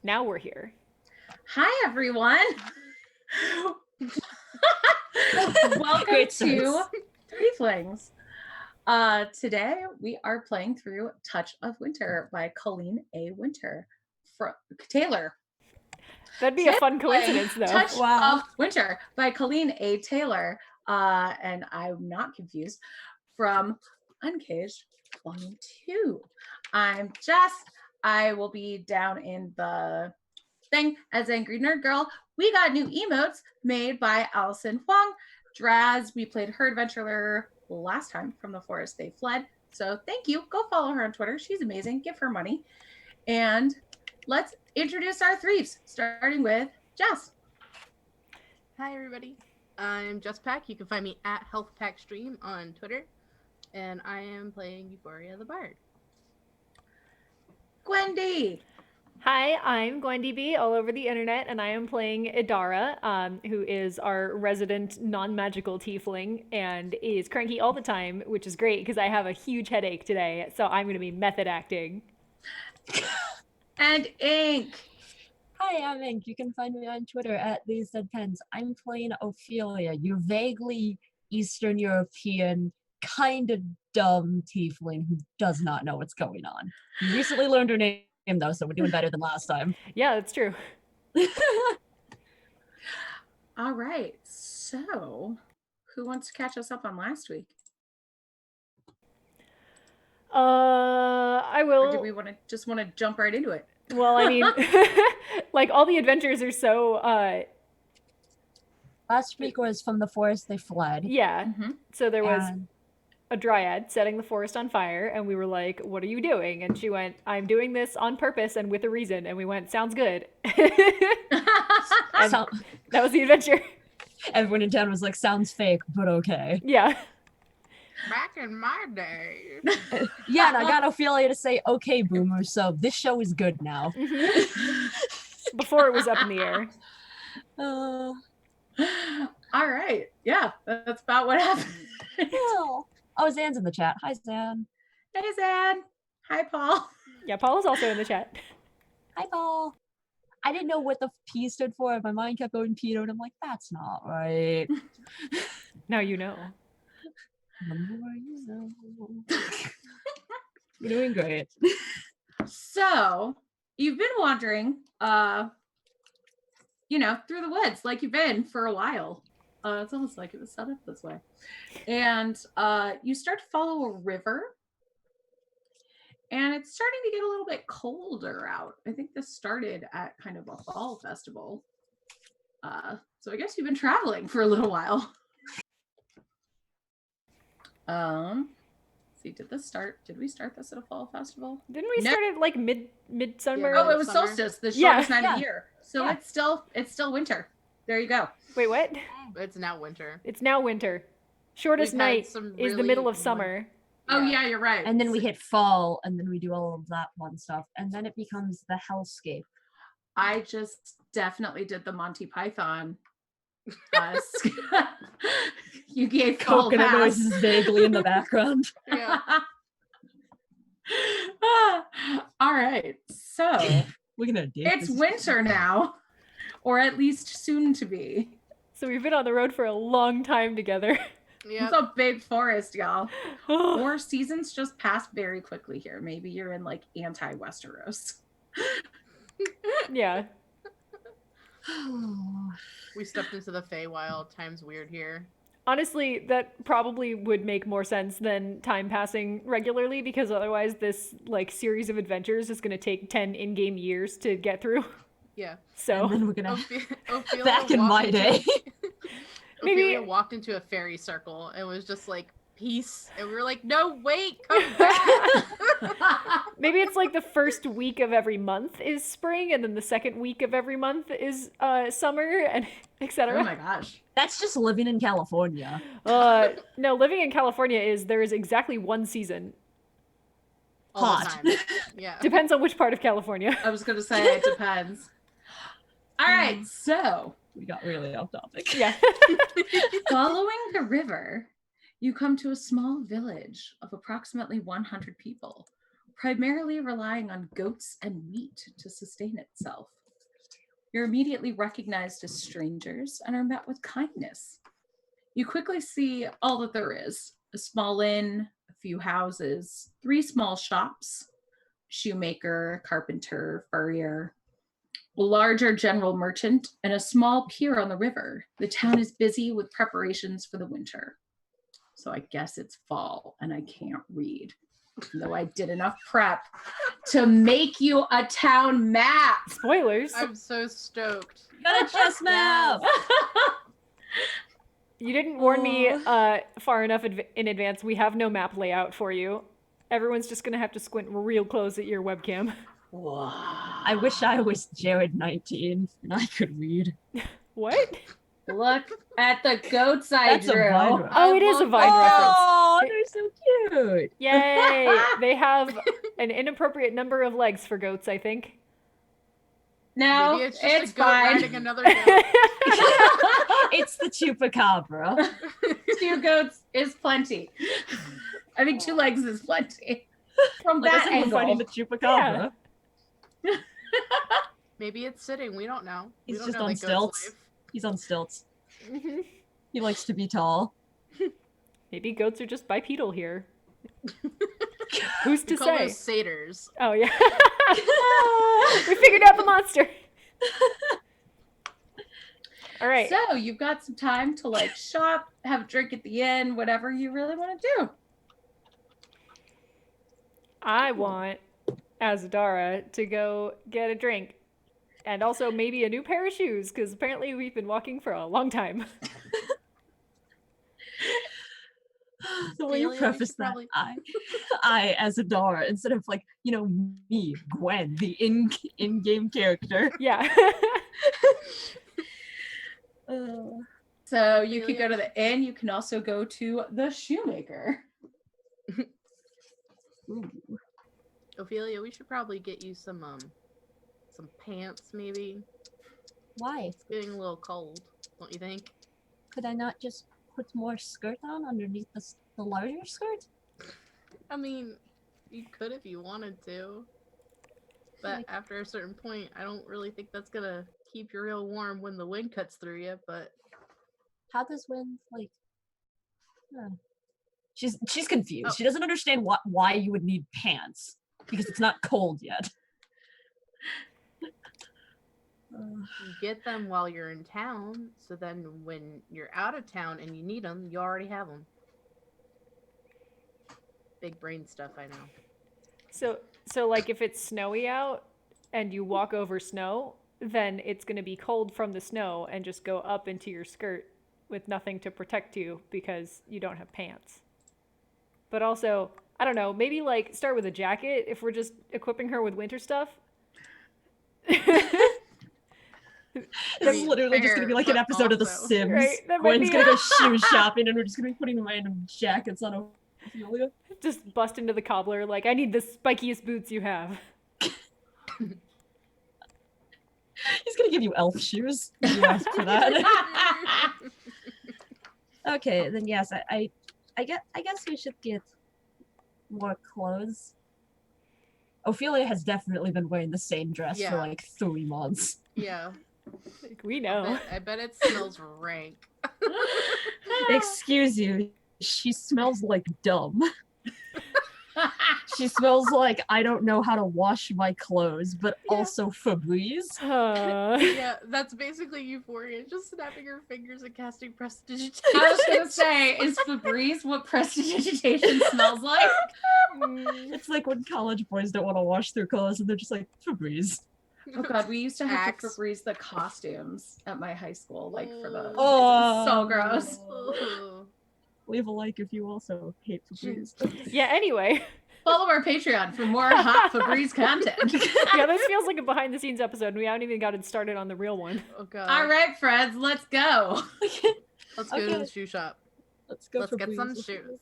Now we're here. Hi, everyone. Welcome Great to Threeflings. Today we are playing through Touch of Winter by Colleen A. Winter. Taylor. That'd be a fun coincidence, though. Touch of Winter by Colleen A. Taylor. And I'm not confused, from Uncaged Volume 2. I'm Jess. I will be down in the thing as Angry Nerd Girl. We got new emotes made by Allison Huang. Draz, we played her adventurer last time from the forest they fled. So thank you. Go follow her on Twitter. She's amazing. Give her money. And let's introduce our threeves, starting with Jess. Hi, everybody. I'm Jess Pack. You can find me at HealthPackStream on Twitter. And I am playing Euphoria the Bard. Gwendy. Hi, I'm Gwendy B, all over the internet, and I am playing Idara, who is our resident non-magical tiefling and is cranky all the time, which is great because I have a huge headache today, so I'm going to be method acting. And Ink. Hi, I'm Ink. You can find me on Twitter at These Dead Pens. I'm playing Ophelia, your vaguely Eastern European, kind of dumb tiefling who does not know what's going on. You recently learned her name, though, so we're doing better than last time. Yeah, that's true. All right. So, who wants to catch us up on last week? I will. Or do we want to jump right into it? Well, I mean, like all the adventures are so. Last week was from the forest they fled. Yeah. Mm-hmm. So there was a dryad setting the forest on fire, and we were like, "What are you doing?" And she went, "I'm doing this on purpose and with a reason." And we went, "Sounds good." And that was the adventure. Everyone in town was like, "Sounds fake, but okay." Yeah. Back in my day. Yeah, and I got Ophelia to say, "Okay, boomer." So this show is good now. Before it was up in the air. All right. Yeah, that's about what happened. Oh, Zan's in the chat. Hi, Zan. Hey, Zan. Hi, Paul. Yeah, Paul is also in the chat. Hi, Paul. I didn't know what the P stood for. My mind kept going pedo, and I'm like, that's not right. Now you know. The more you know. We're doing great. So, you've been wandering, through the woods like you've been for a while. It's almost like it was set up this way. And you start to follow a river. And it's starting to get a little bit colder out. I think this started at kind of a fall festival. So I guess you've been traveling for a little while. See, did we start this at a fall festival? Didn't we start at like midsummer? Oh, it was solstice, the shortest night of the year. So it's still winter. There you go. Wait, what? It's now winter. It's now winter. Shortest night is the middle of summer. Oh yeah, you're right. And then we hit fall, and then we do all of that fun stuff, and then it becomes the hellscape. I just definitely did the Monty Python. You gave coconut noises vaguely in the background. Yeah. All right, so it's winter now, or at least soon to be. So we've been on the road for a long time together. Yep. It's a big forest, y'all. 4 seasons just passed very quickly here. Maybe you're in like anti-Westeros. Yeah. We stepped into the Feywild. Time's weird here. Honestly, that probably would make more sense than time passing regularly, because otherwise this like series of adventures is going to take 10 in-game years to get through. Yeah. So and then we're gonna back in my day. Ophelia walked into a fairy circle and was just like, peace. And we were like, no, wait, come back. Maybe it's like the first week of every month is spring, and then the second week of every month is summer, and etc. Oh my gosh. That's just living in California. No, living in California there is exactly one season. All the time. Yeah. Depends on which part of California. I was going to say it depends. All right, so we got really off topic. Yeah. Following the river, you come to a small village of approximately 100 people primarily relying on goats and wheat to sustain itself. You're immediately recognized as strangers and are met with kindness. You quickly see all that there is: a small inn, a few houses, 3 small shops, shoemaker, carpenter, furrier, a larger general merchant, and a small pier on the river. The town is busy with preparations for the winter. So I guess it's fall and I can't read, though I did enough prep to make you a town map. Spoilers. I'm so stoked. Got a chess map! You didn't warn me far enough in advance. We have no map layout for you. Everyone's just going to have to squint real close at your webcam. Wow. I wish I was Jared 19 and I could read. What? Look at the goats I That's a drew. Vine reference. Oh, it is a Vine reference. Oh, they're so cute. Yay! They have an inappropriate number of legs for goats, I think. No, Maybe it's just a goat fine. riding another goat. It's the chupacabra. 2 goats is plenty. I think 2 legs is plenty. From Like I that said, we're fighting angle. the chupacabra. Maybe it's sitting. We don't know. We He's don't just know on that goats stilts. live. He's on stilts. Mhm. He likes to be tall. Maybe goats are just bipedal here. Who's We to call say? those satyrs. Oh, yeah. We figured out the monster. All right. So you've got some time to like shop, have a drink at the inn, whatever you really want to do. I want Azadara to go get a drink. And also maybe a new pair of shoes, because apparently we've been walking for a long time. The way you Ophelia, we preface should that, probably- I as Adara, instead of like, you know, me, Gwen, the in-game character. Yeah. So you could go to the inn. You can also go to the shoemaker. Ooh. Ophelia, we should probably get you some pants, maybe. Why? It's getting a little cold, don't you think? Could I not just put more skirt on underneath the larger skirt? I mean, you could if you wanted to. But Like- after a certain point, I don't really think that's gonna keep you real warm when the wind cuts through you, but How does wind like? Huh. She's confused. Oh. She doesn't understand why you would need pants because it's not cold yet. you get them while you're in town, so then when you're out of town and you need them, you already have them. Big brain stuff, I know. So like if it's snowy out and you walk over snow, then it's going to be cold from the snow and just go up into your skirt with nothing to protect you because you don't have pants. But also, I don't know, maybe like start with a jacket if we're just equipping her with winter stuff. It's mean, literally just gonna be fair, like an but episode of The also- Sims. Right, that might Gwen's be- gonna go shoe shopping and we're just gonna be putting random jackets on Ophelia. Just bust into the cobbler like, I need the spikiest boots you have. He's gonna give you elf shoes if you ask for that. Okay, then yes, I guess we should get more clothes. Ophelia has definitely been wearing the same dress for Yeah. like 3 months. Yeah. Like, we know. I bet it smells rank. Excuse you, she smells like dumb. She smells like I don't know how to wash my clothes, but Yeah. also Febreze. Yeah, that's basically Euphoria. Just snapping her fingers and casting prestidigitation. I was gonna say, is Febreze what prestidigitation smells like? It's like when college boys don't want to wash their clothes and they're just like Febreze. Oh god, we used to have Axe. to Febreze the costumes at my high school, like for the. Oh. So gross. Ooh. Leave a like if you also hate Febreze. Yeah, anyway. Follow our Patreon for more hot Febreze content. Yeah, this feels like a behind the scenes episode and we haven't even gotten started on the real one. Oh god. All right, friends, let's go. Let's go to Okay. the shoe shop. Let's go. Let's get some Febreze. shoes.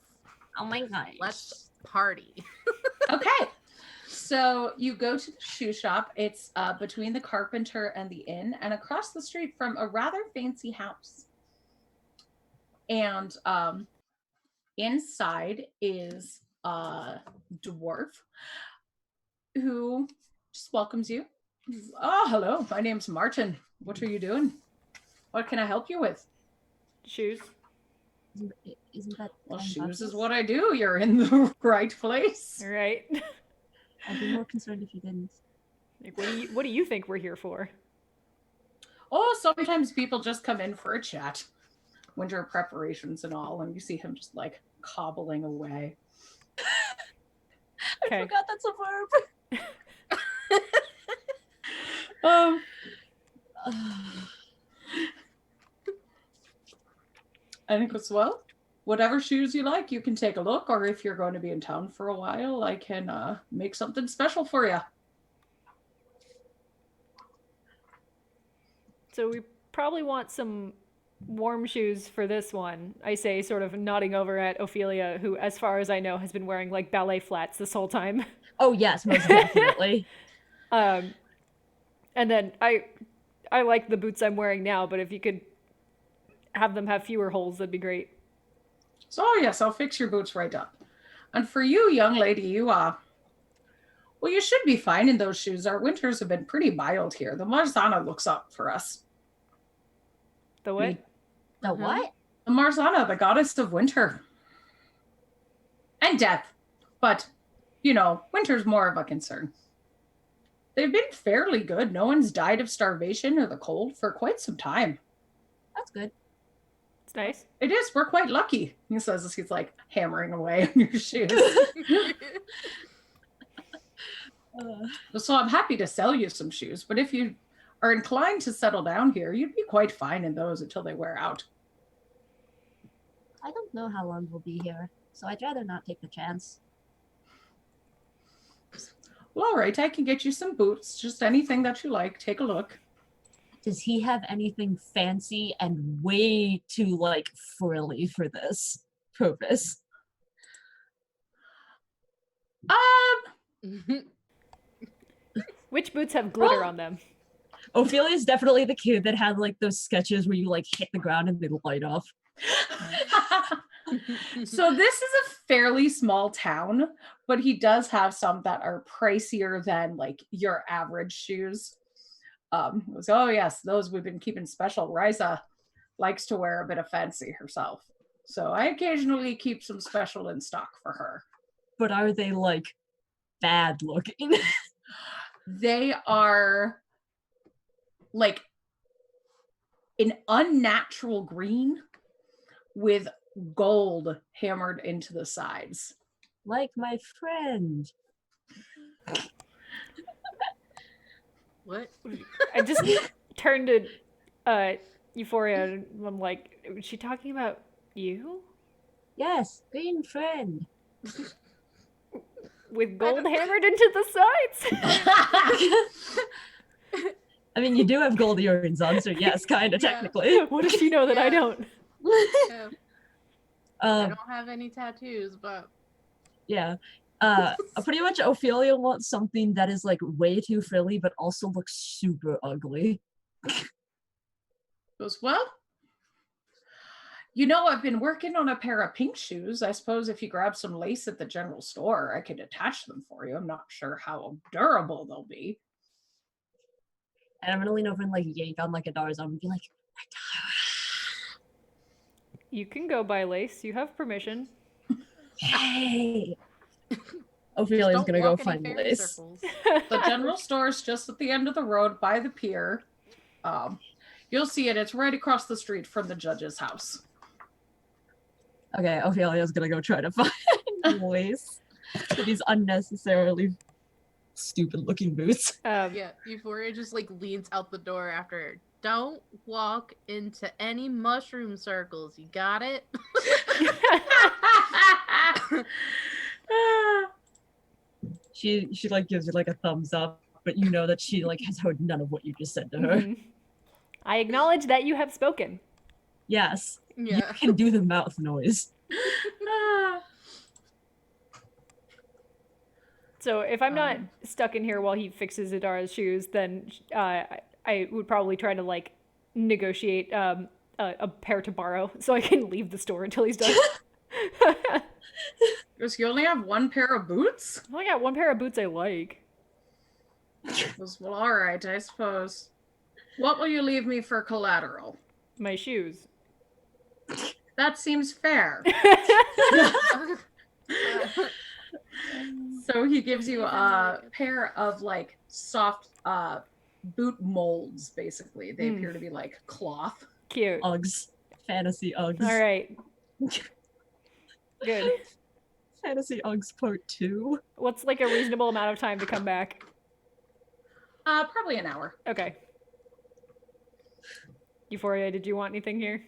Oh my gosh. Let's party. Okay. So you go to the shoe shop. It's between the carpenter and the inn, and across the street from a rather fancy house. And inside is a dwarf who just welcomes you. Oh, hello. My name's Martin. What are you doing? What can I help you with? Shoes. Isn't that Well, kind of shoes is obvious? what I do. You're in the right place. All right. I'd be more concerned if you didn't. Like, what do you think we're here for? Oh, sometimes people just come in for a chat. Winter preparations and all, and you see him just like cobbling away. I Okay. forgot that's a verb. I think as well, whatever shoes you like, you can take a look, or if you're going to be in town for a while, I can make something special for you. So we probably want some warm shoes for this one, I say, sort of nodding over at Ophelia, who, as far as I know, has been wearing like ballet flats this whole time. Oh yes, most definitely. And then I like the boots I'm wearing now, but if you could have them have fewer holes, that'd be great. So yes, I'll fix your boots right up. And for you, young lady, well, you should be fine in those shoes. Our winters have been pretty mild here. The Marzana looks up for us. The what? The what? The Marzana, the goddess of winter. And death. But, winter's more of a concern. They've been fairly good. No one's died of starvation or the cold for quite some time. That's good. It's nice. It is. We're quite lucky, he says as he's like hammering away on your shoes. So I'm happy to sell you some shoes, but if you are inclined to settle down here, you'd be quite fine in those until they wear out. I don't know how long we'll be here, so I'd rather not take the chance. Well, all right, I can get you some boots, just anything that you like. Take a look. Does he have anything fancy and way too, like, frilly for this purpose? Which boots have glitter on them? Ophelia's definitely the kid that had, like, those sketches where you, like, hit the ground and they light off. So this is a fairly small town, but he does have some that are pricier than like your average shoes. Oh yes, those we've been keeping special. Riza likes to wear a bit of fancy herself, so I occasionally keep some special in stock for her. But are they, like, bad looking? They are like an unnatural green with gold hammered into the sides. Like my friend. What? I just turned to Euphoria and I'm like, was she talking about you? Yes, green friend. With gold hammered into the sides? I mean, you do have gold earrings on, so yes, kind of, Yeah. technically. What does she know that I Yeah. don't? Yeah. I Um, don't have any tattoos, but yeah. Pretty much Ophelia wants something that is, like, way too frilly, but also looks super ugly. Goes, well, I've been working on a pair of pink shoes. I suppose if you grab some lace at the general store, I could attach them for you. I'm not sure how durable they'll be. And I'm gonna lean over and, like, yank on, like, Adara's arm and be like, You can go buy lace. You have permission. hey! just Ophelia's don't gonna go walk any find fairy lace. circles. The general store is just at the end of the road by the pier. You'll see it. It's right across the street from the judge's house. Okay, Ophelia's gonna go try to find lace for these unnecessarily stupid-looking boots. Yeah, Euphoria just like leans out the door after her. Don't walk into any mushroom circles. You got it? She like gives you like a thumbs up, but you know that she like has heard none of what you just said to her. Mhm. I acknowledge that you have spoken. Yes, you Yeah. can do the mouth noise. So if I'm not stuck in here while he fixes Adara's shoes, then I would probably try to like negotiate a pair to borrow so I can leave the store until he's done. Because you only have one pair of boots? I only got one pair of boots I like. Well, all right, I suppose. What will you leave me for collateral? My shoes. That seems fair. So he gives you a pair of like soft boot molds, basically. They appear to be like cloth. Cute. Uggs. Fantasy Uggs. All right. Good. Fantasy Uggs Part 2. What's like a reasonable amount of time to come back? Probably an hour. Okay. Euphoria, did you want anything here?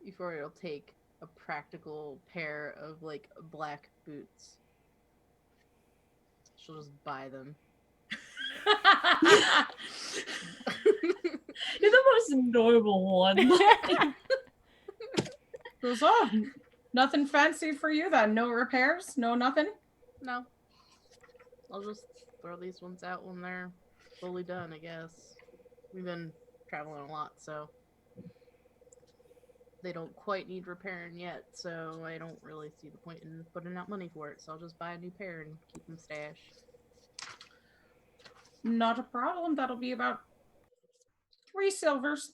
Euphoria will take a practical pair of like black boots. She'll just buy them. You're the most normal one. Goes off. Nothing fancy for you then? No repairs? No nothing? No. I'll just throw these ones out when they're fully done, I guess. We've been traveling a lot, so they don't quite need repairing yet, so I don't really see the point in putting out money for it, so I'll just buy a new pair and keep them stashed. Not a problem. That'll be about 3 silvers.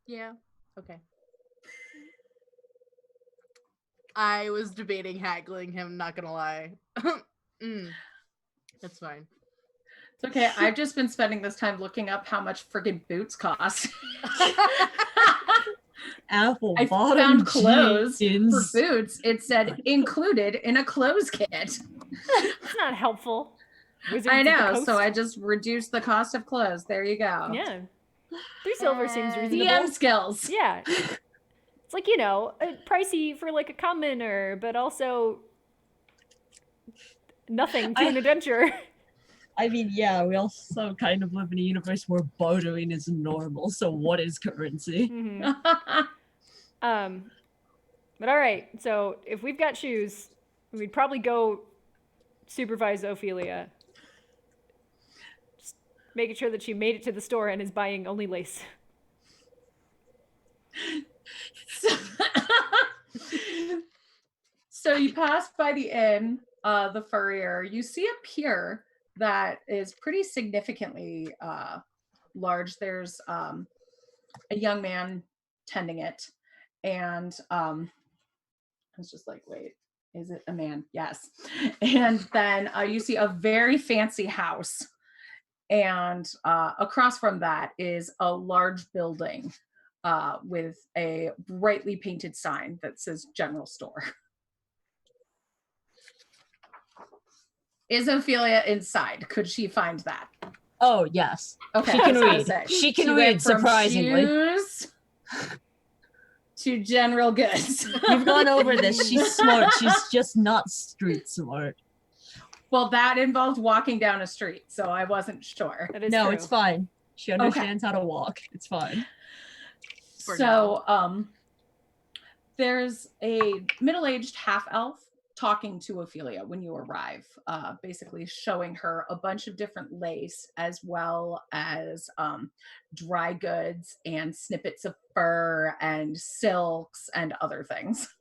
Yeah, okay. I was debating haggling him, not gonna lie. That's fine. It's okay. I've just been spending this time looking up how much friggin' boots cost. Apple I bottom found clothes jeans. for boots. It said included in a clothes kit. It's not helpful. Wizards I of the know, Coast. so I just reduced the cost of clothes. There you go. Yeah. 3 silver seems reasonable. DM skills. Yeah. It's like, pricey for like a commoner, but also nothing to an adventurer. I mean, yeah, we also kind of live in a universe where bartering is normal, so what is currency? Mm-hmm. But all right, so if we've got shoes, we'd probably go supervise Ophelia. Just making sure that she made it to the store and is buying only lace. So you pass by the inn, the furrier. You see a pier that is pretty significantly large. There's a young man tending it, and I was just like, wait, is it a man? Yes. And then you see a very fancy house, and across from that is a large building with a brightly painted sign that says general store. Is Ophelia inside? Could she find that? Oh, yes. Okay, She can I was gonna read. say, She can went read, from surprisingly. shoes to general goods. You've gone over this. She's smart. She's just not street smart. Well, that involved walking down a street, so I wasn't sure. That is No, true. it's fine. She understands how to walk. It's fine. So, there's a middle-aged half-elf talking to Ophelia when you arrive, basically showing her a bunch of different lace as well as dry goods and snippets of fur and silks and other things.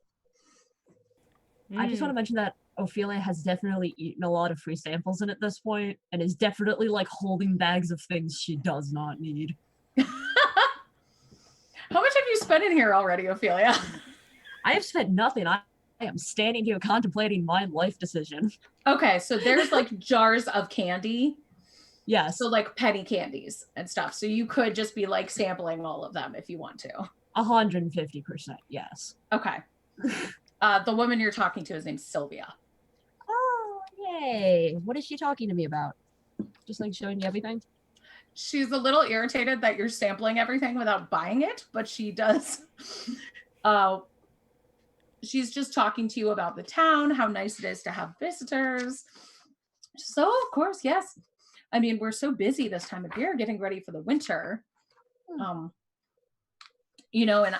I just want to mention that Ophelia has definitely eaten a lot of free samples in at this point and is definitely like holding bags of things she does not need. How much have you spent in here already, Ophelia? I have spent nothing. I am standing here contemplating my life decision. Okay, so there's like jars of candy. Yes. So like penny candies and stuff. So you could just be like sampling all of them if you want to. 150%, yes. Okay. The woman you're talking to is named Sylvia. Oh, yay. What is she talking to me about? Just like showing you everything? She's a little irritated that you're sampling everything without buying it, but she does. She's just talking to you about the town, how nice it is to have visitors. So, of course, yes. I mean, we're so busy this time of year getting ready for the winter. And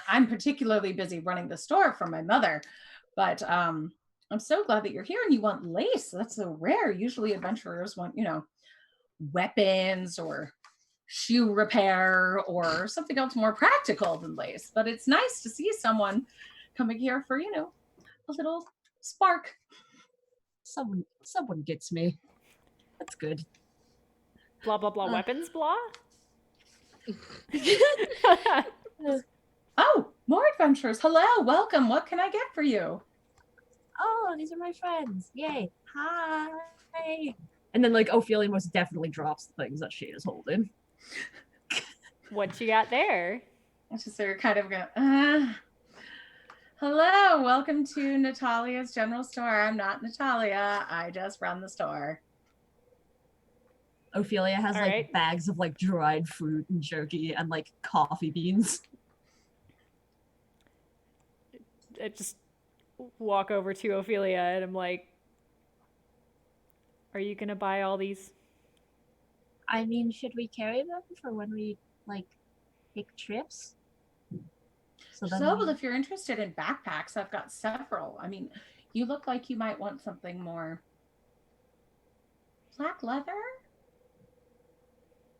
I'm particularly busy running the store for my mother. But I'm so glad that you're here and you want lace. That's so rare. Usually adventurers want, weapons or shoe repair or something else more practical than lace. But it's nice to see someone coming here for, a little spark. Someone gets me. That's good. Blah blah blah. Weapons blah. Oh, more adventurers. Hello, welcome. What can I get for you? Oh, these are my friends. Yay. Hi. And then like Ophelia most definitely drops the things that she is holding. What you got there? It's just they're kind of going, hello, welcome to Natalia's General Store. I'm not Natalia. I just run the store. Ophelia has All like right. bags of like dried fruit and jerky and like coffee beans. I just walk over to Ophelia and I'm like, are you gonna buy all these? I mean, should we carry them for when we like take trips? So if you're interested in backpacks, I've got several. I mean, you look like you might want something more black leather.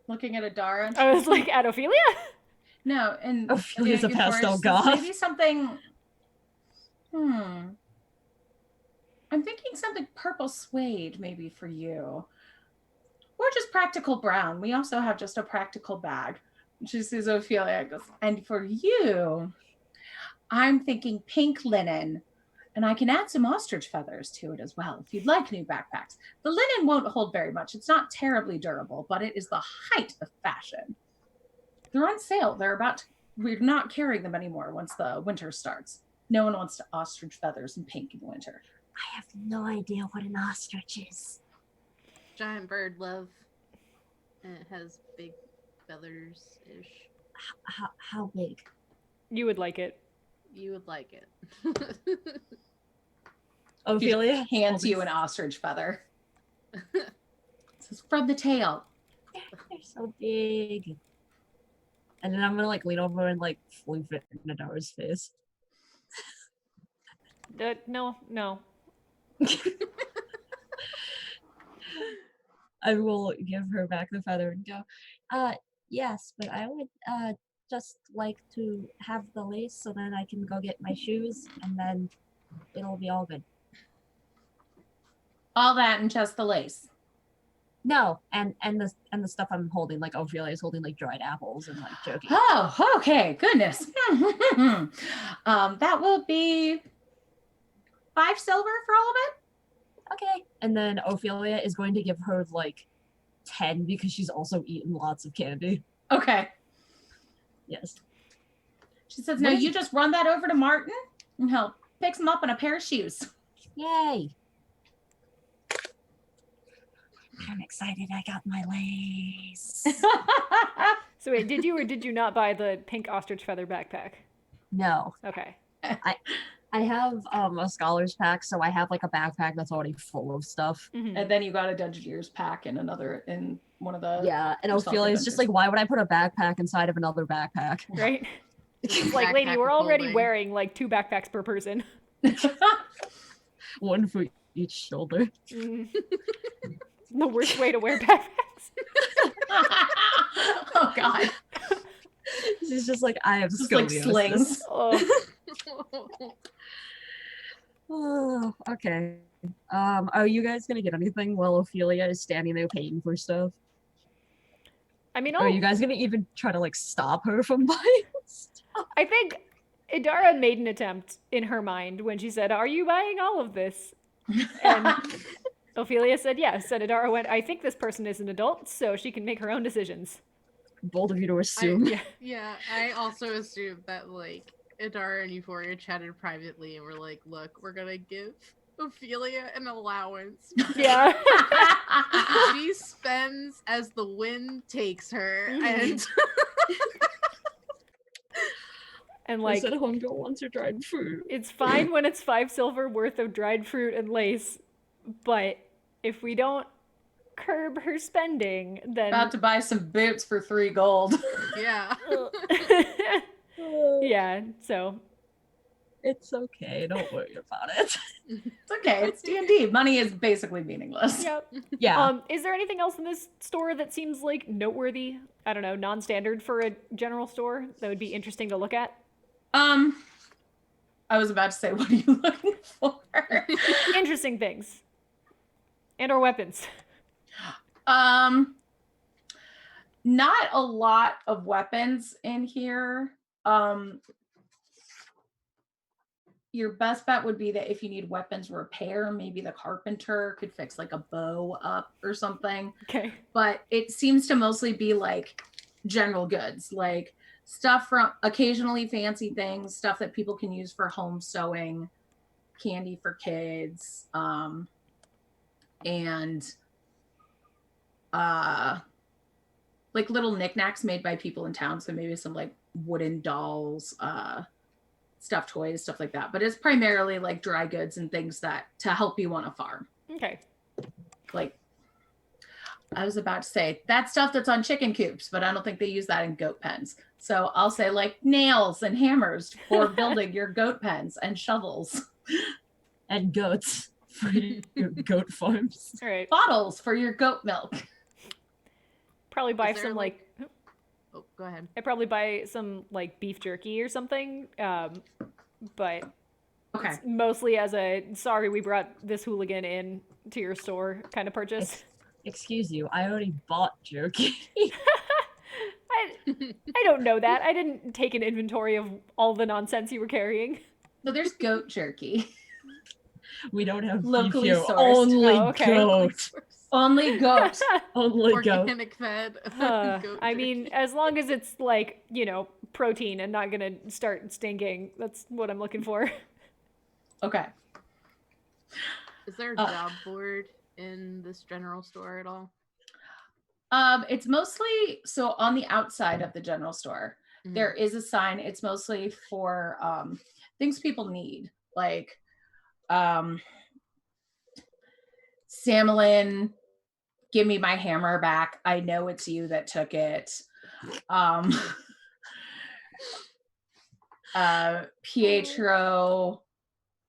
Looking at Adara. I was like, at Ophelia? No, and Ophelia's a Eudora pastel says, goth. maybe something. I'm thinking something purple suede, maybe for you, or just practical brown. We also have just a practical bag. She sees Ophelia, goes, and for you, I'm thinking pink linen, and I can add some ostrich feathers to it as well if you'd like new backpacks. The linen won't hold very much. It's not terribly durable, but it is the height of fashion. They're on sale. We're not carrying them anymore once the winter starts. No one wants to ostrich feathers and pink in the winter. I have no idea what an ostrich is. Giant bird, love. And it has big feathers-ish. How big? You would like it. You would like it. Ophelia Hands you an ostrich feather. Says, from the tail. They're so big. And then I'm gonna like lean over and like floof it in Adara's face. No. I will give her back the feather and go, yes, but I would just like to have the lace so then I can go get my shoes and then it'll be all good. All that and just the lace. No, and the stuff I'm holding, like Ophelia is holding like dried apples and like jerky. Oh, okay. Goodness. That will be 5 silver for all of it. Okay. And then Ophelia is going to give her like 10 because she's also eaten lots of candy. Okay. Yes. She says, no, you just run that over to Martin and he'll pick them up in a pair of shoes. Yay. I'm excited I got my lace. So wait, did you or did you not buy the pink ostrich feather backpack? No. Okay. I have a scholar's pack, so I have like a backpack that's already full of stuff. Mm-hmm. And then you got a Dungeoneer's pack in one of the... Yeah, and Ophelia is just like, why would I put a backpack inside of another backpack? Right? It's like, lady, we're already wearing like 2 backpacks per person. One for each shoulder. The worst way to wear backpacks. Oh, God. She's just like, I have just scoliosis. Like slings. Oh, okay. Are you guys gonna get anything while Ophelia is standing there paying for stuff? I mean, Or are you guys gonna even try to like stop her from buying stuff? I think Idara made an attempt in her mind when she said, "Are you buying all of this?" And Ophelia said yes. And Idara went, "I think this person is an adult, so she can make her own decisions." Bold of you to assume. Yeah, I also assumed that like Idara and Euphoria chatted privately and were like, look, we're gonna give Ophelia an allowance. Yeah. She spends as the wind takes her, and and like, said homegirl wants her dried fruit. It's fine when it's 5 silver worth of dried fruit and lace, but if we don't curb her spending, then About to buy some boots for 3 gold. yeah. Yeah, so It's okay, don't worry about it. It's okay, it's D&D. Money is basically meaningless. yep. Yeah. Is there anything else in this store that seems like noteworthy? I don't know, non-standard for a general store that would be interesting to look at? I was about to say, what are you looking for? Interesting things. And or weapons. Not a lot of weapons in here. Your best bet would be that if you need weapons repair, maybe the carpenter could fix like a bow up or something. Okay. But it seems to mostly be like general goods, like stuff from occasionally fancy things, stuff that people can use for home sewing, candy for kids, and like little knickknacks made by people in town. So maybe some like wooden dolls, stuffed toys, stuff like that. But it's primarily like dry goods and things that to help you on a farm. Okay. Like I was about to say that stuff that's on chicken coops, but I don't think they use that in goat pens. So I'll say like nails and hammers for building your goat pens and shovels. And goats for your goat farms. All right. Bottles for your goat milk. Probably buy Is there, some like Oh, go ahead. I'd probably buy some like beef jerky or something. But Okay. it's mostly as a sorry we brought this hooligan in to your store kind of purchase. Excuse you, I already bought jerky. I don't know that. I didn't take an inventory of all the nonsense you were carrying. So there's goat jerky. We don't have Locally beef here. sourced. Only Oh, okay. goat. Only goat. Only goat. Organic fed. goat I mean, jerky. as long as it's like, you know, protein and not gonna start stinking, that's what I'm looking for. Okay. Is there a job board in this general store at all? It's mostly so on the outside of the general store. Mhm. There is a sign. It's mostly for things people need, like Samelin, give me my hammer back. I know it's you that took it. Pietro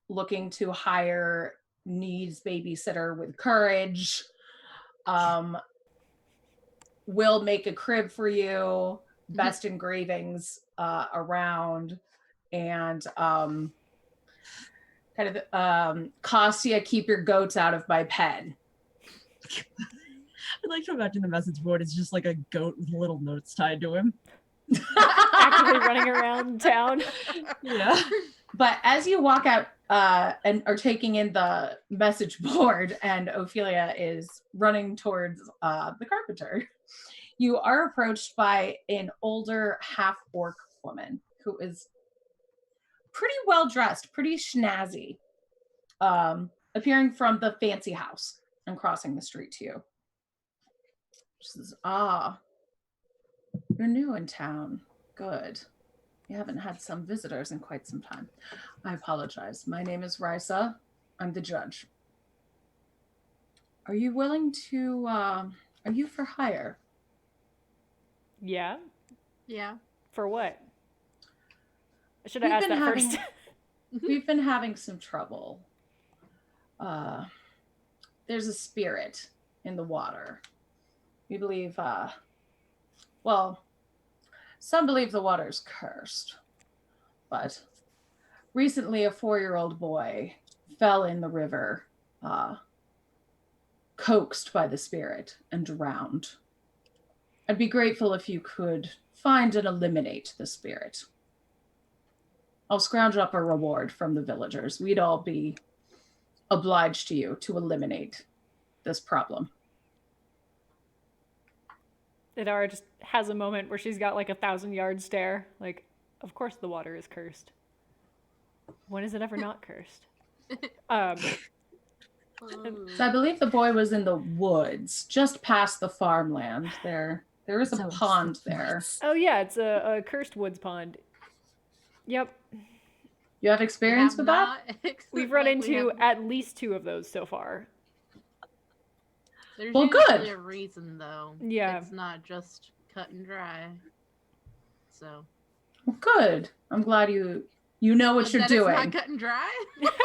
looking to hire needs babysitter with courage. Will make a crib for you. Best engravings around, and kind of Kostya, keep your goats out of my pen. I'd like to imagine the message board is just like a goat with little notes tied to him. Actively running around town. Yeah. But as you walk out and are taking in the message board, and Ophelia is running towards the carpenter, you are approached by an older half-orc woman who is pretty well dressed, pretty snazzy, appearing from the fancy house and crossing the street to you. She says, you're new in town. Good. You haven't had some visitors in quite some time. I apologize. My name is Risa. I'm the judge. Are you willing to, are you for hire? Yeah? Yeah. For what? I should have asked that first. We've been having some trouble. There's a spirit in the water. We believe, some believe the water's cursed. But recently a 4-year-old boy fell in the river, coaxed by the spirit and drowned. I'd be grateful if you could find and eliminate the spirit. I'll scrounge up a reward from the villagers. We'd all be obliged to you to eliminate this problem. Idara just has a moment where she's got like 1,000-yard stare. Like, of course the water is cursed. When is it ever not cursed? So I believe the boy was in the woods, just past the farmland. There is a So it's pond the there. woods. Oh yeah, it's a cursed woods pond. Yep. You have experience with that? We've run into at least 2 of those so far. There's Well, usually good. a reason, though. Yeah. It's not just cut and dry. So. Well, good. I'm glad you know what you're That doing. It's not cut and dry.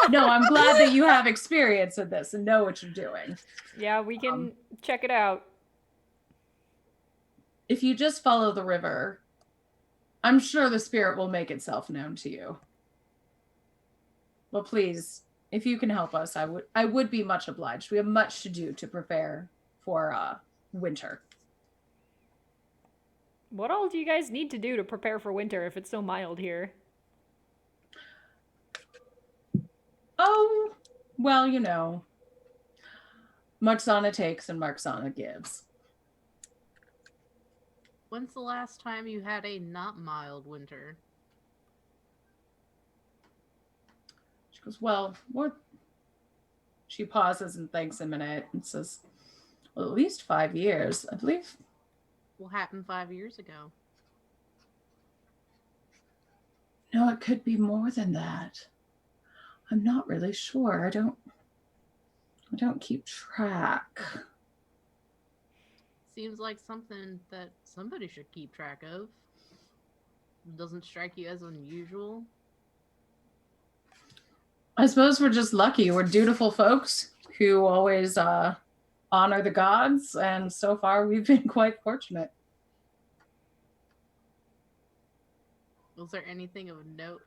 No, I'm glad that you have experience in this and know what you're doing. Yeah, we can check it out. If you just follow the river, I'm sure the spirit will make itself known to you. Well, please, if you can help us, I would be much obliged. We have much to do to prepare for winter. What all do you guys need to do to prepare for winter if it's so mild here? Oh, well, Marxana takes and Marxana gives. When's the last time you had a not mild winter? She goes, well, what? She pauses and thinks a minute and says, well, at least 5 years, I believe. What happened 5 years ago? No, it could be more than that. I'm not really sure. I don't keep track. Seems like something that somebody should keep track of. Doesn't strike you as unusual? I suppose we're just lucky. We're dutiful folks who always honor the gods, and so far we've been quite fortunate. Was there anything of note?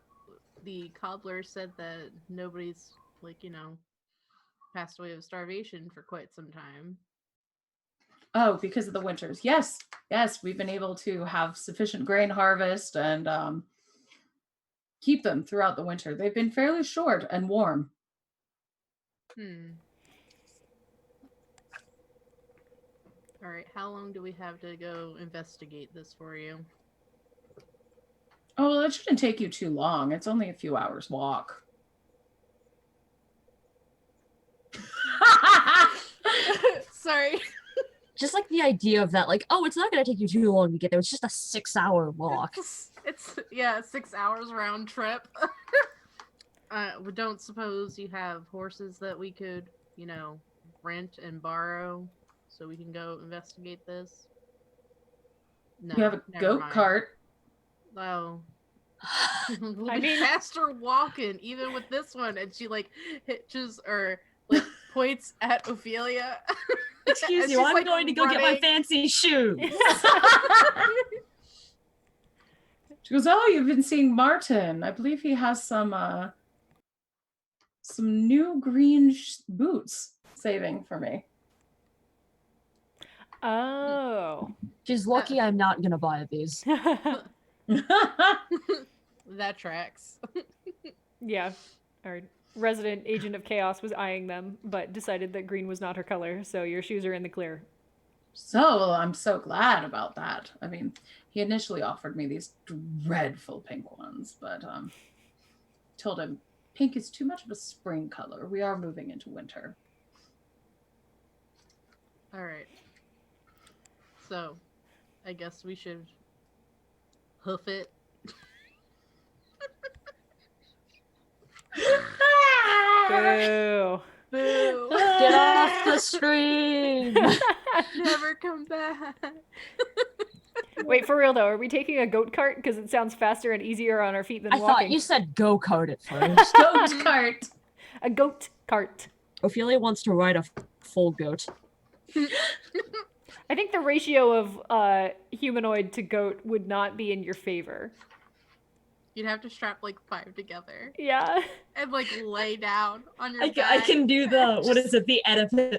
The cobbler said that nobody's, passed away of starvation for quite some time. Oh, because of the winters. Yes, we've been able to have sufficient grain harvest and keep them throughout the winter. They've been fairly short and warm. All right, how long do we have to go investigate this for you? Oh, well, it shouldn't take you too long. It's only a few hours walk. Sorry. Just like the idea of that, like, oh, it's not going to take you too long to get there. It's just a 6-hour walk. It's 6 hours round trip. We don't suppose you have horses that we could, rent and borrow so we can go investigate this? No. You have a goat cart. Oh. We'll I be mean- faster walking, even with this one. And she hitches or points at Ophelia. Excuse And you, she's, I'm going to go get my running. fancy shoes. She goes, oh, you've been seeing Martin. I believe he has some new green boots saving for me. Oh. She's lucky I'm not going to buy these. That tracks. Yeah. Our resident agent of chaos was eyeing them, but decided that green was not her color, so your shoes are in the clear. So I'm so glad about that. I mean, he initially offered me these dreadful pink ones, but told him pink is too much of a spring color. We are moving into winter. All right. So, I guess we should hoof it. Boo. Boo. Get off the stream! Never come back. Wait, for real though, are we taking a goat cart? Because it sounds faster and easier on our feet than I walking. thought you said go-kart at first. Goat cart. A goat cart. Ophelia wants to ride a full goat. I think the ratio of humanoid to goat would not be in your favor. You'd have to strap 5 together Yeah. and lay down on your I back. can do the, what is it, the Oedipus,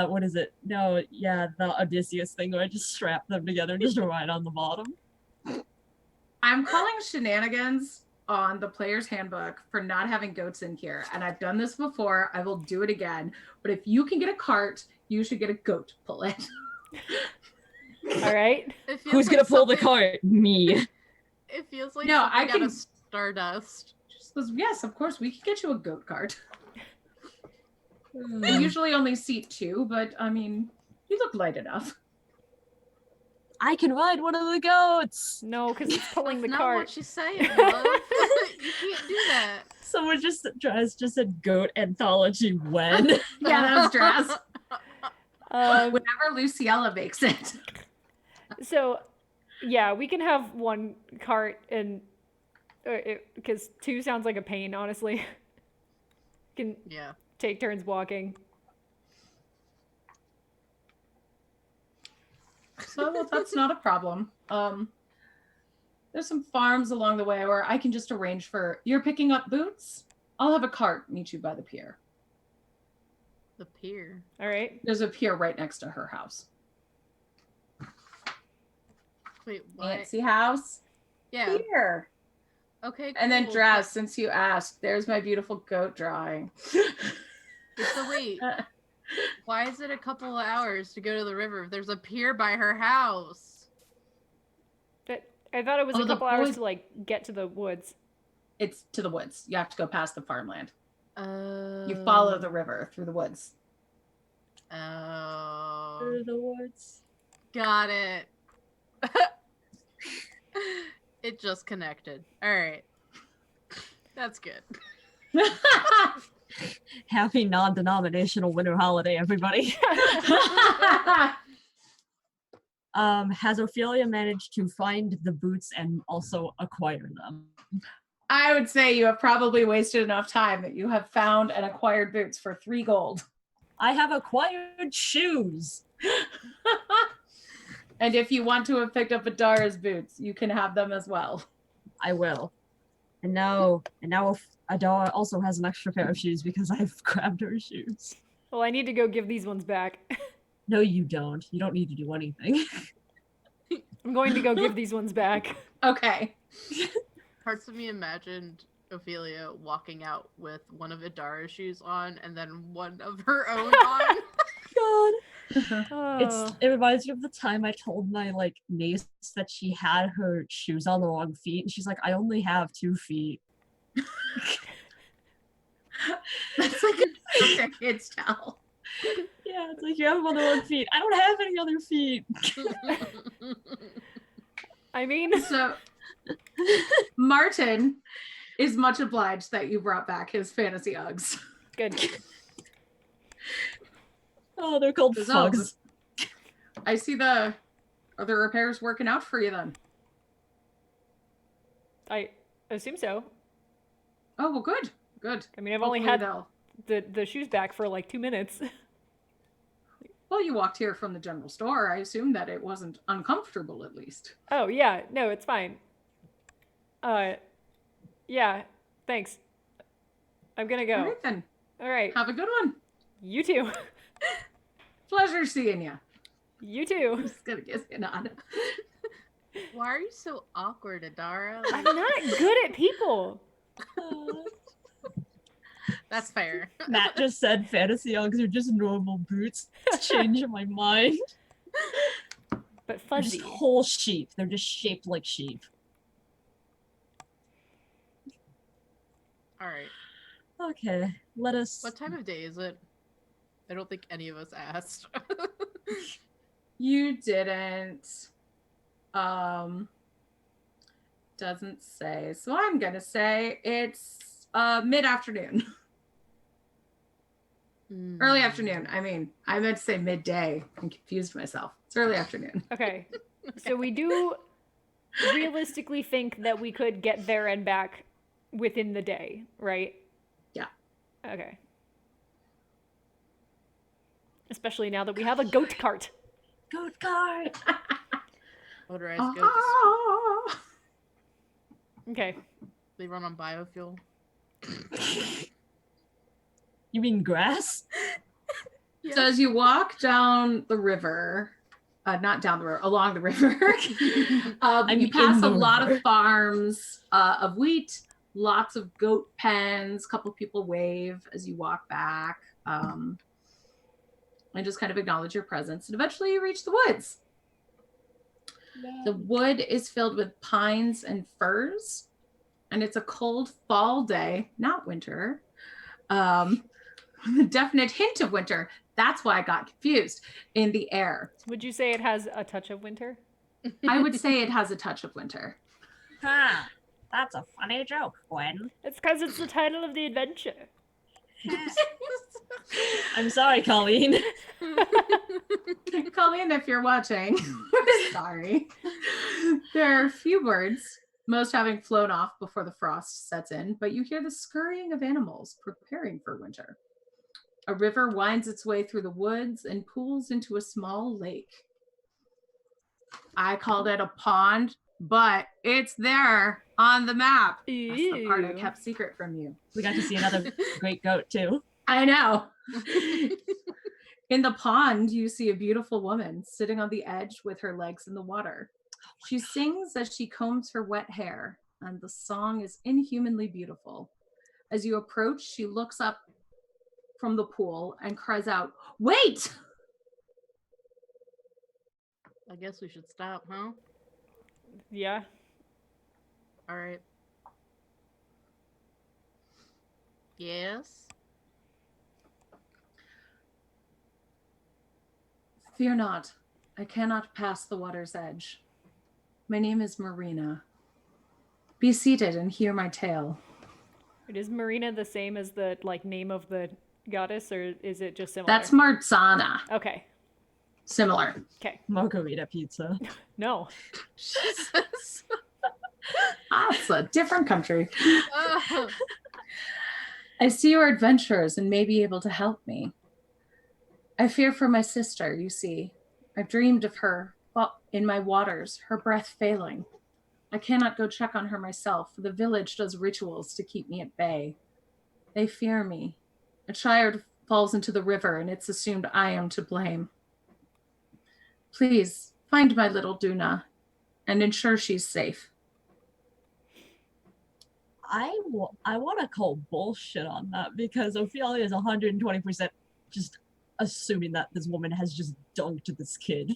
what is it? No, yeah, the Odysseus thing where I just strap them together and just ride on the bottom. I'm calling shenanigans on the player's handbook for not having goats in here. And I've done this before. I will do it again. But if you can get a cart, you should get a goat to pull it. All right. It feels Who's gonna pull the something- cart? Me. It feels like No, something I out can- of Stardust. She goes, yes, of course, we can get you a goat cart. Hmm. They usually only seat 2, but I mean, you look light enough. I can ride one of the goats! No, because it's pulling the That's not cart. what she's saying, love. You can't do that. Someone just said goat anthology when? Yeah, that was Draz. Um, Whenever Luciella makes it. so, yeah, we can have one cart and because 2 sounds like a pain, honestly. Can Yeah. take turns walking. So well, that's not a problem. There's some farms along the way where I can just arrange for you're picking up boots. I'll have a cart meet you by the pier. The pier. All right. There's a pier right next to her house. Wait, what? Fancy house. Yeah. Pier. Okay, cool. And then Draz, since you asked, there's my beautiful goat drawing. So wait, why is it a couple of hours to go to the river if there's a pier by her house? But I thought it was Oh, a the couple hours boy- to like get to the woods. It's to the woods. You have to go past the farmland. Oh. You follow the river through the woods. Oh. Through the woods. Got it. It just connected. All right. That's good. Happy non-denominational winter holiday, everybody. Has Ophelia managed to find the boots and also acquire them? I would say you have probably wasted enough time that you have found and acquired boots for 3 gold. I have acquired shoes. And if you want to have picked up Adara's boots, you can have them as well. I will. And now Adara also has an extra pair of shoes because I've grabbed her shoes. Well, I need to go give these ones back. No, you don't. You don't need to do anything. I'm going to go give these ones back. Okay. Parts of me imagined Ophelia walking out with one of Idara's shoes on and then one of her own on. God. Oh. It reminds me of the time I told my niece that she had her shoes on the wrong feet, and she's like, I only have 2 feet. That's like a kids tell. Yeah, it's like you have them on the wrong feet. I don't have any other feet. I mean, So Martin is much obliged that you brought back his fantasy Uggs. good. Oh, they're called So, fugs. I see the other repairs working out for you then. I assume so. Oh, well, good. Good. I mean, I've only Hopefully had the shoes back for like 2 minutes. Well, you walked here from the general store. I assume that it wasn't uncomfortable, at least. Oh, yeah. No, it's fine. Yeah. Thanks. I'm gonna All go. right, then. All right. Have a good one. You too. Pleasure seeing you. You too. Just gonna kiss you nod. Why are you so awkward, Idara? I'm not good at people. That's fair. Matt just said fantasy Uggs are just normal boots. It's changing my mind. But They're fuzzy. just whole sheep. They're just shaped like sheep. All right. Okay, let us. What time of day is it? I don't think any of us asked. You didn't. Doesn't say. So I'm gonna say it's mid-afternoon. Early afternoon. I mean, I meant to say midday. I confused myself. It's early afternoon. Okay. So we do realistically think that we could get there and back within the day, right? Yeah. Okay. Especially now that we have a goat cart. Goat cart. Motorized goats. Ah. Okay. They run on biofuel. You mean grass? So as you walk down the river, not down the river, along the river, you pass a lot of farms of wheat, lots of goat pens, a couple of people wave as you walk back, and just kind of acknowledge your presence. And eventually you reach the woods. The wood is filled with pines and firs, and it's a cold fall day, not winter. A definite hint of winter. That's why I got confused in the air. Would you say it has a touch of winter? I would say it has a touch of winter. Ha! That's a funny joke, Gwen. It's because it's the title of the adventure. I'm sorry, Colleen. Colleen, if you're watching, we're sorry. There are a few birds, most having flown off before the frost sets in, but you hear the scurrying of animals preparing for winter. A river winds its way through the woods and pools into a small lake. I called it a pond, but it's there on the map. That's the part I Ew. kept secret from you. We got to see another great goat too. I know. In the pond, you see a beautiful woman sitting on the edge with her legs in the water. She sings as she combs her wet hair, and the song is inhumanly beautiful. As you approach, she looks up from the pool and cries out, "Wait!" I guess we should stop, huh? Yeah. All right. Yes. Fear not, I cannot pass the water's edge. My name is Marina. Be seated and hear my tale. Is Marina the same as the name of the goddess, or is it just similar? That's Marzana. Okay. Similar. Okay. Margarita pizza. No. Jesus. It's a different country. I see you are adventurers and may be able to help me. I fear for my sister, you see. I've dreamed of her in my waters, her breath failing. I cannot go check on her myself, for the village does rituals to keep me at bay. They fear me. A child falls into the river, and it's assumed I am to blame. Please, find my little Duna and ensure she's safe. I want to call bullshit on that because Ophelia is 120% just assuming that this woman has just dunked this kid.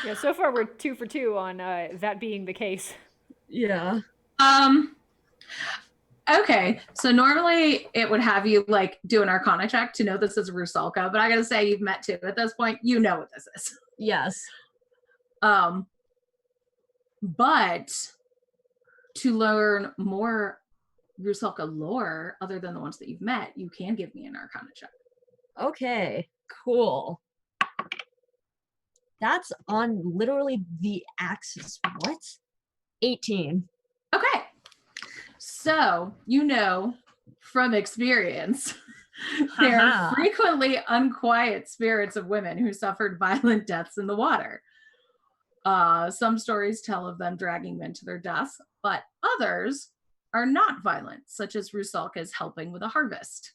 Yeah, so far we're 2 for 2 on that being the case. Yeah. Okay, so normally it would have you do an Arcana check to know this is Rusalka, but I gotta say you've met two at this point. You know what this is. Yes. But to learn more Rusalka lore other than the ones that you've met, you can give me an Arcana check. Okay, cool. That's on literally the axis. What? 18. Okay. So, you know from experience, there are frequently unquiet spirits of women who suffered violent deaths in the water. Some stories tell of them dragging men to their deaths, but others are not violent, such as Rusalka's helping with a harvest.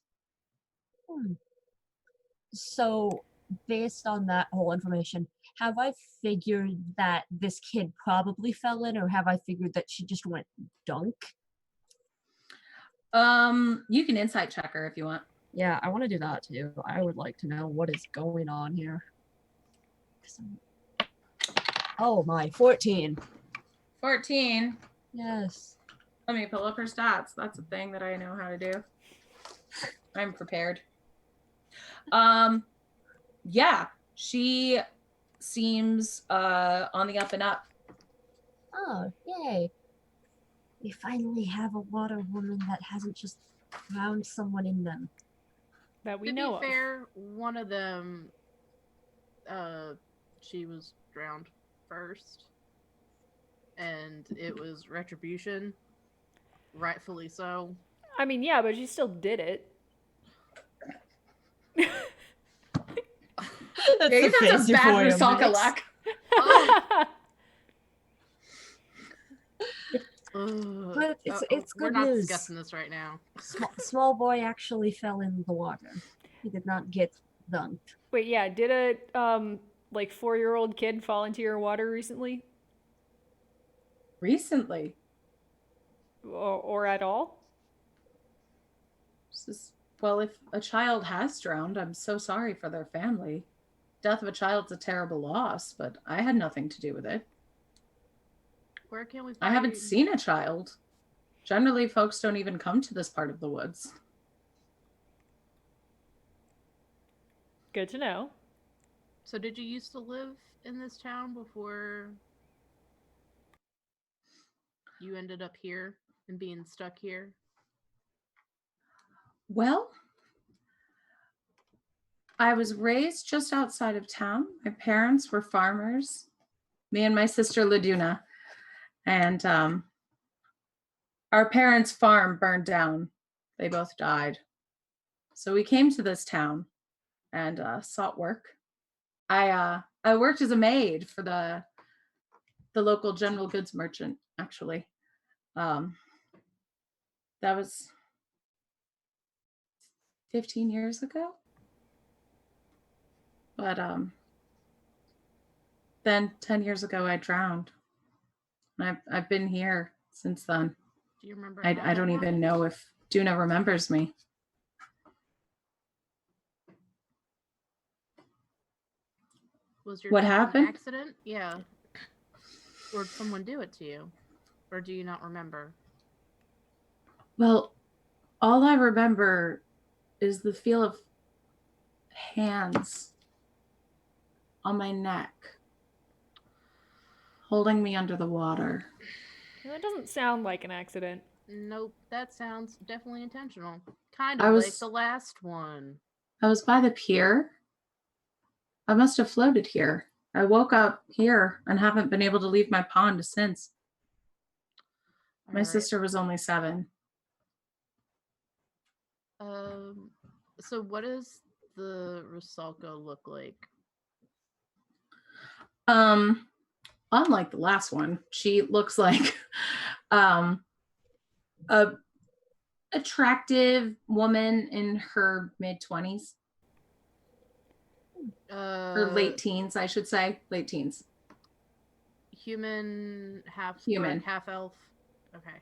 So, based on that whole information, have I figured that this kid probably fell in, or have I figured that she just went dunk? You can insight check her if you want. Yeah, I want to do that too. I would like to know what is going on here. Oh my, 14. 14. Yes. Let me pull up her stats. That's a thing that I know how to do. I'm prepared. Yeah, she seems on the up and up. Oh, yay. We finally have a water woman that hasn't just drowned someone in them. That we To know be fair, one of them, she was drowned first, and it was retribution, rightfully so. I mean, yeah, but she still did it. That's Yeah, the that's face a you bad for you, Rusalka Max. luck. But it's We're good not news. discussing this right now. Small boy actually fell in the water. He did not get dunked. Wait, yeah, did a 4-year-old kid fall into your water recently? Recently. Or at all? Well, if a child has drowned, I'm so sorry for their family. Death of a child's a terrible loss, but I had nothing to do with it. Where can we find I haven't seen a child. Generally, folks don't even come to this part of the woods. Good to know. So did you used to live in this town before you ended up here and being stuck here? Well, I was raised just outside of town. My parents were farmers, me and my sister Laduna. And our parents' farm burned down. They both died. So we came to this town and sought work. I worked as a maid for the the local general goods merchant, actually. That was 15 years ago. But then 10 years ago I drowned. And I've been here since then. Do you remember? I don't even know if Duna remembers me. Was your What death happened? an accident? Yeah. Or did someone do it to you? Or do you not remember? Well, all I remember is the feel of hands on my neck, holding me under the water. That doesn't sound like an accident. Nope, that sounds definitely intentional. Kind I of was- like the last one. I was by the pier. I must have floated here. I woke up here and haven't been able to leave my pond since. My Alright. sister was only 7. So what does the Rusalka look like? Unlike the last one, she looks like a attractive woman in her mid-20s. Or late teens, I should say. Late teens. Human, half Human. orc, half elf. Okay.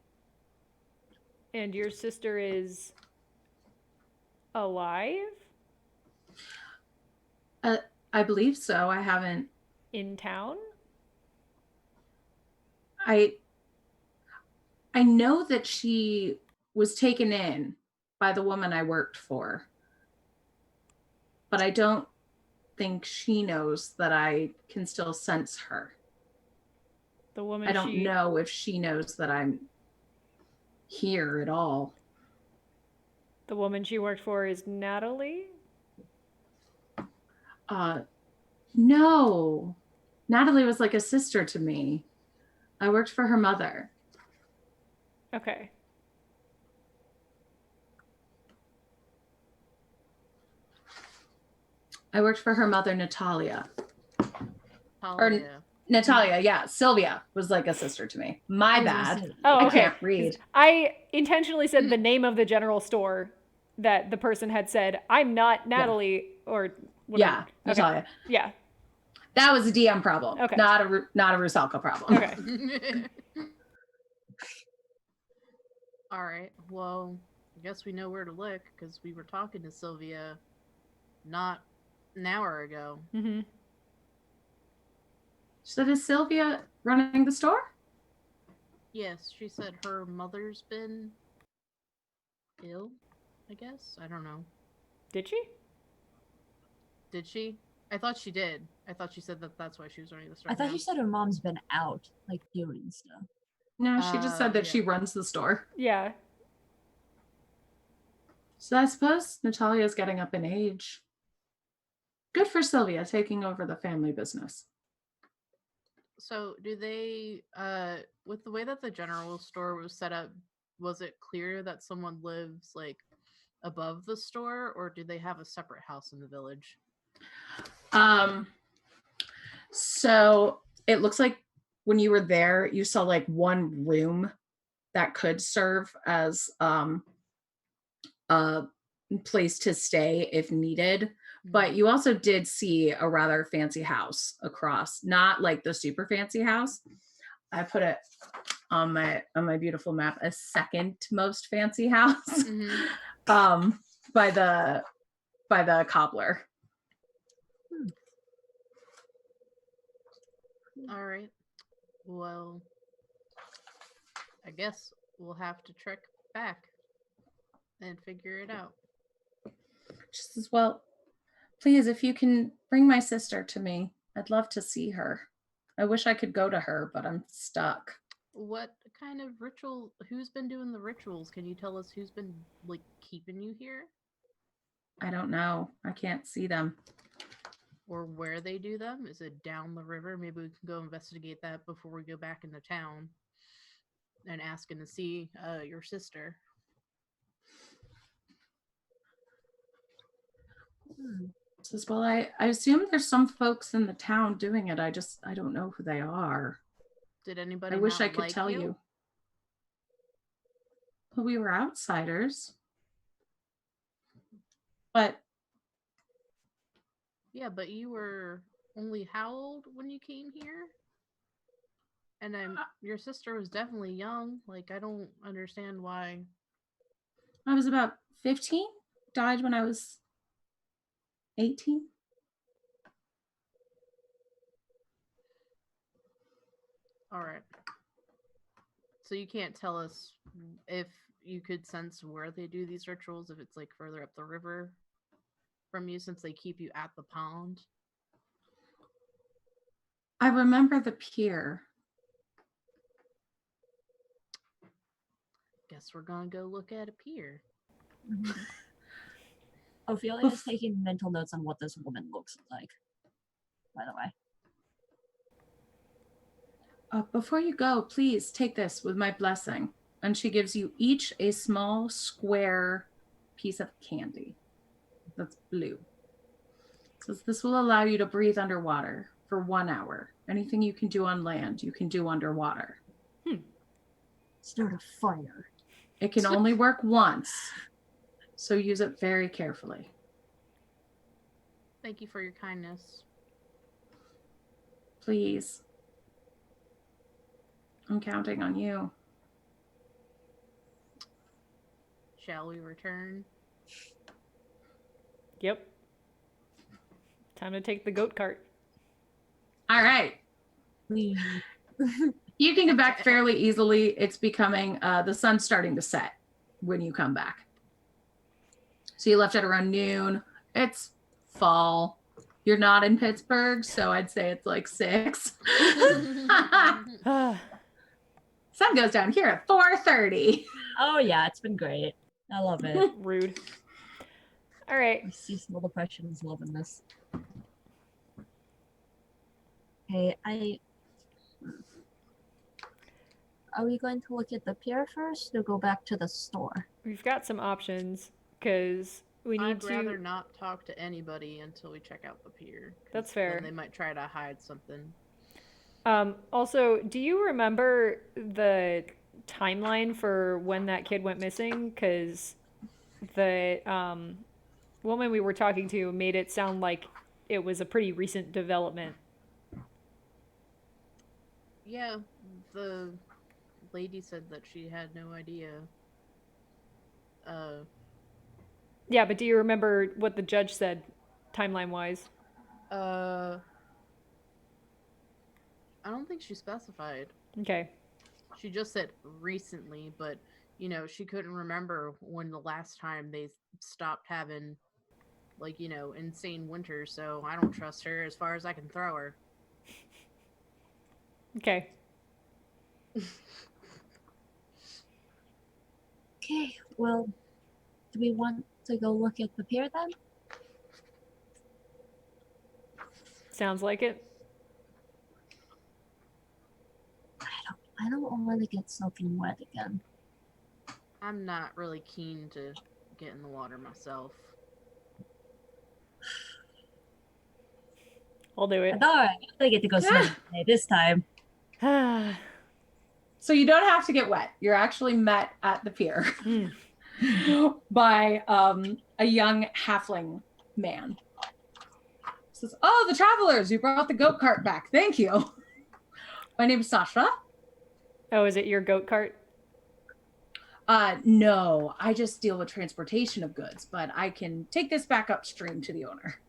And your sister is alive? I believe so. I haven't. In town? I know that she was taken in by the woman I worked for, but I don't think she knows that I can still sense her. The woman I don't know if she knows that I'm here at all. The woman she worked for is Natalie? No. Natalie was like a sister to me. I worked for her mother. Okay. I worked for her mother, Natalia. Talia. Natalia, yeah. Sylvia was like a sister to me. My bad. Oh, okay. I can't read. I intentionally said the name of the general store that the person had said, I'm not Natalie, or whatever. Yeah, Okay. Natalia. Yeah. That was a DM problem. Okay. Not a Rusalka problem. Okay. All right. Well, I guess we know where to look because we were talking to Sylvia not an hour ago. Mm-hmm. So is Sylvia running the store? Yes, she said her mother's been ill, I guess. I don't know. Did she? Did she? I thought she did. I thought she said that that's why she was running the store. I thought now. you said her mom's been out, like doing stuff. No, she just said that yeah. she runs the store. Yeah. So I suppose Natalia's getting up in age. Good for Sylvia taking over the family business. So, do they, with the way that the general store was set up, was it clear that someone lives like above the store, or do they have a separate house in the village? So it looks like when you were there, you saw like one room that could serve as a place to stay if needed. But you also did see a rather fancy house across, not like the super fancy house. I put it on my beautiful map, a second most fancy house. By the cobbler. All right. Well, I guess we'll have to trek back and figure it out. She says, well, please, if you can bring my sister to me, I'd love to see her. I wish I could go to her, but I'm stuck. What kind of ritual? Who's been doing the rituals? Can you tell us who's been like keeping you here? I don't know. I can't see them. Or where they do them? Is it down the river? Maybe we can go investigate that before we go back into town and asking to see your sister. Says, well, I assume there's some folks in the town doing it. I don't know who they are. Did anybody I wish not I could like tell you. But we were outsiders. But Yeah, but you were only how old when you came here? And your sister was definitely young. Like, I don't understand why. I was about 15, died when I was 18. All right. So you can't tell us if you could sense where they do these rituals, if it's like further up the river from you, since they keep you at the pond. I remember the pier. Guess we're gonna go look at a pier. Ophelia is taking mental notes on what this woman looks like, by the way. Before you go, please take this with my blessing. And she gives you each a small square piece of candy that's blue. So this will allow you to breathe underwater for 1 hour. Anything you can do on land, you can do underwater. Start a fire. It can only work once, so use it very carefully. Thank you for your kindness. Please. I'm counting on you. Shall we return? Yep. Time to take the goat cart. All right. You can get back fairly easily. It's becoming, the sun's starting to set when you come back. So you left at around noon. It's fall. You're not in Pittsburgh, so I'd say it's like 6. Sun goes down here at 4:30. Oh yeah, it's been great. I love it. Rude. All right. Seasonal depression is loving this. Okay, are we going to look at the pier first or go back to the store? We've got some options because we need I'd to. rather not talk to anybody until we check out the pier. That's fair. Then they might try to hide something. Also, do you remember the timeline for when that kid went missing? Because the woman we were talking to made it sound like it was a pretty recent development. Yeah, the lady said that she had no idea. Yeah, but do you remember what the judge said, timeline-wise? I don't think she specified. Okay. She just said recently, but she couldn't remember when the last time they stopped having, like, insane winter. So I don't trust her as far as I can throw her. Okay. Okay, well, do we want to go look at the pier then? Sounds like it. I don't want to get soaking wet again. I'm not really keen to get in the water myself. I'll do it. All right, I get to go swimming this time. So you don't have to get wet. You're actually met at the pier by a young halfling man. Says, "Oh, the travelers, you brought the goat cart back. Thank you. My name is Sasha." Oh, is it your goat cart? No, I just deal with transportation of goods, but I can take this back upstream to the owner.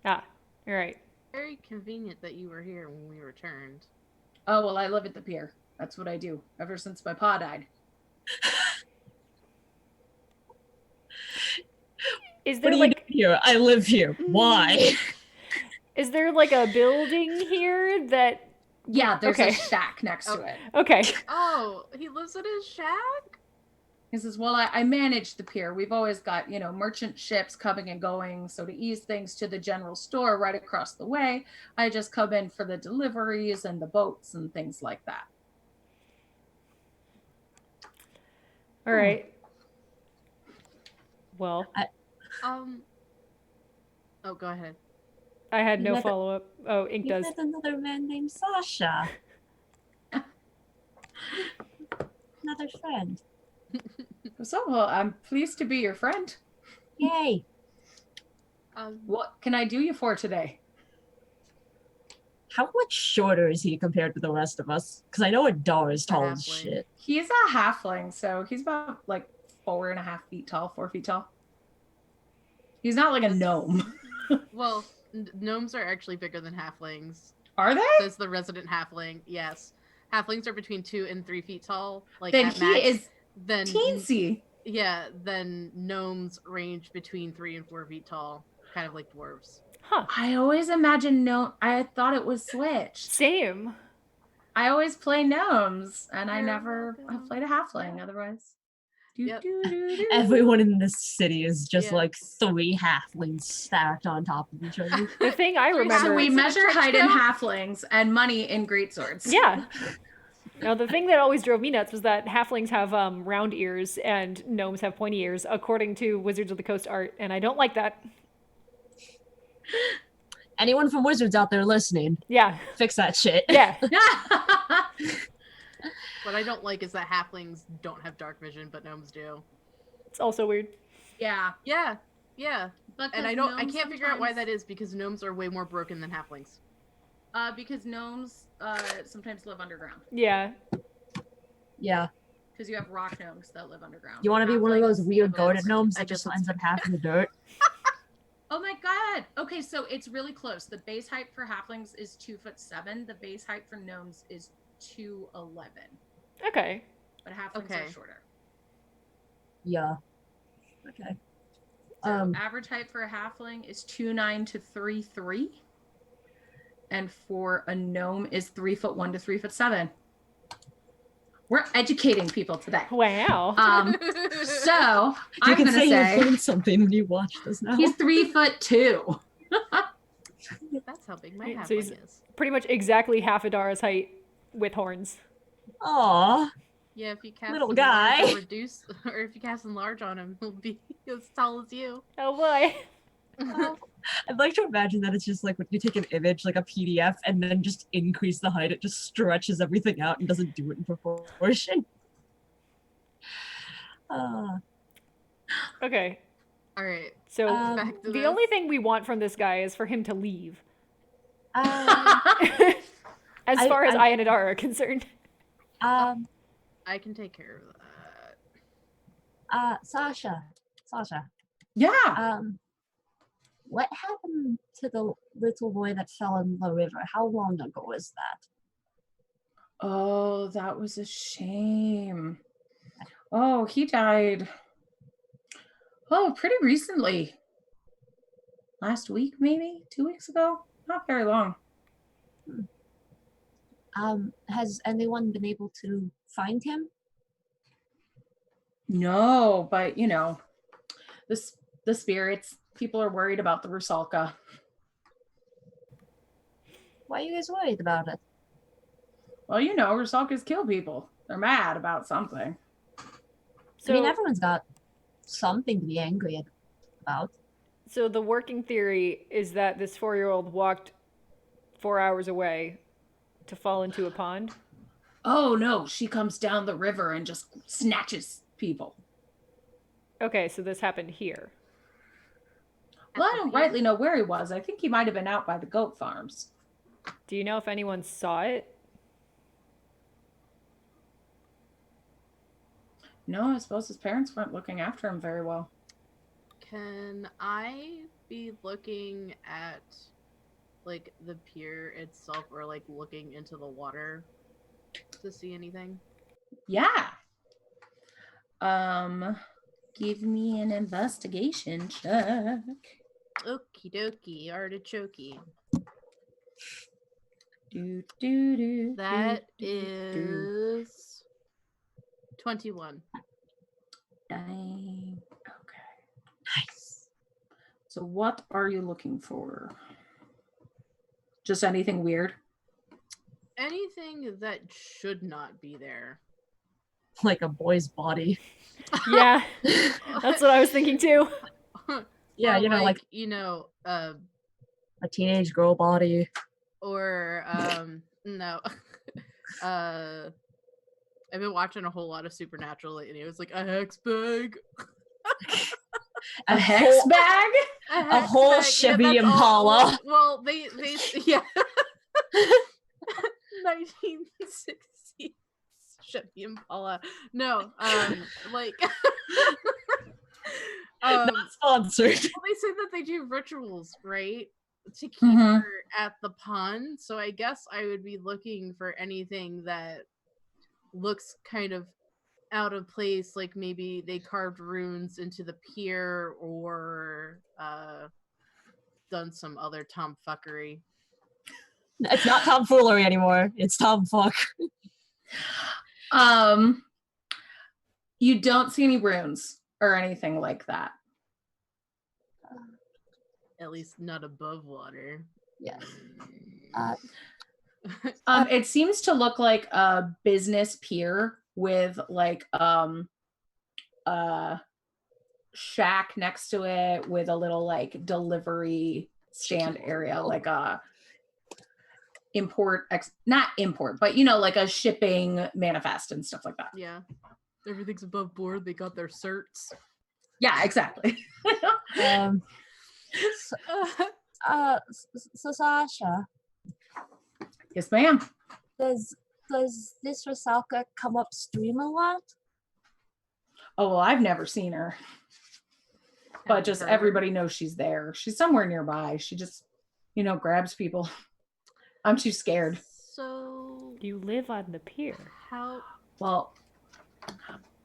Ah, all right. Very convenient that you were here when we returned. Oh, well, I live at the pier. That's what I do ever since my pa died. Is there What do you do here? I live here. Why? Is there like a building here that? Yeah, there's a shack next to it. Okay. Oh, he lives in his shack? He says, well, I manage the pier. We've always got, merchant ships coming and going. So to ease things to the general store right across the way, I just come in for the deliveries and the boats and things like that. All right. Well, oh, go ahead. I had no follow-up. Oh, Ink You does. met another man named Sasha. Another friend. So, well, I'm pleased to be your friend. Yay! What can I do you for today? How much shorter is he compared to the rest of us? Because I know Adar is A tall as halfling. shit. He's a halfling, so he's about like 4.5 feet tall, 4 feet tall. He's not like a gnome. Well, gnomes are actually bigger than halflings. Are they? Says the resident halfling. Yes, halflings are between 2 and 3 feet tall. Like Then at he max. is Then teensy. yeah, then gnomes range between 3 and 4 feet tall, kind of like dwarves. Huh. I always imagined I thought it was switched. Same. I always play gnomes, and I You're never welcome. have played a halfling otherwise. Yep. Everyone in this city is just Yeah. like 3 halflings stacked on top of each other. The thing I Three remember. So we halflings in a measure trench height in coat? halflings and money in greatswords. Yeah. Now, the thing that always drove me nuts was that halflings have round ears and gnomes have pointy ears, according to Wizards of the Coast art, and I don't like that. Anyone from Wizards out there listening, Yeah. fix that shit. Yeah. What I don't like is that halflings don't have dark vision, but gnomes do. It's also weird. Yeah. Yeah, yeah. Because And I can't figure out why that is, because gnomes are way more broken than halflings. Because gnomes sometimes live underground. Yeah. Yeah. Because you have rock gnomes that live underground. You want to be one of those Halflings weird live above goated gnomes I that guess just that's ends up half in the dirt? Oh my god. Okay, so it's really close. The base height for halflings is 2'7". The base height for gnomes is 2'11". Okay. But halflings Okay. are shorter. Yeah. Okay. So Um, average height for a halfling is 2'9" to 3'3". And for a gnome is 3'1" to 3'7". We're educating people today. Wow. So you I'm can gonna say say you learned something when you watch this now. he's 3'2". That's how big my Right, halfling so he's- is. Pretty much exactly half Adara's height with horns. Aw. Yeah, if you cast Little enlarge guy. or reduce, or if you cast enlarge on him, he'll be as tall as you. Oh boy. Oh, I'd like to imagine that it's just like when you take an image, like a PDF, and then just increase the height, it just stretches everything out and doesn't do it in proportion. Okay. All right. So Back to the this. only thing we want from this guy is for him to leave. Um, As far as I and Adara are concerned. I can take care of that. Sasha. Yeah. What happened to the little boy that fell in the river? How long ago was that? Oh, that was a shame. Oh, he died. Oh, pretty recently. Last week, maybe 2 weeks ago. Not very long. Has anyone been able to find him? No, but you know, the spirits. People are worried about the Rusalka. Why are you guys worried about it? Well, you know, Rusalkas kill people. They're mad about something. So, I mean, everyone's got something to be angry about. so the working theory is that this 4-year-old walked 4 hours away to fall into a pond. Oh no, she comes down the river and just snatches people. Okay, so this happened here. Well, I don't rightly know where he was. I think he might have been out by the goat farms. Do you know if anyone saw it? No, I suppose his parents weren't looking after him very well. Can I be looking at like the pier itself, or like looking into the water to see anything? Yeah. Give me an investigation check. Okie dokie, artichokey. That is 21. Dang. Okay. Nice. So what are you looking for? Just anything weird? Anything that should not be there. Like a boy's body. Yeah, that's what I was thinking too. Yeah, Or you know, like a teenage girl body. or no, a I've been watching a whole lot of Supernatural lately. It was like a hex bag. A hex bag? A whole Chevy that's all- Impala. Well, they yeah. 1960s Chevy Impala. No, like Not sponsored. well, they say that they do rituals, right? To keep Mhm. her at the pond. So I guess I would be looking for anything that looks kind of out of place, like maybe they carved runes into the pier or done some other tomfuckery. It's not tomfoolery anymore. It's tomfuck. You don't see any runes or anything like that. At least not above water. Yes. It seems to look like a business pier with like a shack next to it with a little like delivery stand area, like a not import, but you know, like a shipping manifest and stuff like that. Yeah. Everything's above board. They got their certs. Yeah, exactly. So Sasha, Yes, ma'am. does this Rusalka come upstream a lot? Oh, well, I've never seen her, but just everybody knows she's there. She's somewhere nearby. She just, grabs people. I'm too scared. So You live on the pier. how? Well,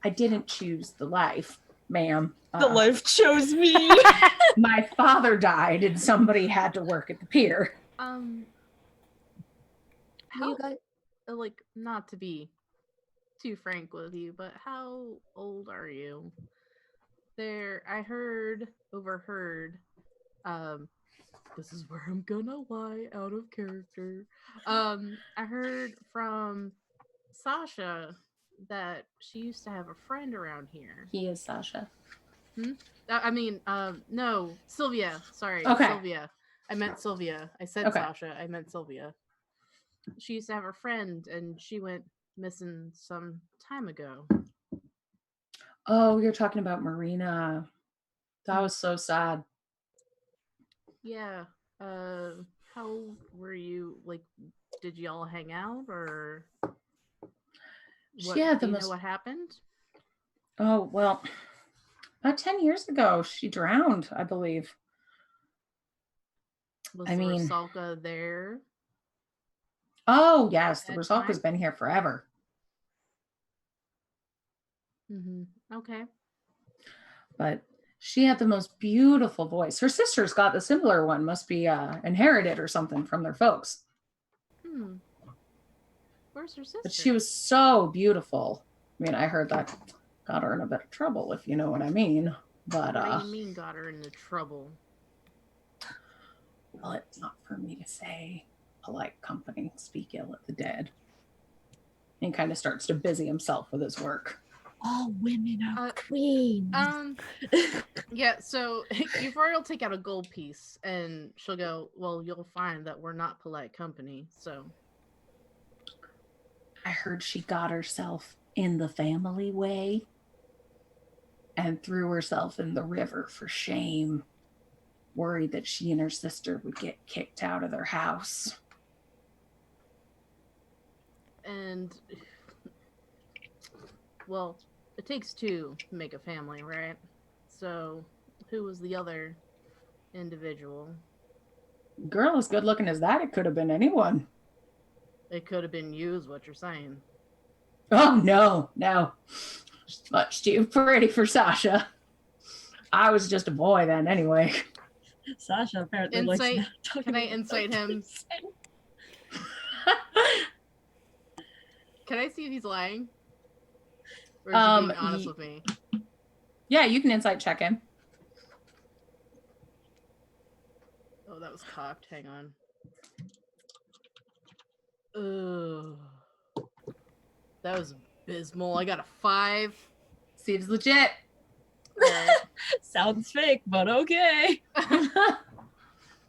I didn't choose the life, ma'am. The life chose me. My father died and somebody had to work at the pier. How? You guys, Like, not to be too frank with you, but how old are you? I overheard, this is where I'm gonna lie out of character. I heard from Sasha that she used to have a friend around here. He is Sasha. No, Sylvia. Sorry, Okay. Sylvia. I meant Sylvia. I said Okay. Sasha. I meant Sylvia. She used to have a friend, and she went missing some time ago. Oh, you're talking about Marina. That was so sad. Yeah. How were you? Like, did y'all hang out, or what? She had Do the you know most. what happened? Oh, well, about 10 years ago, she drowned, I believe. Was I the mean- Rusalka there? Oh, yes, the That Rusalka's time? been here forever. Mm-hmm. Okay. But she had the most beautiful voice. Her sister's got the similar one, must be inherited or something from their folks. Where's her sister? But she was so beautiful. I mean, I heard that got her in a bit of trouble, if you know what I mean. But What do you mean got her into trouble? well, it's not for me to say. Polite company speak ill of the dead. And kind of starts to busy himself with his work. all women are queens. Yeah, so Euphoria will take out a gold piece and she'll go, well, you'll find that we're not polite company, so. I heard she got herself in the family way and threw herself in the river for shame, worried that she and her sister would get kicked out of their house. And, well, it takes two to make a family, right? So, who was the other individual? Girl, as good looking as that, it could have been anyone. It could have been you, is what you're saying. Oh, no. Much too pretty for Sasha. I was just a boy then, anyway. Sasha apparently Insight. likes talking Can I about insight him? consent. Can I see if he's lying? Or is he being honest with me? Yeah, you can insight check him. Oh, that was cocked. Hang on. Ugh. That was abysmal. I got a 5. Seems legit. Alright. Sounds fake, but okay.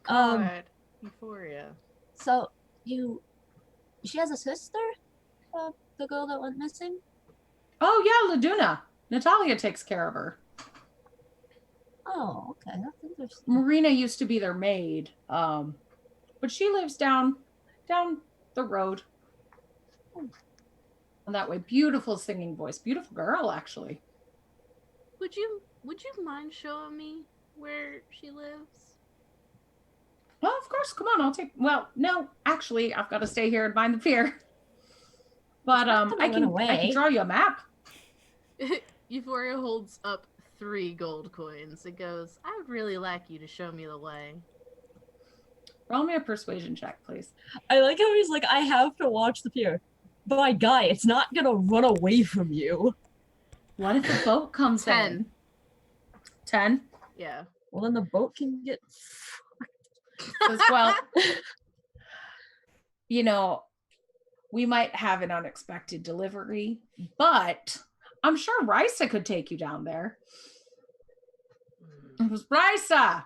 God. Euphoria. So she has a sister? The girl that went missing? Oh yeah, Laduna. Natalia takes care of her. Oh, okay. That's interesting. Marina used to be their maid, but she lives down the road. And that way, beautiful singing voice, beautiful girl, actually. Would you mind showing me where she lives? Well, of course. Come on, I'll take. Well, no, actually, I've got to stay here and mind the pier. But not gonna I run can away. draw you a map. Euphoria holds up 3 gold coins. It goes, I would really like you to show me the way. Roll me a persuasion check, please. I like how he's like, I have to watch the pier. My guy, it's not gonna run away from you. What if the boat comes 10. in? 10? Yeah. Well, then the boat can get. As well, you know, we might have an unexpected delivery, but I'm sure Risa could take you down there. It was Risa!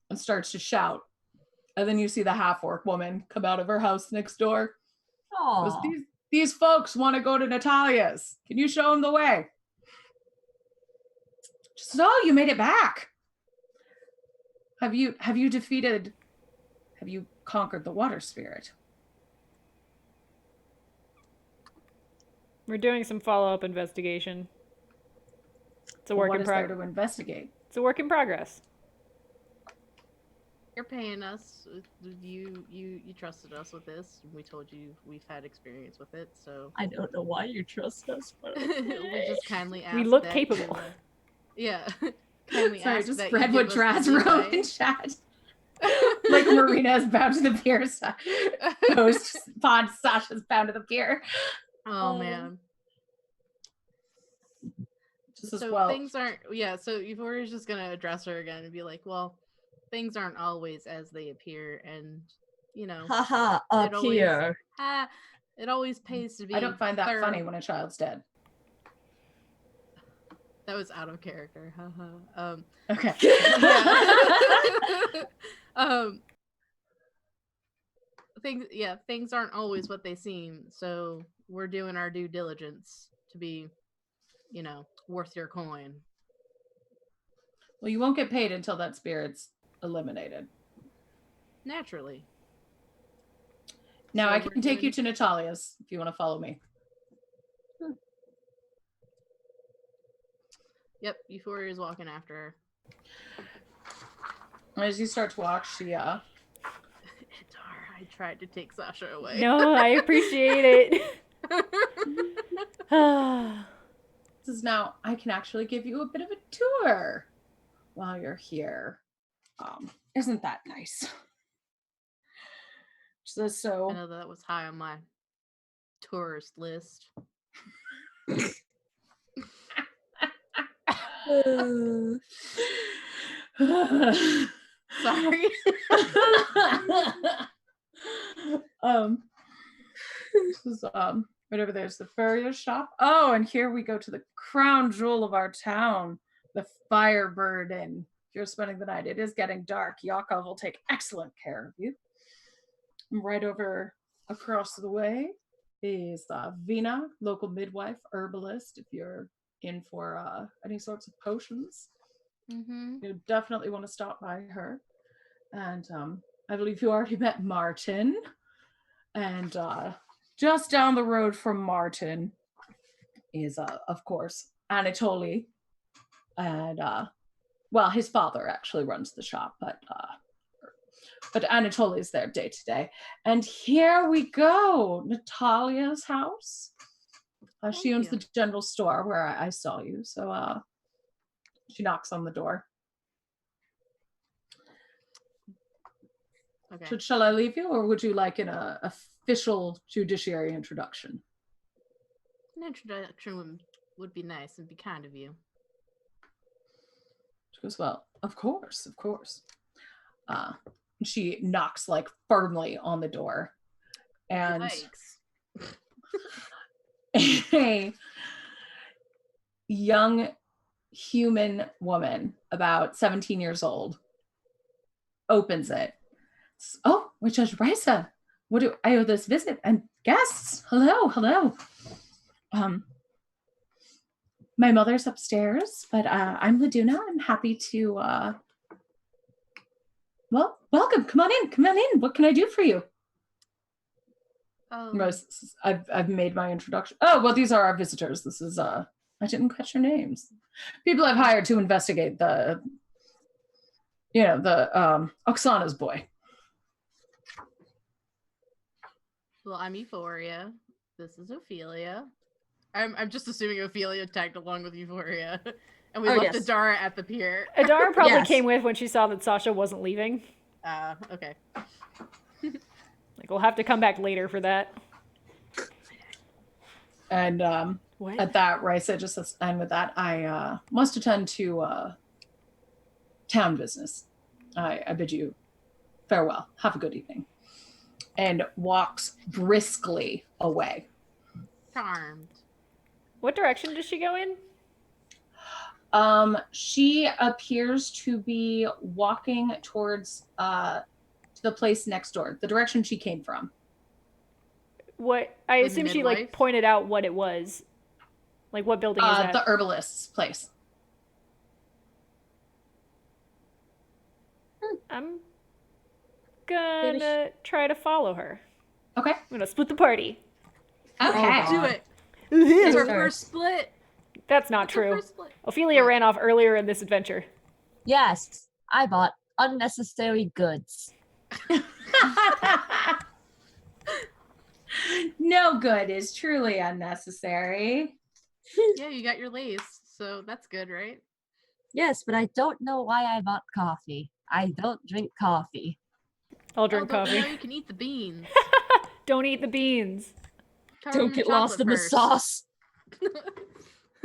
And starts to shout. And then you see the half-orc woman come out of her house next door. Oh, These folks want to go to Natalia's. Can you show them the way? So you made it back. Have you conquered the water spirit? We're doing some follow-up investigation. It's a Well, work what in is there progress. to investigate? It's a work in progress. You're paying us. You trusted us with this. We told you we've had experience with it, so I don't know why you trust us, but we just kindly ask. We look that capable. Yeah. Kindly Sorry, ask just that read you what give us Draz the wrote leeway. in chat. Like Marina is bound to the pier. Post pod Sasha's bound to the pier. Oh man. Just as So well. things aren't. Yeah. So Euphoria's just gonna address her again and be like, "Well, things aren't always as they appear, and you know, haha, up it always- here. it always pays to be." I don't find that thorough. funny when a child's dead. That was out of character. Haha. Okay. Yeah. Things aren't always what they seem, so we're doing our due diligence to be, worth your coin. Well, you won't get paid until that spirit's eliminated. Naturally. Now So I we're can take you doing- to Natalia's if you want to follow me. Yep, Euphoria is walking after her. As you start to walk, she Idar, I tried to take Sasha away. No, I appreciate it. says, now I can actually give you a bit of a tour while you're here. Isn't that nice? She says, so I know that was high on my tourist list. Sorry. This is right over there's the furrier shop. Oh, and here we go to the crown jewel of our town, the Firebird Inn. If you're spending the night, it is getting dark. Yakov will take excellent care of you. Right over across the way is Vina, local midwife, herbalist. If you're in for any sorts of potions, you definitely want to stop by her. And I believe you already met Martin. And just down the road from Martin is, of course, Anatoly. And, well, his father actually runs the shop, but Anatoly is there day to day. And here we go, Natalia's house. She owns the general store where I saw you. So she knocks on the door. Okay. Shall I leave you, or would you like an official judiciary introduction? An introduction would be nice and be kind of you. She goes, well, of course. She knocks like firmly on the door. And a young human woman, about 17 years old, opens it. Oh, we're Judge Risa. What do I owe this visit? And guests, hello. my mother's upstairs, but I'm Laduna. I'm happy to, well, welcome. Come on in. Come on in. What can I do for you? I've made my introduction. Oh, well, these are our visitors. This is, I didn't catch your names. People I've hired to investigate the Oksana's boy. Well, I'm Euphoria. This is Ophelia. I'm just assuming Ophelia tagged along with Euphoria. And we left yes. Adara at the pier. Adara probably Yes. came with when she saw that Sasha wasn't leaving. Okay. Like, we'll have to come back later for that. And What? at that, Risa just says, and with that, I must attend to town business. I bid you farewell. Have a good evening. And walks briskly away. Charmed. What direction does she go in? She appears to be walking towards the place next door, the direction she came from. What? I In assume she midlife? like pointed out what it was. Like, what building is that? The herbalist's place. I'm gonna try to follow her. Okay. I'm gonna split the party. Okay. Do it. Yes, It's our sir. first split. That's not It's our true. first split. Ophelia What? ran off earlier in this adventure. Yes, I bought unnecessary goods. No good is truly unnecessary. Yeah, you got your lace, so that's good, right? Yes, but I don't know why I bought coffee. I don't drink coffee. I'll drink Now coffee. you can eat the beans. Don't eat the beans. Cover them Don't in get lost chocolate in the first. sauce.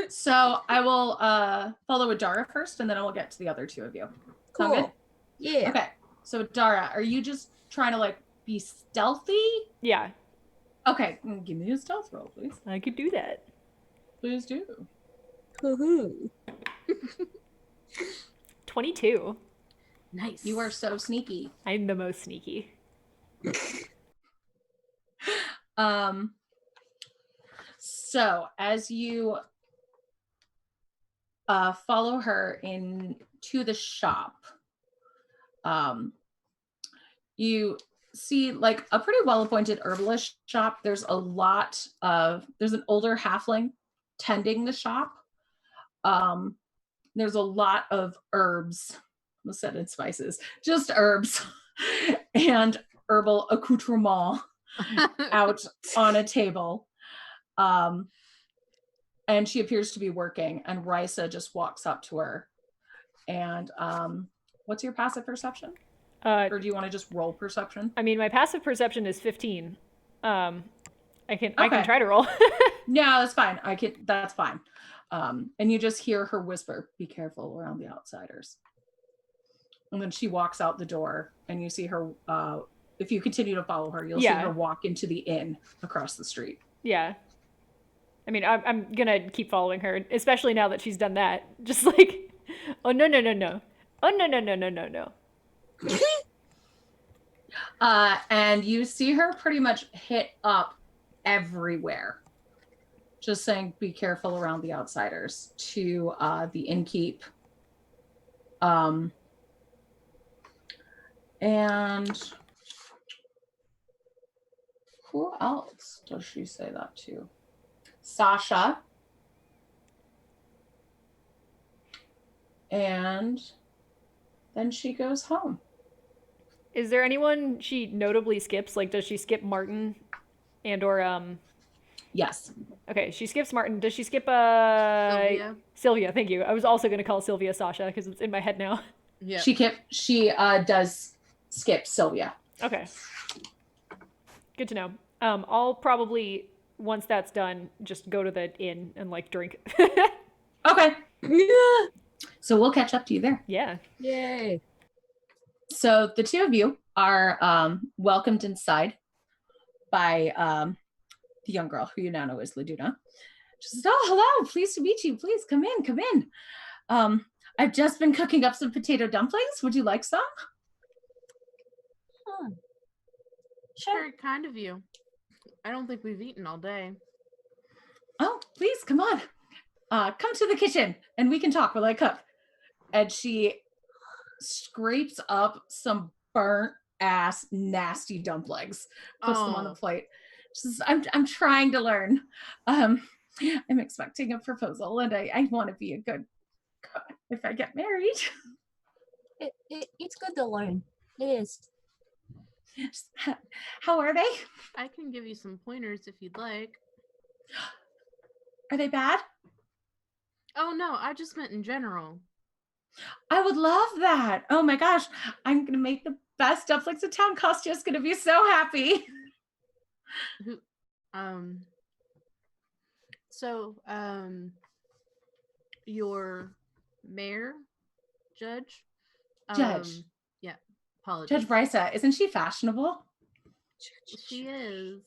So I will follow Adara first, and then I will get to the other two of you. Sound good? Yeah. Okay. So Adara, are you just trying to like be stealthy? Yeah, Okay. Give me a stealth roll, please. I could do that. Please do. Woohoo. 22. Nice. You are so sneaky. I'm the most sneaky. So as you follow her into the shop, you see like a pretty well-appointed herbalist shop. There's an older halfling tending the shop. There's a lot of herbs, I said in spices, just herbs and herbal accoutrement out on a table. And she appears to be working, and Risa just walks up to her. And what's your passive perception? Or do you want to just roll perception? I mean, my passive perception is 15. I can Okay. try to roll. No, that's fine. That's fine. And you just hear her whisper, "Be careful around the outsiders." And then she walks out the door, and you see her. If you continue to follow her, you'll see her walk into the inn across the street. Yeah. I mean, I'm gonna keep following her, especially now that she's done that. Just like, oh no. Oh no. And you see her pretty much hit up everywhere, just saying, "Be careful around the outsiders," to the innkeep. And who else does she say that to? Sasha. And then she goes home. Is there anyone she notably skips? Like, does she skip Martin or Yes. Okay, she skips Martin. Does she skip Sylvia. Sylvia, thank you. I was also gonna call Sylvia Sasha because it's in my head now. Yeah. She does skip Sylvia. Okay. Good to know. I'll probably, once that's done, just go to the inn and like drink. Okay. Yeah. So we'll catch up to you there. Yeah. Yay. So the two of you are welcomed inside by the young girl who you now know as Laduna. She says, "Oh, hello, pleased to meet you. Please come in, come in. I've just been cooking up some potato dumplings. Would you like some?" Sure. Very kind of you. I don't think we've eaten all day. "Oh, please, come on. come to the kitchen and we can talk while I cook. And she scrapes up some burnt ass nasty dumplings, puts them on the plate. She says, I'm trying to learn. I'm expecting a proposal and I want to be a good cook if I get married. It's good to learn. It is. How are they? I can give you some pointers if you'd like. Are they bad? Oh no, I just meant in general. I would love that. Oh my gosh, I'm gonna make the best dumplings in town. Kostya's gonna be so happy. Who, so, your mayor, judge, Judge. Yeah, apologies. Judge Brysa, isn't she fashionable? She is.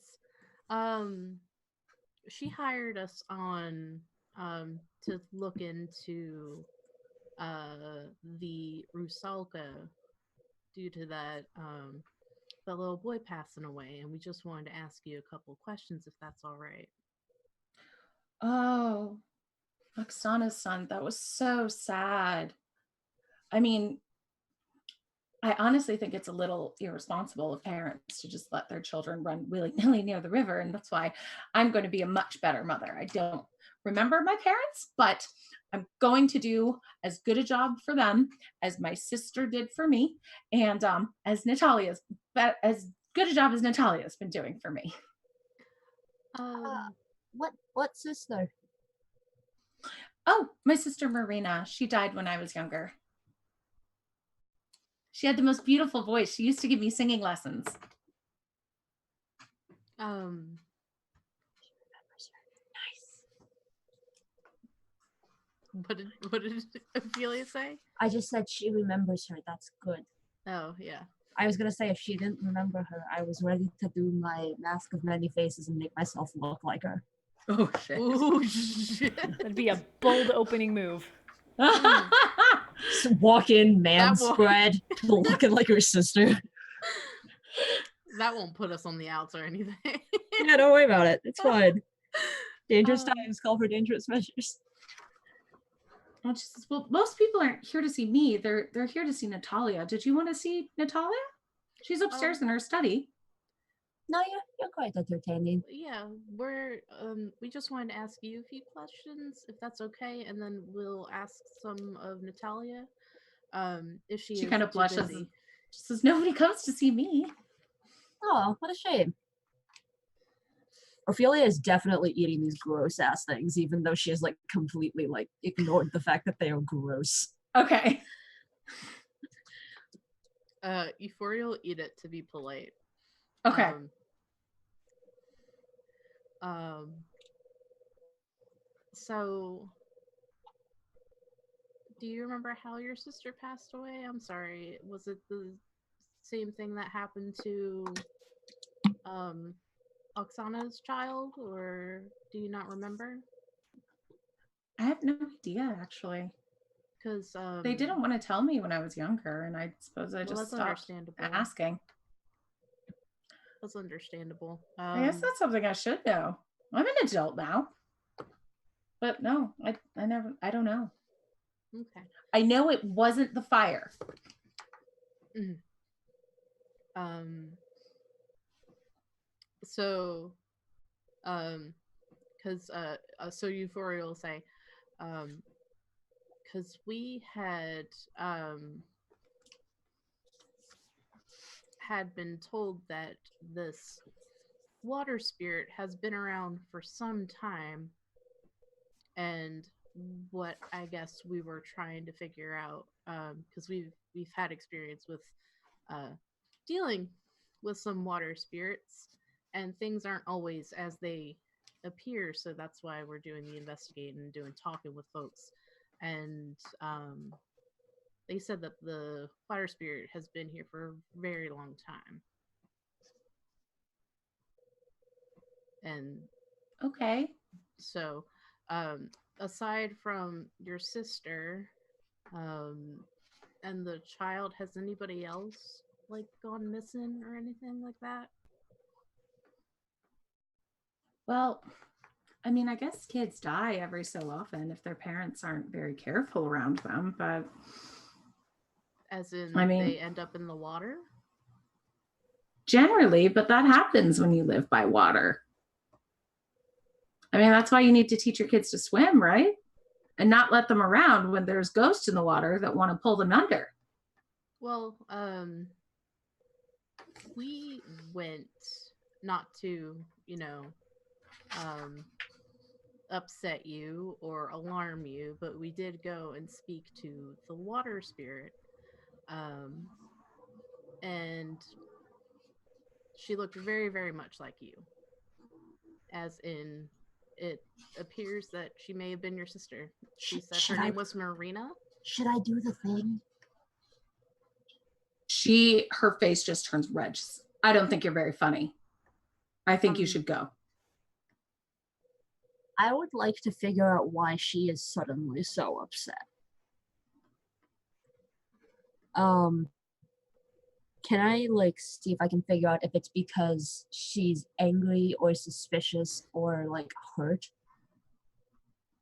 She hired us on to look into the Rusalka due to that the little boy passing away, and we just wanted to ask you a couple questions if that's all right. Oh, Oksana's son. That was so sad. I mean, I honestly think it's a little irresponsible of parents to just let their children run willy-nilly near the river. And that's why I'm going to be a much better mother. I don't remember my parents, but I'm going to do as good a job for them as my sister did for me. And as good a job as Natalia's been doing for me. What sister? Oh, my sister Marina. She died when I was younger. She had the most beautiful voice. She used to give me singing lessons. Nice. What did Ophelia say? I just said she remembers her. That's good. Oh, yeah. I was gonna say if she didn't remember her, I was ready to do my mask of many faces and make myself look like her. Oh shit. Ooh, shit. That'd be a bold opening move. Just walk in, man spread, looking like her sister. That won't put us on the outs or anything. Yeah, don't worry about it. It's fine. Dangerous times call for dangerous measures. Well, most people aren't here to see me. They're here to see Natalia. Did you want to see Natalia? She's upstairs in her study. No, you're quite entertaining. Yeah, we just wanted to ask you a few questions, if that's okay, and then we'll ask some of Natalia. If she kind of blushes. She says, "Nobody comes to see me." Oh, what a shame. Ophelia is definitely eating these gross ass things, even though she has like completely like ignored the fact that they are gross. Okay. Euphoria will eat it to be polite. Okay. So do you remember how your sister passed away? I'm sorry. Was it the same thing that happened to Oksana's child, or do you not remember? I have no idea, actually. Because they didn't want to tell me when I was younger, and I suppose I just stopped asking. That's understandable. I guess that's something I should know. I'm an adult now. But no, I don't know. Okay. I know it wasn't the fire. Mm-hmm. So, because so Euphoria will say, because we had been told that this water spirit has been around for some time, and what I guess we were trying to figure out, because we've had experience with dealing with some water spirits, and things aren't always as they appear, so that's why we're doing the investigating and doing talking with folks. And they said that the water spirit has been here for a very long time. And okay, so aside from your sister and the child, has anybody else like gone missing or anything like that? Well, I mean, I guess kids die every so often if their parents aren't very careful around them, but As in, I mean, they end up in the water? generally, but that happens when you live by water. I mean, that's why you need to teach your kids to swim, right? And not let them around when there's ghosts in the water that want to pull them under. Well, we went not to, upset you or alarm you, but we did go and speak to the water spirit. And she looked very, very much like you. As in, it appears that she may have been your sister. She said her name was Marina. Should I do the thing? Her face just turns red. I don't think you're very funny. I think you should go. I would like to figure out why she is suddenly so upset. Can I see if I can figure out if it's because she's angry or suspicious or hurt?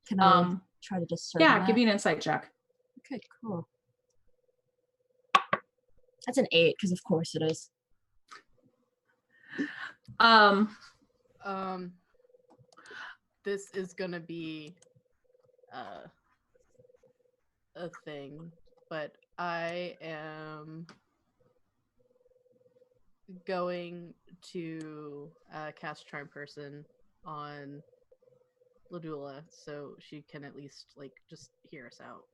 Can I try to discern that? Give me an insight check. Okay, cool. That's an 8, because of course it is. This is gonna be a thing, but I am going to cast Charm Person on Ladula so she can at least just hear us out.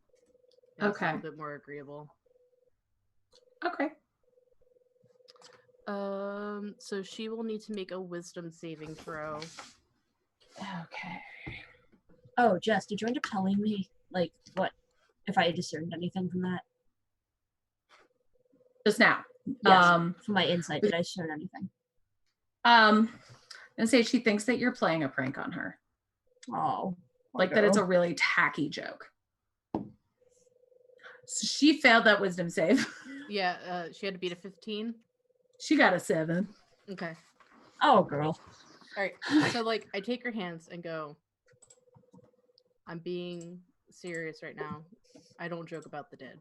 And it's a little bit more agreeable. Okay. So she will need to make a wisdom saving throw. Okay. Oh, Jess, did you end up telling me what if I discerned anything from that? Just now. Yes, from my insight, did I discern anything? And say she thinks that you're playing a prank on her. Oh. That it's a really tacky joke. So she failed that wisdom save. Yeah, she had to beat a 15. She got a 7. Okay. Oh, girl. All right. So I take her hands and go, I'm being serious right now. I don't joke about the dead.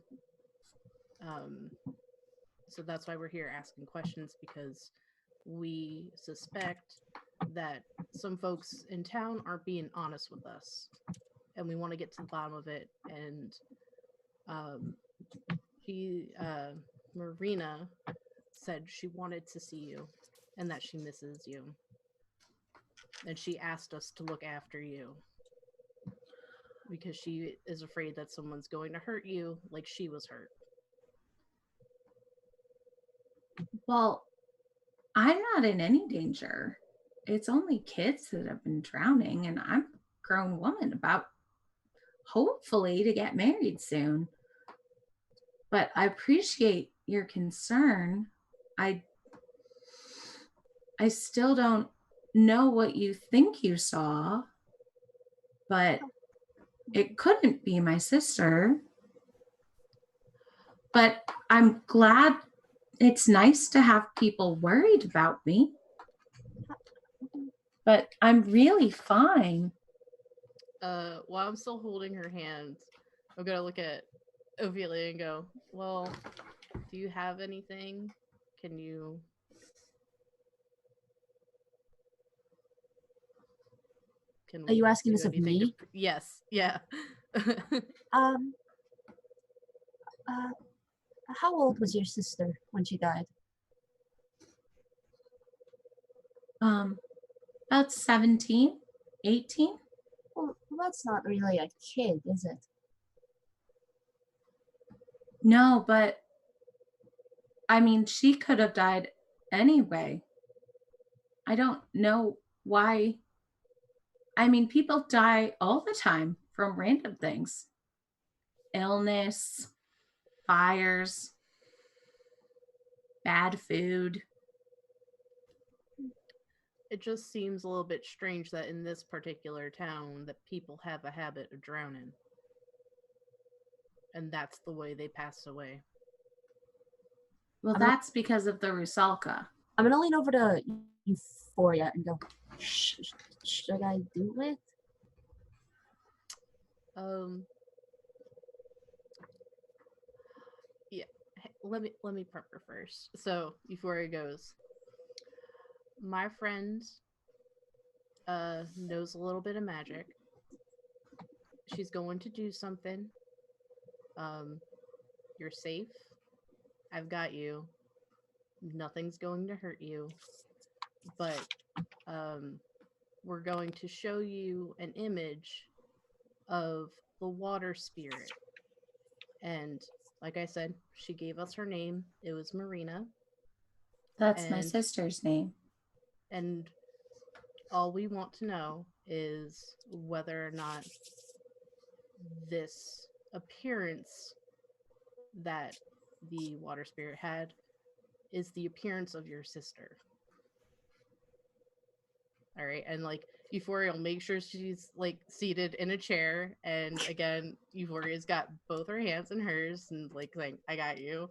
So that's why we're here asking questions, because we suspect that some folks in town aren't being honest with us, and we want to get to the bottom of it. And Marina said she wanted to see you and that she misses you, and she asked us to look after you because she is afraid that someone's going to hurt you like she was hurt. Well, I'm not in any danger. It's only kids that have been drowning, and I'm a grown woman about hopefully to get married soon. But I appreciate your concern. I still don't know what you think you saw, but it couldn't be my sister. But I'm glad. It's nice to have people worried about me, but I'm really fine. While I'm still holding her hand, I'm gonna look at Ophelia and go, well, do you have anything? Can you... Are you asking this of me? Yes, yeah. How old was your sister when she died? About 17, 18. Well, that's not really a kid, is it? No, but I mean, she could have died anyway. I don't know why. I mean, people die all the time from random things. Illness, fires, bad food. It just seems a little bit strange that in this particular town that people have a habit of drowning. And that's the way they pass away. Well, that's because of the Rusalka. I'm gonna lean over to Euphoria and go, shh, should I do it? Yeah. Let me prep her first. So Euphoria goes, my friend knows a little bit of magic. She's going to do something. You're safe. I've got you. Nothing's going to hurt you. But we're going to show you an image of the water spirit. And like I said, she gave us her name. It was Marina. That's my sister's name. And all we want to know is whether or not this appearance that the water spirit had is the appearance of your sister. All right, and like Euphoria will make sure she's like seated in a chair, and again, Euphoria's got both her hands in hers and like saying, "I got you,"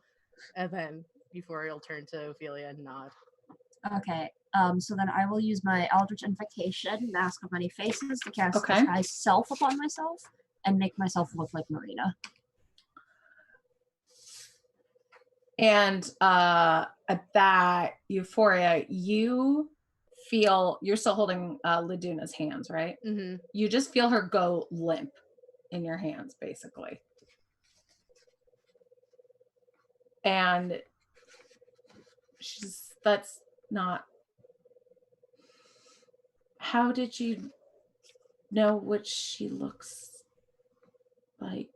and then Euphoria will turn to Ophelia and nod. Okay. So then I will use my Eldritch Invocation, Mask of Many Faces, to cast Disguise Self upon myself and make myself look like Marina. And at that, Euphoria, you feel you're still holding Laduna's hands, right? Mm-hmm. You just feel her go limp in your hands, basically. And that's not. How did you know what she looks like?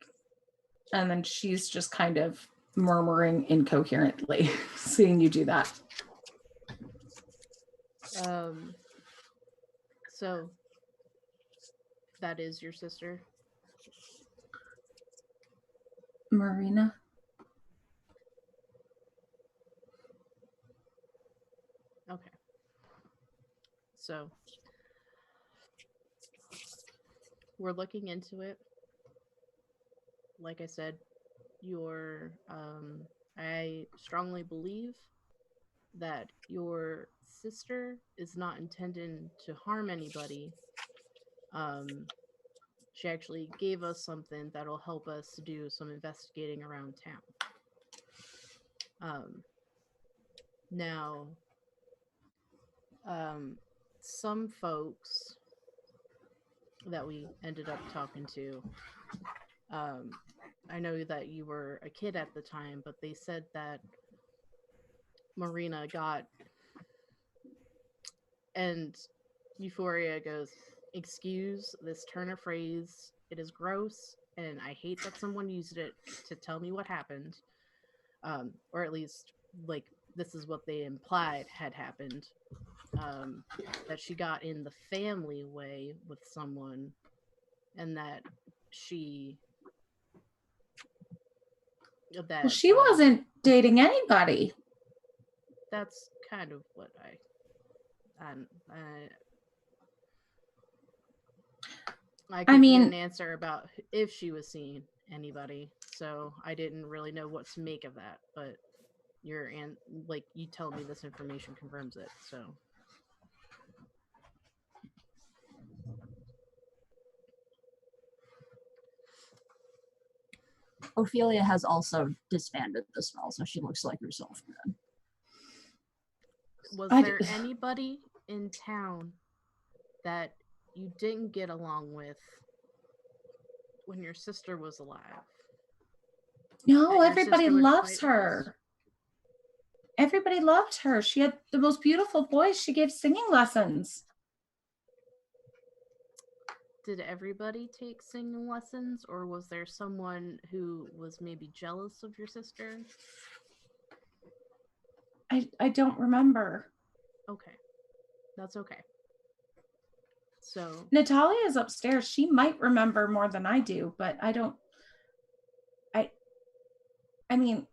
And then she's just kind of murmuring incoherently, seeing you do that. So that is your sister? Marina? Okay. So we're looking into it. Like I said, I strongly believe that your sister is not intending to harm anybody. She actually gave us something that'll help us do some investigating around town. Now, some folks that we ended up talking to, I know that you were a kid at the time, but they said that Marina got, and Euphoria goes, excuse this turn of phrase, it is gross, and I hate that someone used it to tell me what happened. Or at least, like, this is what they implied had happened. That she got in the family way with someone, and that she... Well, she wasn't dating anybody. That's kind of what I couldn't get an answer about if she was seeing anybody, so I didn't really know what to make of that. But you tell me this information confirms it. So Ophelia has also disbanded the spell, so she looks like herself again. Was there anybody in town that you didn't get along with when your sister was alive? No, everybody loves her. Everybody loved her. She had the most beautiful voice. She gave singing lessons. Did everybody take singing lessons, or was there someone who was maybe jealous of your sister? I don't remember. Okay. That's okay. So Natalia is upstairs. She might remember more than I do, but I don't. I mean,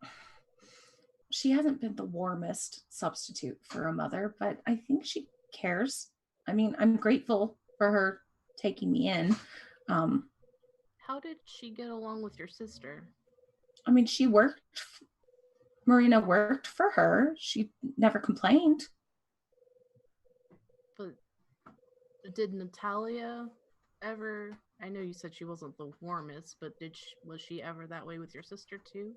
she hasn't been the warmest substitute for a mother, but I think she cares. I mean, I'm grateful for her taking me in. How did she get along with your sister? I mean, Marina worked for her. She never complained. But Did Natalia ever? I know you said she wasn't the warmest, but was she ever that way with your sister too?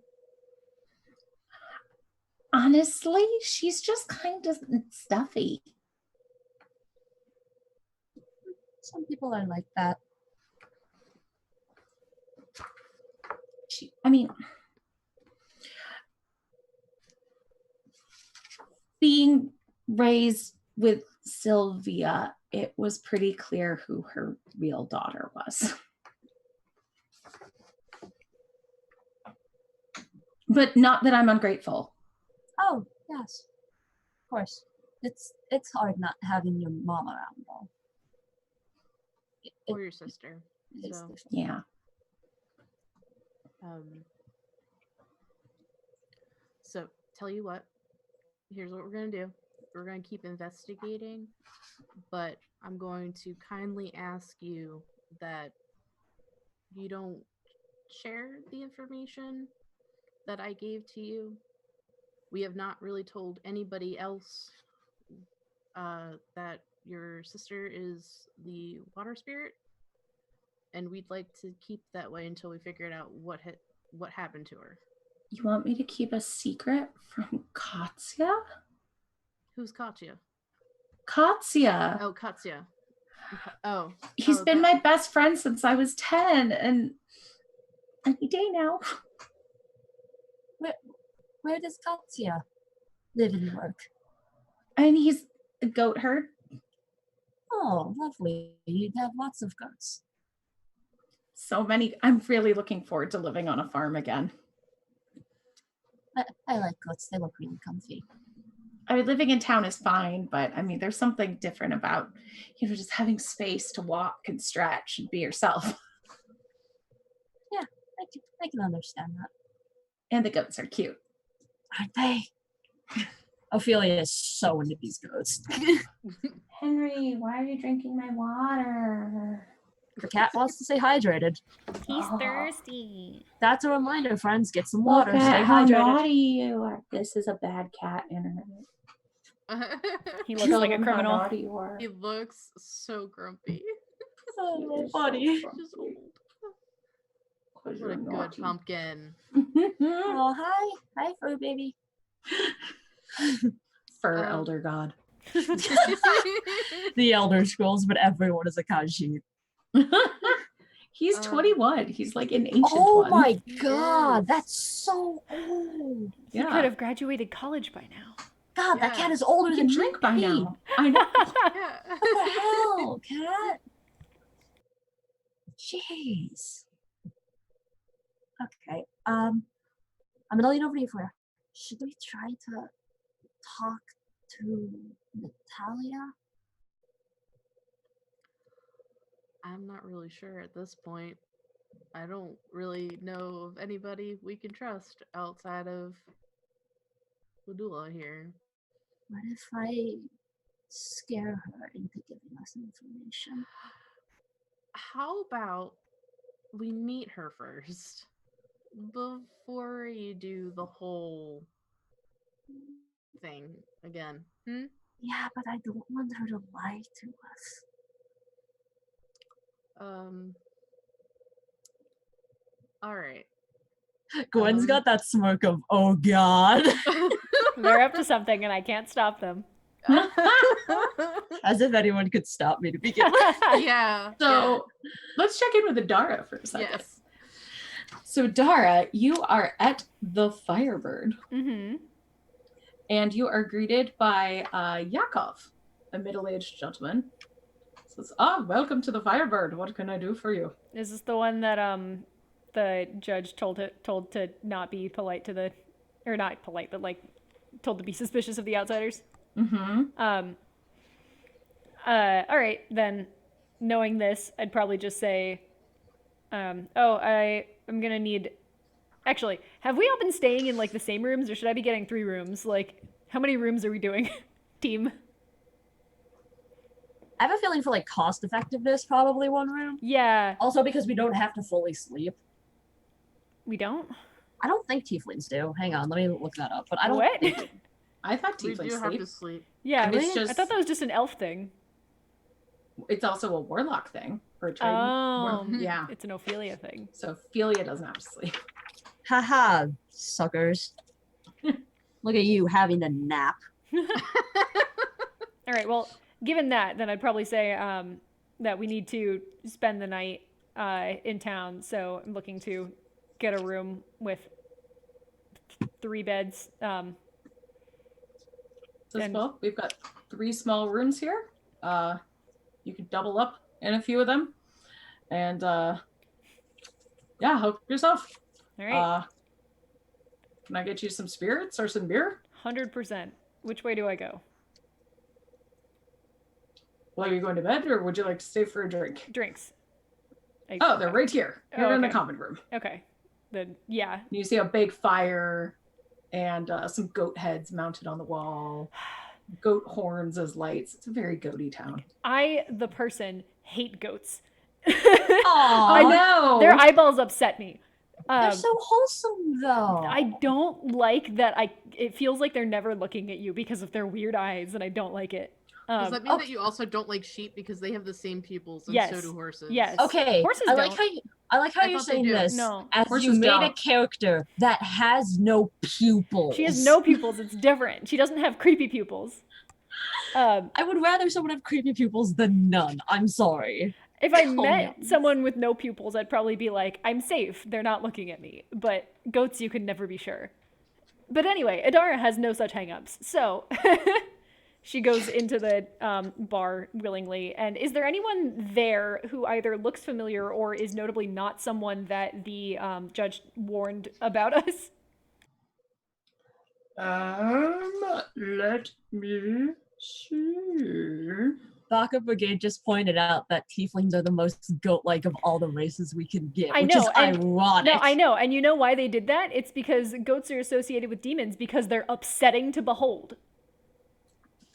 Honestly, she's just kind of stuffy. Some people are like that. I mean, being raised with Sylvia, it was pretty clear who her real daughter was. But not that I'm ungrateful. Oh, yes. Of course. It's hard not having your mom around, though. Or your sister. It's So, different. Yeah. So, tell you what. Here's what we're going to do. We're going to keep investigating, but I'm going to kindly ask you that you don't share the information that I gave to you. We have not really told anybody else that your sister is the water spirit, and we'd like to keep that way until we figured out what happened to her. You want me to keep a secret from Katya? Who's Katya? Katya. Oh, Katya. Oh. He's been my best friend since I was 10, and any day now. Where does Katya live and work? And he's a goat herd. Oh, lovely. You'd have lots of goats. So many. I'm really looking forward to living on a farm again. I like goats. They look really comfy. I mean, living in town is fine, but I mean, there's something different about, just having space to walk and stretch and be yourself. Yeah, I can understand that. And the goats are cute. Aren't they? Ophelia is so into these goats. Henry, why are you drinking my water? The cat wants to stay hydrated. He's thirsty. That's a reminder, friends. Get some water. Look Stay at how hydrated. naughty you are. This is a bad cat, internet. He looks like a How criminal. naughty you are. He looks so grumpy. Oh, He's buddy. so Just old. What What a good pumpkin. Oh, hi. Hi, fur baby. Fur elder god. The Elder Scrolls, but everyone is a Khajiit. He's 21. He's like an ancient Oh one. my god, is. that's so old. He could have graduated college by now. God, that Yeah. cat is older He than can drink by me. now. I know. Yeah. What the hell, cat? Jeez. Okay. I'm gonna lean over to you for. Should we try to talk to Natalia? I'm not really sure at this point. I don't really know of anybody we can trust outside of Ladula here. What if I scare her into giving us information? How about we meet her first before you do the whole thing again? Yeah, but I don't want her to lie to us. All right. Gwen's got that smirk of, oh god. They're up to something and I can't stop them. As if anyone could stop me to begin with. Yeah. So let's check in with Adara for a second. Yes. So Dara, you are at the Firebird. Mm-hmm. And you are greeted by Yakov, a middle-aged gentleman. Says, welcome to the Firebird. What can I do for you? Is this the one that the judge told to not be polite to the, or not polite, but like told to be suspicious of the outsiders? Mm-hmm. All right, then, knowing this, I'd probably just say, I'm gonna need. Actually, have we all been staying in like the same rooms, or should I be getting 3 rooms? Like, how many rooms are we doing, team? I have a feeling for like cost effectiveness, probably 1 room. Yeah. Also because we don't have to fully sleep. We don't? I don't think tieflings do. Hang on, let me look that up. But I don't What? think I thought We tieflings do have sleep. to sleep. Yeah, It's I just- thought that was just an elf thing. it's also a warlock thing or a trade. Oh, Yeah. it's an Ophelia thing. So Ophelia doesn't have to sleep. Haha, suckers. Look at you having a nap. All right, well, given that, then I'd probably say that we need to spend the night in town. So I'm looking to get a room with 3 beds. Well, we've got 3 small rooms here. You could double up in a few of them. And help yourself. All right. Can I get you some spirits or some beer? 100%. Which way do I go? Well, are you going to bed or would you like to stay for a drink? Drinks. They're right here. You're in the okay. common room. Okay. Then, yeah. You see a big fire and some goat heads mounted on the wall. Goat horns as lights. It's a very goaty town. I, the person, hate goats. I know. Their eyeballs upset me. They're so wholesome, though. I don't like that. It feels like they're never looking at you because of their weird eyes, and I don't like it. Does that mean that you also don't like sheep because they have the same pupils and so do horses? Yes. Okay. Horses I don't. like how you're saying this. No. As Horses you made a don't. character that has no pupils. She has no pupils. It's different. She doesn't have creepy pupils. I would rather someone have creepy pupils than none. I'm sorry. If I met someone with no pupils, I'd probably be like, I'm safe. They're not looking at me. But goats, you can never be sure. But anyway, Adara has no such hangups. So she goes into the bar willingly. And is there anyone there who either looks familiar or is notably not someone that the judge warned about us? Let me see. Baka Brigade just pointed out that tieflings are the most goat-like of all the races we can get, which is ironic. No, I know. And you know why they did that? It's because goats are associated with demons because they're upsetting to behold.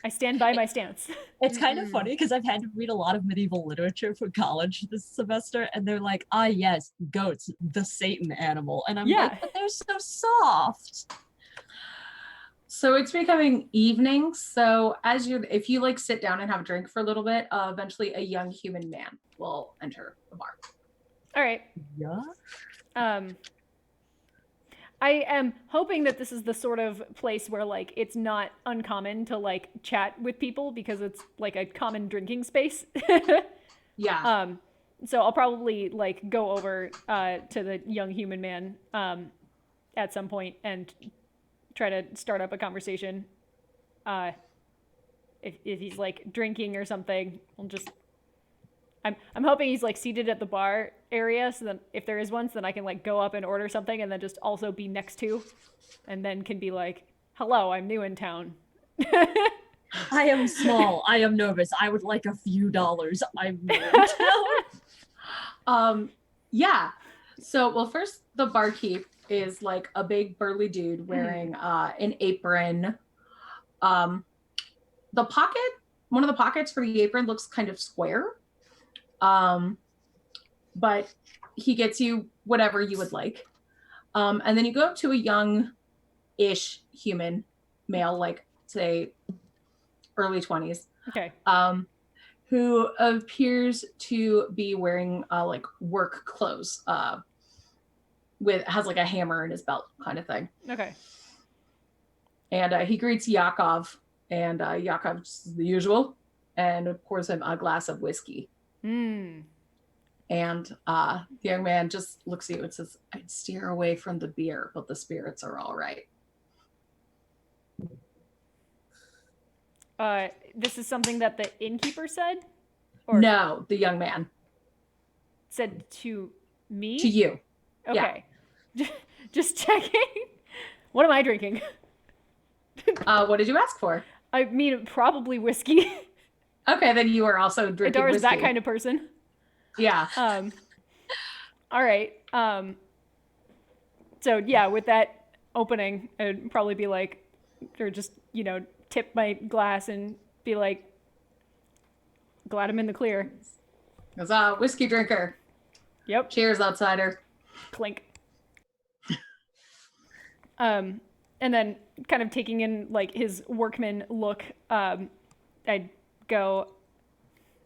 I stand by my stance. It's kind of funny because I've had to read a lot of medieval literature for college this semester, and they're like, yes, goats, the Satan animal. And I'm like, but they're so soft. So it's becoming evening. So if you like sit down and have a drink for a little bit, eventually a young human man will enter the bar. All right. Yeah. I am hoping that this is the sort of place where like it's not uncommon to like chat with people because it's like a common drinking space. Yeah. So I'll probably like go over to the young human man at some point and try to start up a conversation. If he's like drinking or something, I'm hoping he's like seated at the bar area so that if there is one, so then I can like go up and order something and then just also be next to, and then can be like, hello, I'm new in town. I am small. I am nervous. I would like a few dollars. I'm new in town. Yeah. So, well, first the barkeep is like a big burly dude wearing an apron. One of the pockets for the apron looks kind of square. But he gets you whatever you would like. And then you go up to a young-ish human male, like say early 20s. Okay. Who appears to be wearing like work clothes, has like a hammer in his belt kind of thing. Okay. And he greets Yakov, and Yakov's the usual, and pours him a glass of whiskey. And the young man just looks at you and says, I'd steer away from the beer, but the spirits are all right. This is something that the innkeeper said? Or no, the young man. Said to me? To you. Okay. Yeah. Just checking. What am I drinking? What did you ask for? I mean, probably whiskey. Okay, then you are also drinking Adara's whiskey. that kind of person. Yeah. All right. So yeah, with that opening, I'd probably be like, or just, tip my glass and be like, glad I'm in the clear. As a whiskey drinker. Yep. Cheers, outsider. Clink. And then kind of taking in like his workman look, I'd go,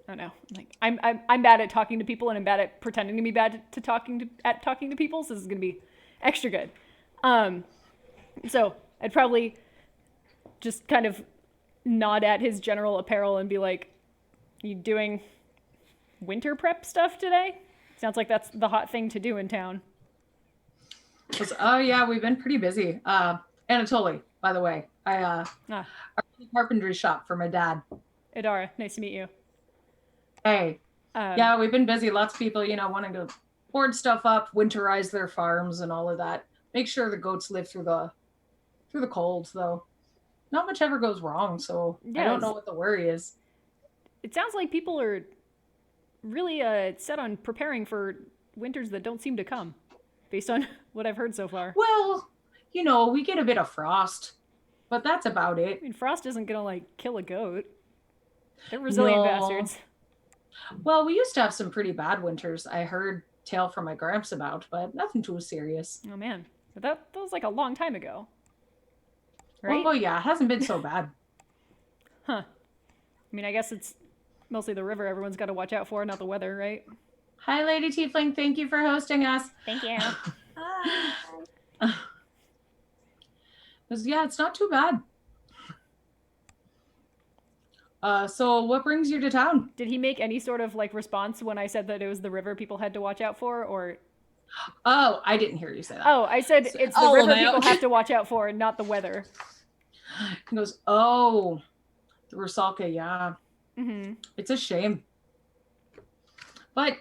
I don't know. Like I'm bad at talking to people, and I'm bad at pretending to be bad to talking to people. So this is gonna be extra good. So I'd probably just kind of nod at his general apparel and be like, "You doing winter prep stuff today? Sounds like that's the hot thing to do in town." Oh yeah, we've been pretty busy. Anatoly, by the way, I Ah, a carpentry shop for my dad. Idara, nice to meet you. Hey, Um, yeah, we've been busy. Lots of people, wanting to board stuff up, winterize their farms, and all of that. Make sure the goats live through the cold, though. Not much ever goes wrong, so I don't know what the worry is. It sounds like people are really set on preparing for winters that don't seem to come, based on what I've heard so far. Well, we get a bit of frost, but that's about it. I mean, frost isn't gonna like kill a goat. They're resilient bastards. Well, we used to have some pretty bad winters. I heard tale from my gramps about, but nothing too serious. Oh man, but that was like a long time ago, right? Well, yeah, it hasn't been so bad. Huh. I mean, I guess it's mostly the river everyone's got to watch out for, not the weather, right? Hi, Lady Tiefling. Thank you for hosting us. Thank you. Yeah, it's not too bad. So what brings you to town? Did he make any sort of like response when I said that it was the river people had to watch out for, or? Oh, I didn't hear you say that. Oh, I said it's the river people have to watch out for, not the weather. He goes, oh, the Rusalka, yeah. Mm-hmm. It's a shame. But,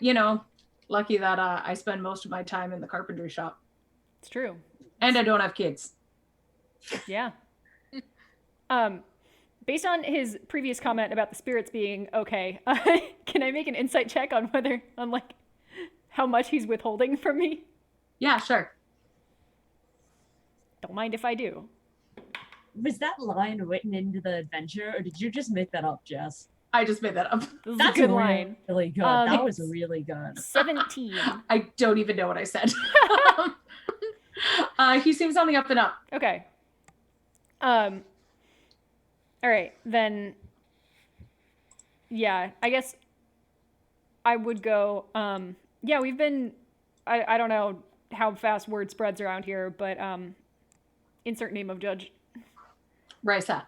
lucky that I spend most of my time in the carpentry shop. It's true. And I don't have kids. Yeah. Based on his previous comment about the spirits being okay, can I make an insight check on like how much he's withholding from me? Yeah, sure. Don't mind if I do. Was that line written into the adventure, or did you just make that up, Jess? I just made that up. This is That's a good line. Really good. That was really good. 17. I don't even know what I said. He seems on the up and up. Okay. All right, then. Yeah, I guess I would go. Yeah, we've been. I don't know how fast word spreads around here, but insert name of judge. Risa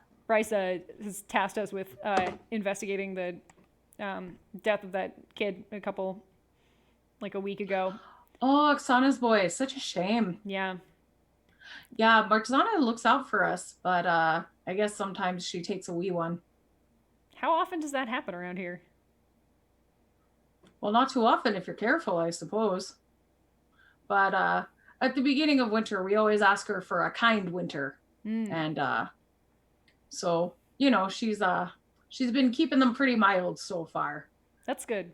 Has tasked us with investigating the death of that kid a week ago. Oh, Oksana's boy. Such a shame. Yeah. Yeah, Martzana looks out for us, but I guess sometimes she takes a wee one. How often does that happen around here? Well, not too often if you're careful, I suppose. But at the beginning of winter, we always ask her for a kind winter. And so, she's been keeping them pretty mild so far. That's good.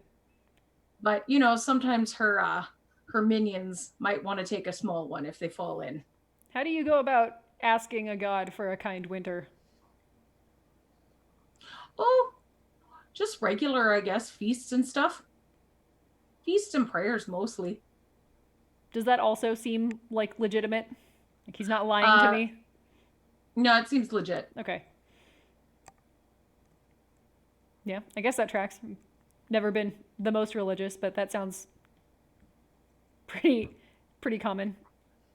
But, sometimes her minions might want to take a small one if they fall in. How do you go about asking a god for a kind winter? Oh, just regular, I guess, feasts and stuff. Feasts and prayers, mostly. Does that also seem like legitimate? Like he's not lying to me? No, it seems legit. Okay. Yeah, I guess that tracks. Never been the most religious, but that sounds pretty common.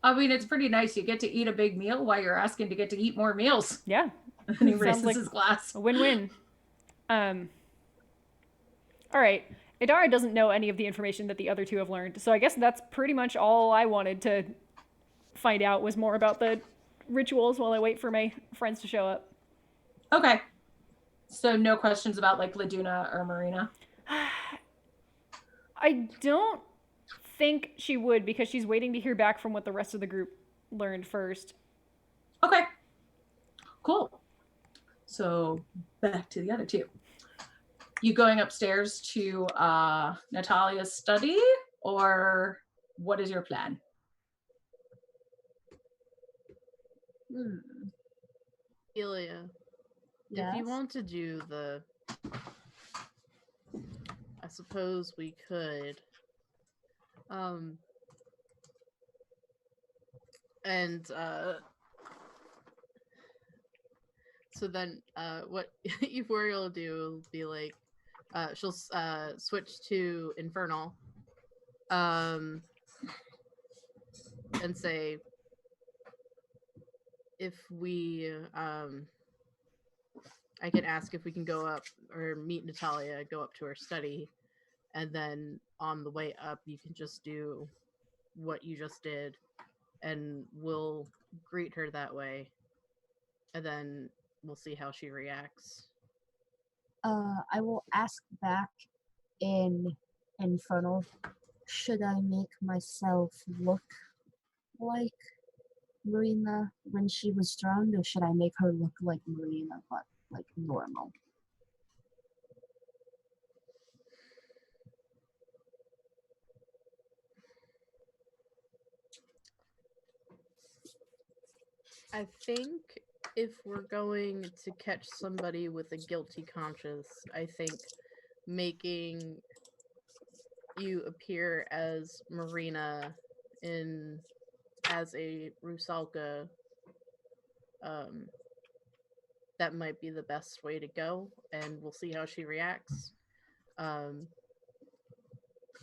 I mean, it's pretty nice. You get to eat a big meal while you're asking to get to eat more meals. Yeah. And he raises his glass. A win-win. All right. Idara doesn't know any of the information that the other two have learned, so I guess that's pretty much all I wanted to find out was more about the rituals while I wait for my friends to show up. Okay. So no questions about like Laduna or Marina? I don't think she would because she's waiting to hear back from what the rest of the group learned first. Okay. Cool. So back to the other two. You going upstairs to Natalia's study, or what is your plan? Ilya, Yes? if you want to do I suppose we could. So then, what Euphoria will do will be like, she'll switch to Infernal, and say, if we, I can ask if we can go up or meet Natalia, go up to her study, and then on the way up, you can just do what you just did, and we'll greet her that way, and then we'll see how she reacts. I will ask back in Infernal, should I make myself look like Marina when she was drowned, or should I make her look like Marina but like normal? I think if we're going to catch somebody with a guilty conscience, I think making you appear as Marina as a Rusalka, that might be the best way to go, and we'll see how she reacts.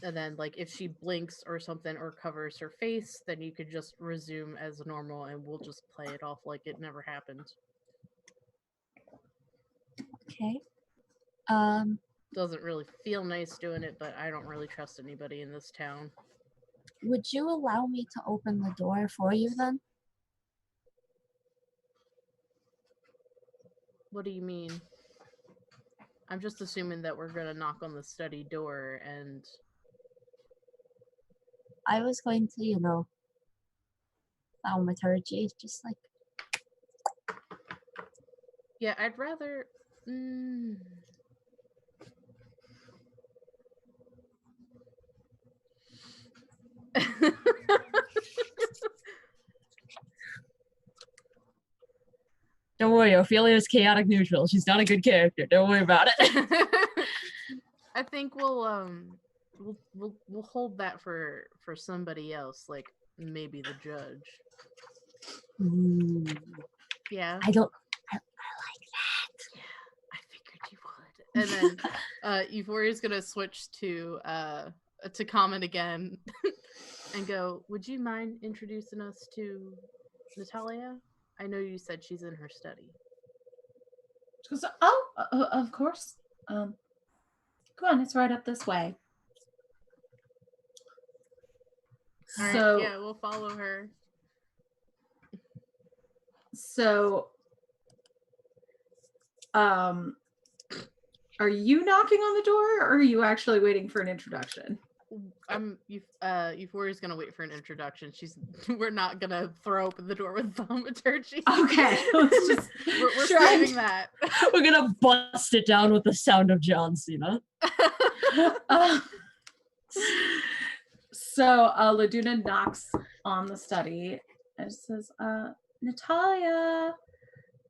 And then, like, if she blinks or something or covers her face, then you could just resume as normal, and we'll just play it off like it never happened. Okay. Doesn't really feel nice doing it, but I don't really trust anybody in this town. Would you allow me to open the door for you then? What do you mean? I'm just assuming that we're gonna knock on the study door and... I was going to, you know, thaumaturgy, just like... Yeah, I'd rather... Don't worry, Ophelia's chaotic neutral. She's not a good character. Don't worry about it. I think we'll hold that for somebody else, like maybe the judge. Ooh. Yeah. I like that. Yeah, I figured you would. And then Euphoria's gonna switch to comment again and go, would you mind introducing us to Natalia? I know you said she's in her study. She goes, of course. Come on, it's right up this way. All So right, yeah, we'll follow her. So, are you knocking on the door, or are you actually waiting for an introduction? Euphoria's gonna wait for an introduction. We're not gonna throw open the door with thaumaturgy. Okay, let's just we're saving that. We're gonna bust it down with the sound of John Cena. So Laduna knocks on the study and says, Natalia,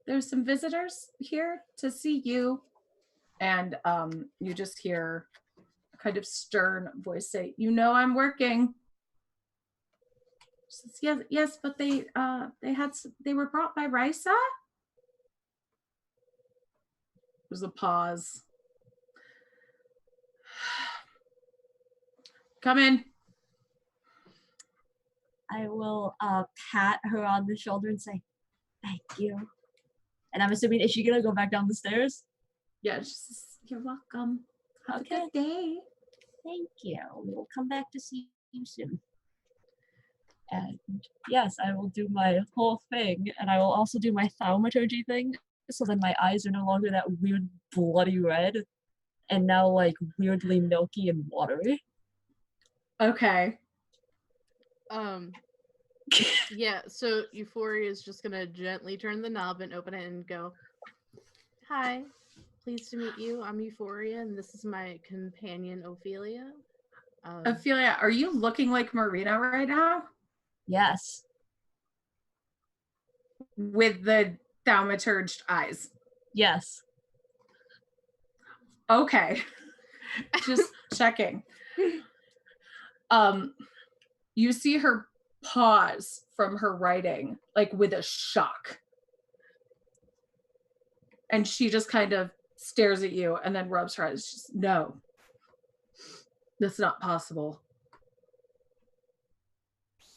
there's some visitors here to see you. And you just hear a kind of stern voice say, you know I'm working. She says, yes, but they were brought by Risa? There's a pause. Come in. I will pat her on the shoulder and say, thank you. And I'm assuming, is she gonna go back down the stairs? Yeah, she says, you're welcome. Have Okay. a good day. Thank you. We'll come back to see you soon. And yes, I will do my whole thing, and I will also do my thaumaturgy thing, so then my eyes are no longer that weird bloody red, and now like weirdly milky and watery. Okay. Yeah, so Euphoria is just gonna gently turn the knob and open it and go, hi, pleased to meet you. I'm Euphoria, and this is my companion, Ophelia. Ophelia, are you looking like Marina right now? Yes. With the thaumaturged eyes? Yes. Okay. Just checking. You see her pause from her writing, like with a shock. And she just kind of stares at you and then rubs her eyes. Just, no, that's not possible.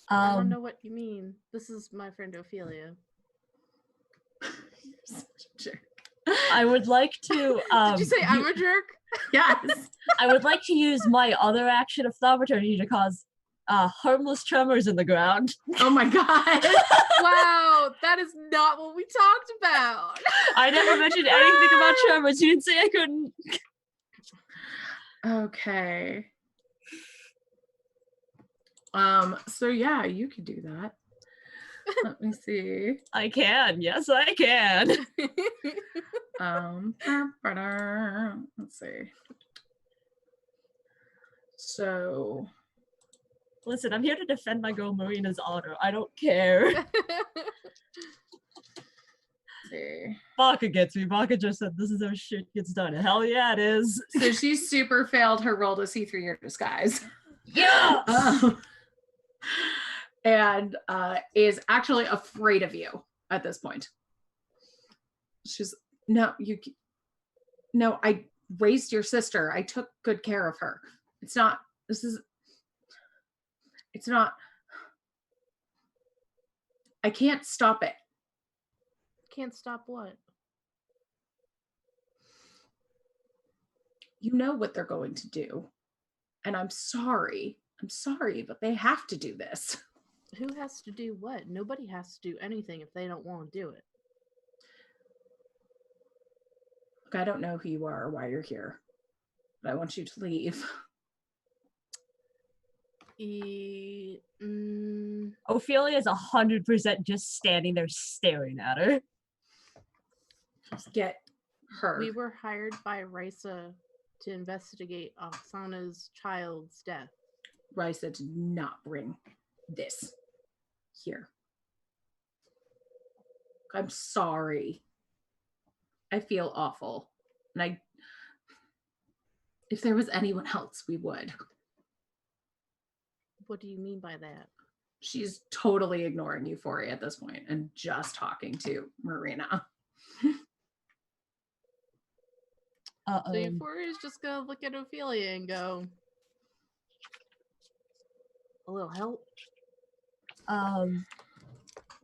I don't know what you mean. This is my friend Ophelia. You're such a jerk. I would like to. Did you say I'm a jerk? Yes. I would like to use my other action of thaumaturgy to cause harmless tremors in the ground. Oh my god. Wow, that is not what we talked about. I never mentioned anything about tremors. You didn't say I couldn't. Okay. So yeah, you could do that. Let me see. I can. Yes, I can. Let's see. So Listen, I'm here to defend my girl Marina's honor. I don't care. let's see. Baka gets me. Baka just said this is how shit gets done. Hell yeah, it is. So she super failed her roll to see through your disguise. Yes! And is actually afraid of you at this point. She's no, I raised your sister. I took good care of her. It's not I can't stop it. Can't stop what? You know what they're going to do. And I'm sorry, but they have to do this. Who has to do what? Nobody has to do anything if they don't want to do it. Look, I don't know who you are or why you're here, but I want you to leave. Ophelia is 100% just standing there staring at her. Just get her. We were hired by Risa to investigate Oksana's child's death. Risa did not bring this here. I'm sorry. I feel awful. And if there was anyone else, we would. What do you mean by that? She's totally ignoring Euphoria at this point and just talking to Marina. So Euphoria's just gonna look at Ophelia and go, a little help?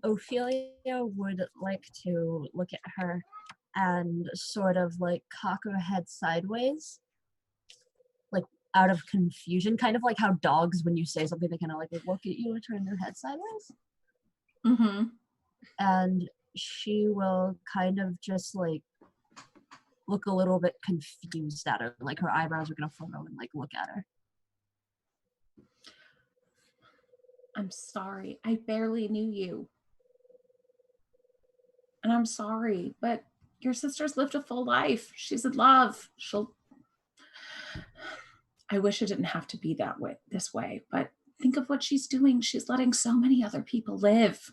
Ophelia would like to look at her and sort of like cock her head sideways, like out of confusion, kind of like how dogs, when you say something, they kind of like look at you and turn their head sideways. Mm-hmm. And she will kind of just like look a little bit confused at her, like her eyebrows are gonna furrow and like look at her. I'm sorry. I barely knew you. And I'm sorry, but your sister's lived a full life. She's in love. I wish it didn't have to be this way, but think of what she's doing. She's letting so many other people live.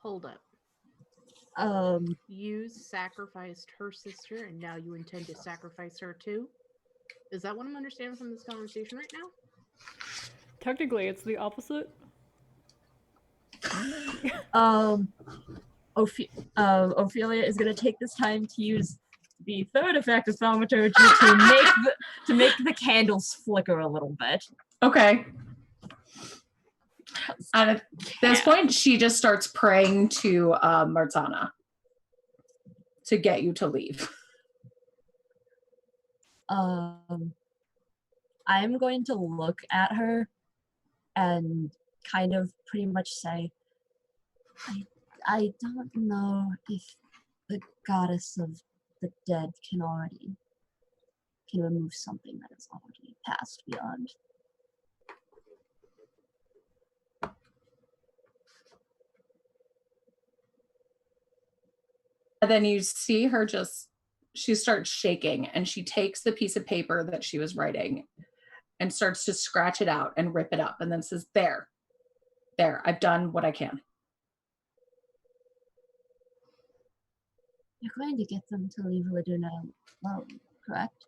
Hold up. You sacrificed her sister and now you intend to sacrifice her too? Is that what I'm understanding from this conversation right now? Technically, it's the opposite. Ophelia is going to take this time to use the third effect of thaumaturgy to make the candles flicker a little bit. Okay. And at this point, she just starts praying to Marzana to get you to leave. I'm going to look at her and kind of pretty much say, I don't know if the goddess of the dead can remove something that is already passed beyond. And then you see her she starts shaking and she takes the piece of paper that she was writing and starts to scratch it out and rip it up and then says, there, I've done what I can. You're going to get them to leave Laduna alone, correct?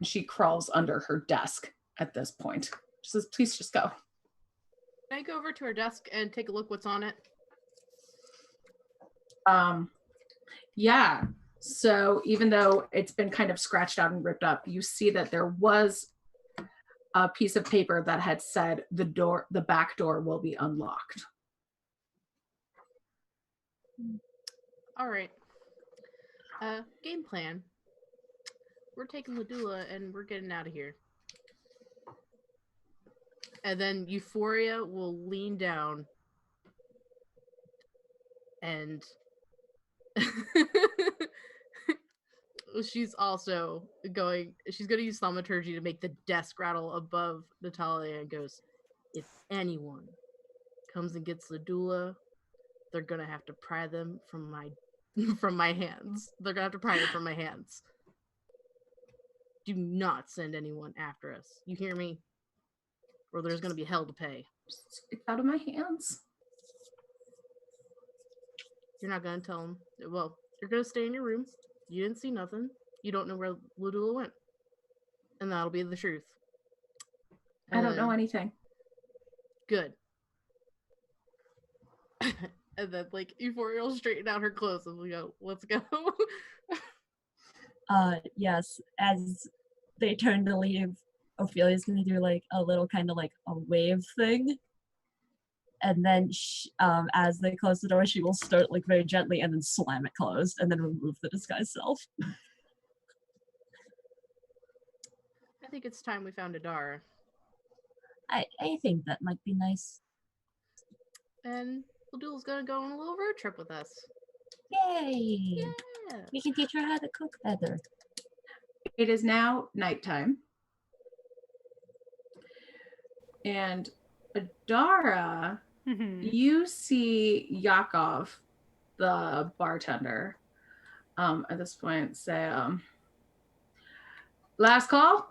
She crawls under her desk at this point. She says, please just go. Can I go over to her desk and take a look what's on it? Yeah. So even though it's been kind of scratched out and ripped up, you see that there was a piece of paper that had said the back door will be unlocked. All right. Game plan. We're taking Ladula and we're getting out of here. And then Euphoria will lean down and she's also going to use thaumaturgy to make the desk rattle above Natalia and goes, if anyone comes and gets Ladula, they're gonna have to pry them from my hands. They're gonna have to pry them from my hands. Do not send anyone after us. You hear me? Or there's gonna be hell to pay. It's out of my hands. You're not gonna tell them. Well, you're gonna stay in your room. You didn't see nothing. You don't know where Ludula went. And that'll be the truth. I don't know anything. Good. And then, like, Euphoria will straighten out her clothes and we go, let's go. Yes, as they turn to leave, Ophelia's gonna do like a little kind of like a wave thing. And then as they close the door, she will start like very gently and then slam it closed and then remove the disguise self. I think it's time we found Adara. I think that might be nice. And Ladula's gonna go on a little road trip with us. Yay! Yeah. We can teach her how to cook better. It is now nighttime. And Adara, you see Yakov, the bartender, at this point say, last call?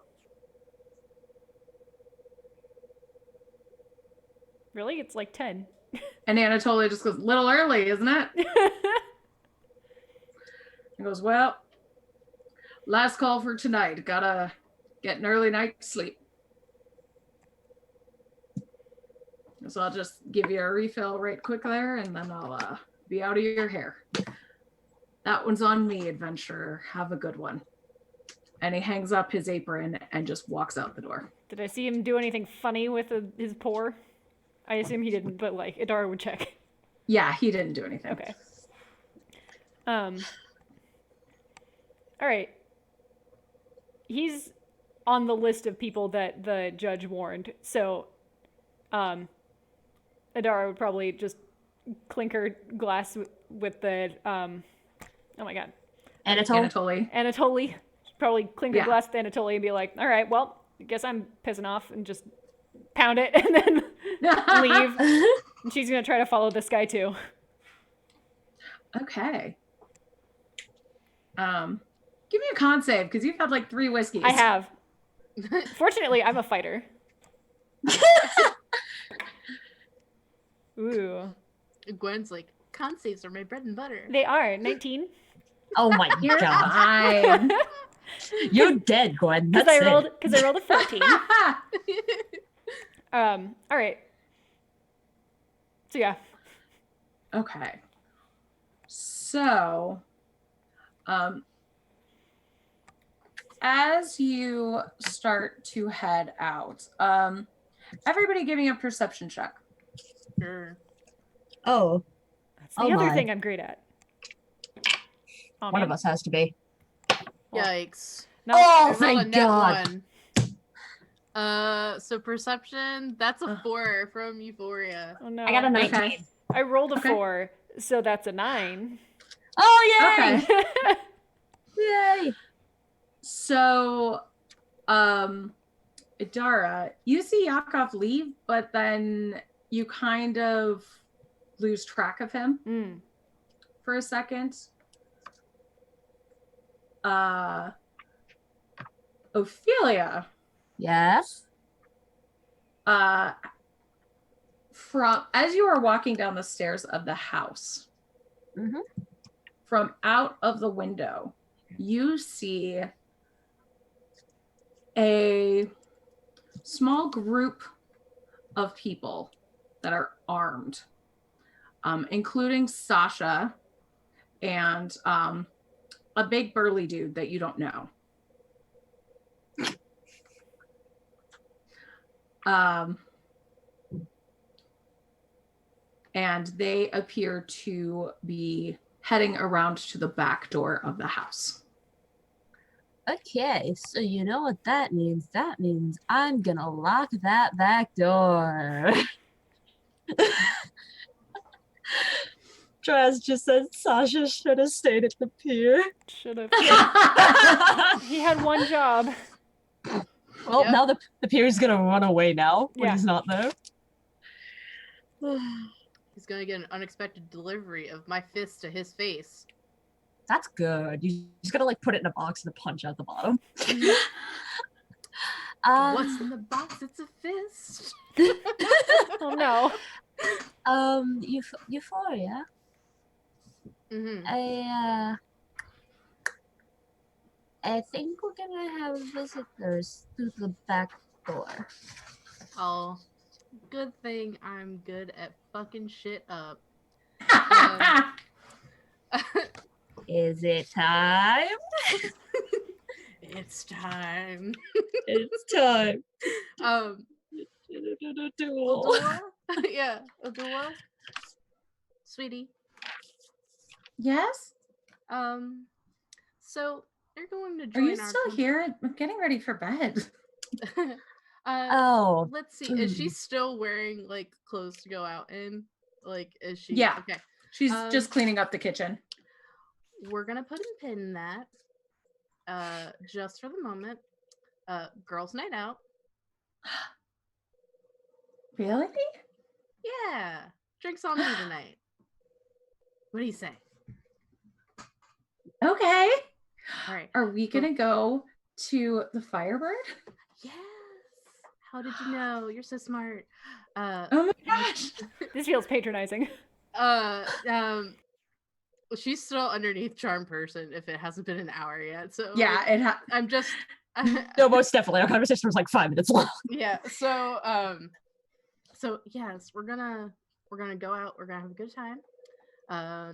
Really? It's like 10. And Anatoly just goes, little early, isn't it? He goes, well, last call for tonight. Gotta get an early night's sleep. So I'll just give you a refill right quick there, and then I'll be out of your hair. That one's on me, adventurer. Have a good one. And he hangs up his apron and just walks out the door. Did I see him do anything funny with his pour? I assume he didn't, but like Adara would check. Yeah, he didn't do anything. Okay. All right. He's on the list of people that the judge warned, so Adara would probably just clink her glass with the oh my god, Anatoly. Probably clink her glass with Anatoly and be like, all right, well, I guess I'm pissing off, and just pound it and then leave. And she's gonna try to follow this guy too. Okay. Give me a con save, because you've had like 3 whiskeys. I have. Fortunately, I'm a fighter. Ooh. Gwen's like, con saves are my bread and butter. They are. 19. Oh my god. Fine. You're dead, Gwen. Because That's I rolled it. a 14. All right. So yeah. Okay. So, as you start to head out, everybody give me a perception check. Sure. Oh. That's the other thing I'm great at. Oh, one of us has to be. Yikes. No, oh, thank God. So perception, that's a 4 from Euphoria. Oh no. I got a 19. Okay. I rolled a 4, so that's a 9. Oh, yay! Okay. Yay! So, Adara, you see Yakov leave, but then you kind of lose track of him for a second. Ophelia. Yes? From as you are walking down the stairs of the house, from out of the window, you see a small group of people that are armed, including Sasha and a big burly dude that you don't know. And they appear to be heading around to the back door of the house. Okay, so you know what that means? That means I'm gonna lock that back door. Draz just said Sasha should have stayed at the pier. Should have. He had one job. Well, now the pier's gonna run away now when Yeah. he's not there. He's gonna get an unexpected delivery of my fist to his face. That's good. You just gotta like put it in a box and punch out the bottom. What's in the box? It's a fist. Oh no. Euphoria. Mm-hmm. I think we're gonna have visitors through the back door. Oh, good thing I'm good at fucking shit up. Is it time? It's time. It's time. Adula? Yeah, Adula? Sweetie. Yes? So you're going to Are join you still here? I'm getting ready for bed. Oh. Let's see. Is she still wearing like clothes to go out in? Like, is she? Yeah. Okay. She's just cleaning up the kitchen. We're gonna put a pin in that. Just for the moment. Girls' night out. Really? Yeah. Drinks on me tonight. What do you say? Okay. All right. Are we gonna go to the Firebird? Yes. How did you know? You're so smart. Oh my gosh. This feels patronizing. She's still underneath charm person if it hasn't been an hour yet. So Yeah, I'm just No, most definitely. Our conversation was like 5 minutes long. yeah. So yes, we're gonna go out. We're gonna have a good time.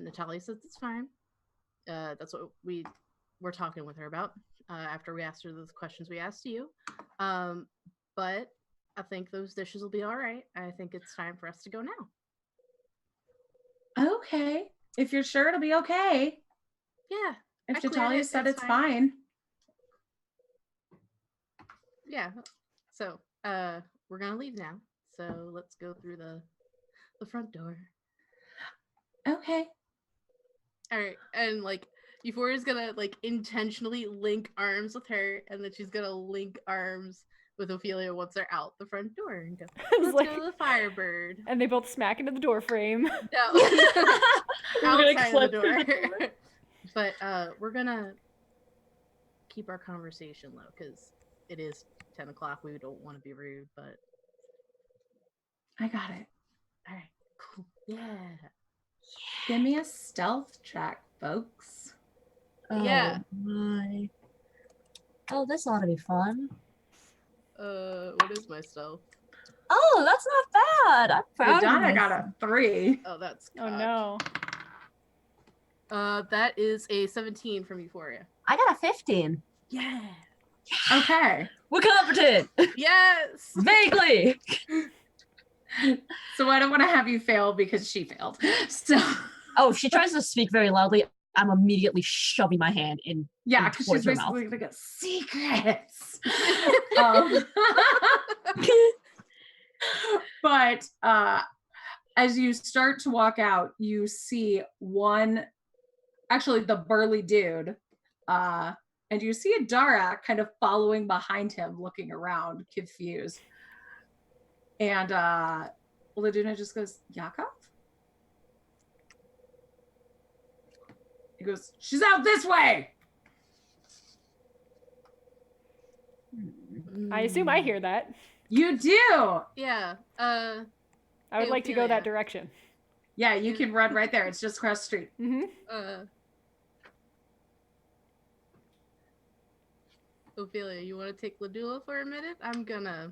Natalia says it's fine. That's what we're talking with her about after we asked her those questions we asked you. But I think those dishes will be all right. I think it's time for us to go now. okay. If you're sure it'll be okay. Yeah. If Natalia said it's fine. Yeah. So we're gonna leave now. So let's go through the front door. Okay. All right. And like Euphoria's gonna like intentionally link arms with her, and then she's gonna link arms with Ophelia once they're out the front door and go, let's like, go to the Firebird. And they both smack into the door frame. No. Outside of the through the door. But we're gonna keep our conversation low because it is 10 o'clock. We don't want to be rude, but I got it. all right, cool. Yeah. Give me a stealth check, folks. Oh, Yeah. my. Oh, this ought to be fun. What is my stealth? Oh, that's not bad. I'm proud of Donna got myself. a 3. Oh, that's Oh cocked. no. That is a 17 from Euphoria. I got a 15. Yeah. Okay. We're competent. Yes. Vaguely. So I don't want to have you fail because she failed. So Oh, she tries to speak very loudly. I'm immediately shoving my hand in. yeah, because she's towards her mouth. basically gonna go secrets. But as you start to walk out, you see the burly dude, and you see Adara kind of following behind him, looking around, confused. And Laduna just goes, Yakov? He goes, she's out this way. I assume I hear that. You do. Yeah. I would like to go that direction. Yeah, you can run right there. It's just across the street. Mm-hmm. Ophelia, you want to take Ladula for a minute? I'm gonna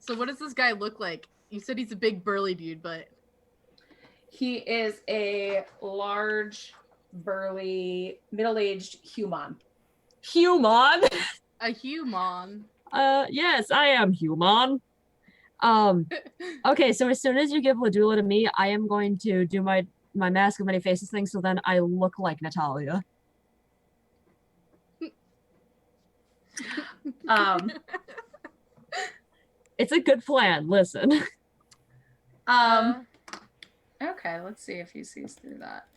So what does this guy look like? You said he's a big burly dude, but He is a large, burly, middle-aged human. Human. a human. Yes, I am human. Okay, so as soon as you give Ladula to me, I am going to do my mask of many faces thing, so then I look like Natalia. It's a good plan. Listen. Okay, let's see if he sees through that.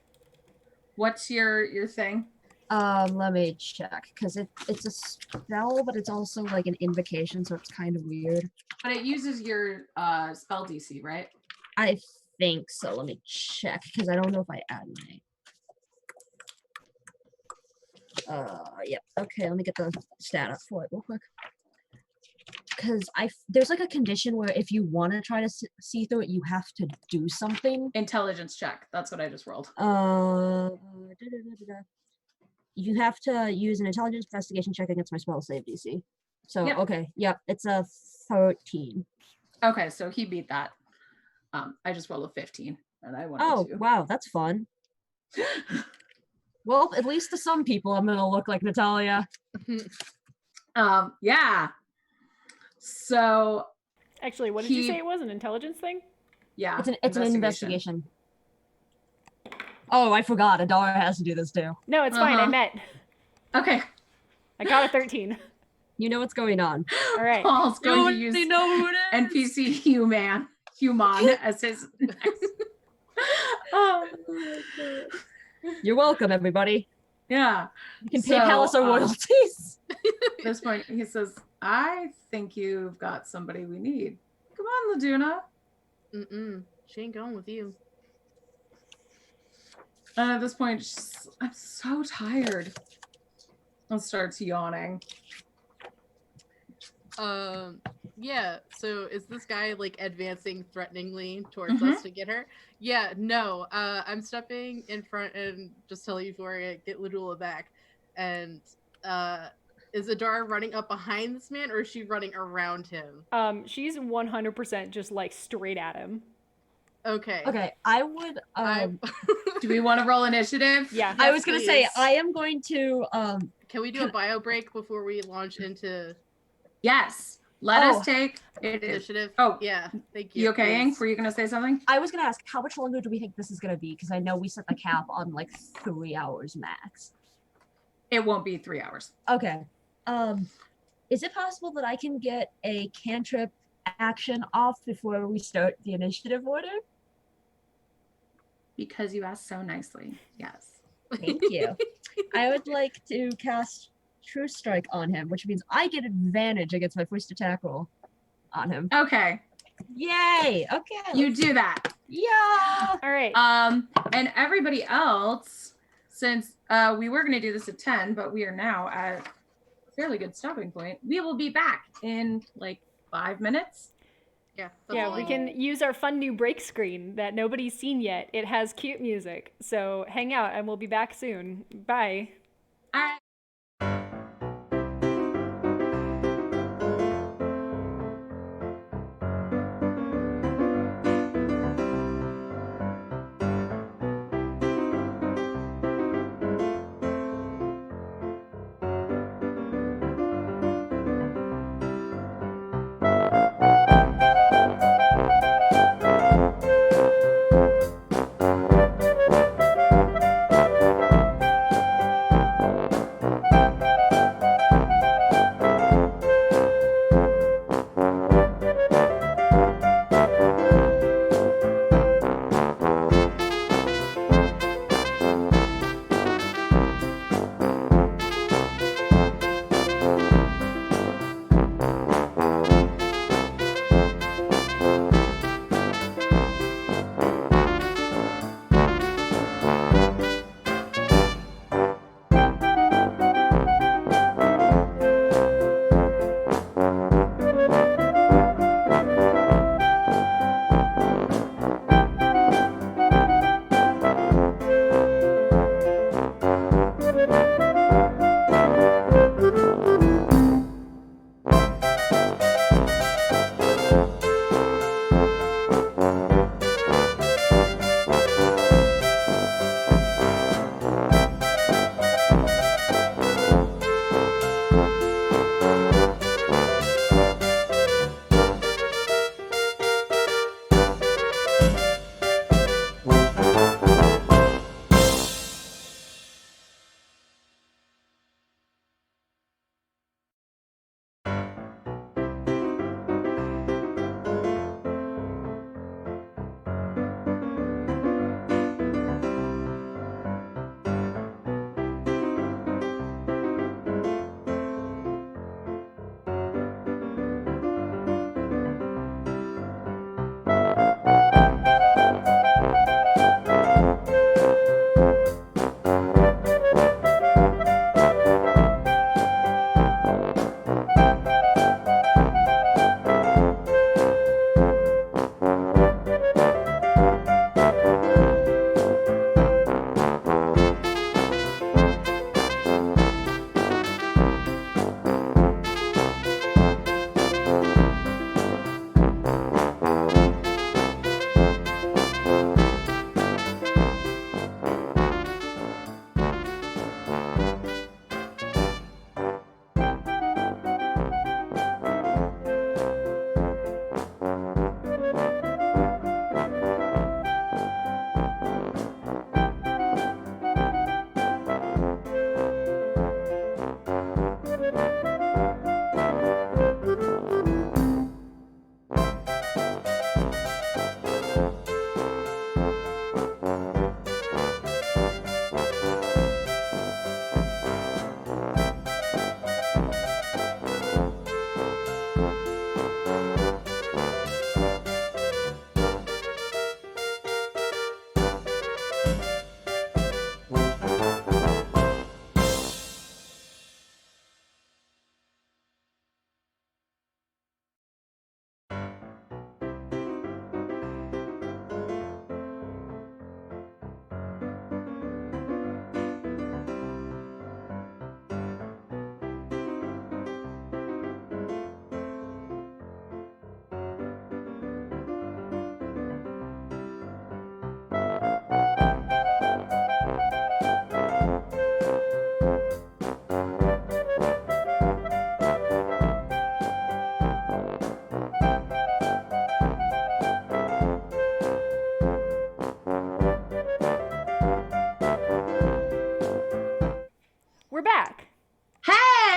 What's your thing? Let me check, because it's a spell, but it's also like an invocation, so it's kind of weird. But it uses your spell DC, right? I think so. Let me check, because I don't know if I add my. Yep. Okay, let me get the stat up for it real quick. Because there's like a condition where if you want to try to see through it, you have to do something. Intelligence check. That's what I just rolled. You have to use an intelligence investigation check against my spell save DC. So Yep. Okay, yep, it's a 13. Okay, so he beat that. I just rolled a 15, and I wanted Oh to. wow, that's fun. Well, at least to some people, I'm gonna look like Natalia. Yeah. So Actually, what did you say it was? An intelligence thing? yeah, It's an investigation. Oh, I forgot. Adara has to do this too. No, it's fine. I met. Okay. I got a 13. You know what's going on. All right. Paul's You going to use already know who it is. NPC human as his next. Oh my God. You're welcome, everybody. Yeah. You can PayPal us our royalties. At this point, he says, I think you've got somebody we need. Come on, Laduna. She ain't going with you. And at this point, I'm so tired. And starts yawning. Yeah, so is this guy like advancing threateningly towards us to get her? Yeah, no. I'm stepping in front and just telling you before I get Ladula back. And is Adara running up behind this man or is she running around him? She's 100% just like straight at him. Okay. Okay, I would. Do we want to roll initiative? Yeah. I was gonna say please. I am going to. Can we do a bio break before we launch into Yes. Let us take it. initiative? Oh, Yeah. Thank you. You okay, please. Ink? Were you going to say something? I was gonna ask how much longer do we think this is gonna be? Because I know we set the cap on like 3 hours max. It won't be 3 hours. Okay. Is it possible that I can get a cantrip action off before we start the initiative order? Because you asked so nicely. Yes. Thank you. I would like to cast True Strike on him, which means I get advantage against my first attack roll on him. Okay. Yay! Okay. You do that. Yeah. All right. And everybody else, since we were going to do this at 10, but we are now at a fairly good stopping point. We will be back in like 5 minutes. Yeah. Yeah, we can use our fun new break screen that nobody's seen yet. It has cute music. So hang out and we'll be back soon. Bye. All right.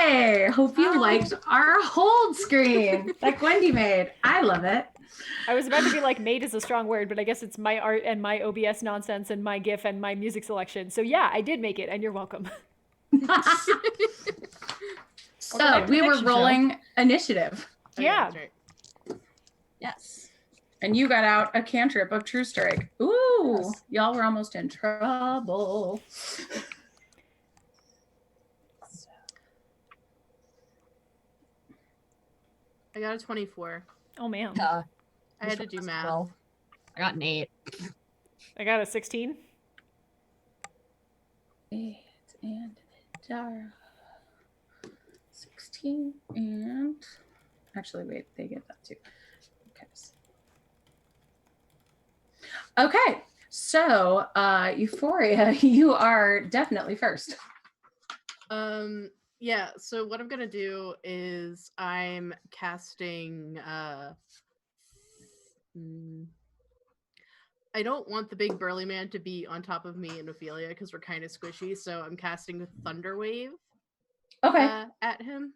Yay! Hope you liked our hold screen that Wendy made. I love it. I was about to be like, made is a strong word, but I guess it's my art and my OBS nonsense and my GIF and my music selection. So yeah, I did make it, and you're welcome. So we were rolling initiative. Yeah. That's right. Yes. And you got out a cantrip of True Strike. Ooh, Yes. y'all were almost in trouble. I got a 24. Oh man, Uh, I had to do math. well, I got an 8. I got a 16. 8 and Dara. 16 and actually wait, they get that too. Okay, so Euphoria, you are definitely first. Yeah, so what I'm gonna do is I'm casting I don't want the big burly man to be on top of me and Ophelia because we're kind of squishy, so I'm casting Thunder Wave Okay. at him.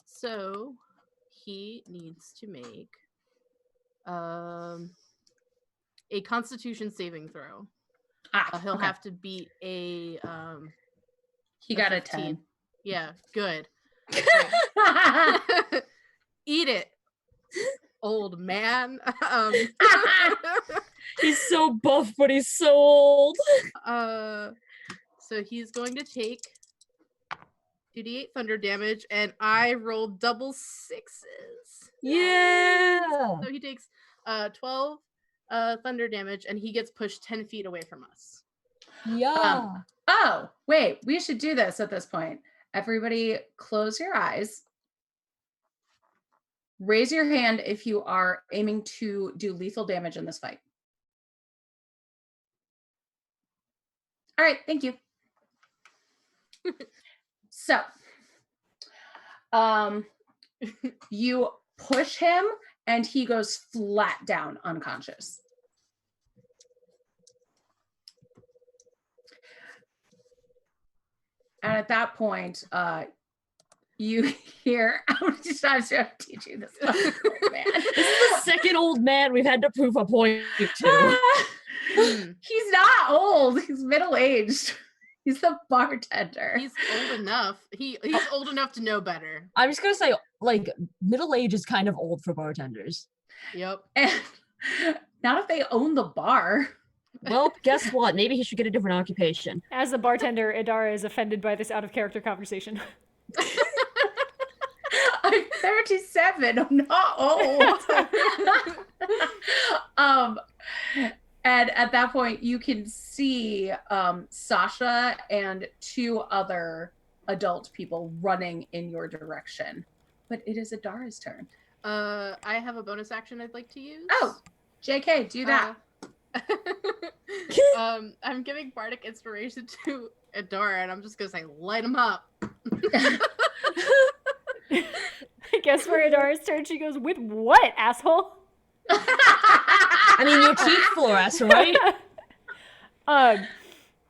So he needs to make a Constitution saving throw. He'll okay. have to beat a He got a 15. 10. Yeah, good. Eat it, old man. He's so buff, but he's so old. So he's going to take 2d8 thunder damage, and I rolled double 6s. Yeah. So he takes 12 thunder damage, and he gets pushed 10 feet away from us. Yeah. Oh, wait, we should do this at this point. Everybody close your eyes. Raise your hand if you are aiming to do lethal damage in this fight. All right, thank you. So, you push him and he goes flat down unconscious. And at that point, you hear, how many times do I have to teach you this? Man. This is the second old man we've had to prove a point to. He's not old. He's middle-aged. He's the bartender. He's old enough. He's old enough to know better. I'm just gonna say, like, middle age is kind of old for bartenders. Yep. And not if they own the bar. Well, guess what? Maybe he should get a different occupation. As a bartender, Idara is offended by this out-of-character conversation. I'm 37. I'm not old. And at that point, you can see Sasha and 2 other adult people running in your direction. But it is Idara's turn. I have a bonus action I'd like to use. Oh, JK, do that. I'm giving bardic inspiration to Idara, and I'm just gonna say, light him up. I guess for Idara's turn, she goes, with what, asshole? I mean, your teeth fluoresce, right?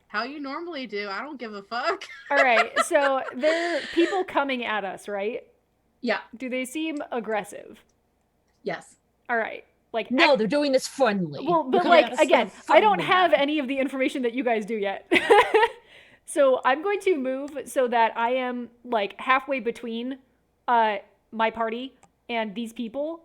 How you normally do. I don't give a fuck. All right, so there are people coming at us, right? Yeah. Do they seem aggressive? Yes. All right. Like, No, they're doing this friendly. well, but We're like, gonna again, start I don't friendly have now. any of the information that you guys do yet. So I'm going to move so that I am like halfway between my party and these people,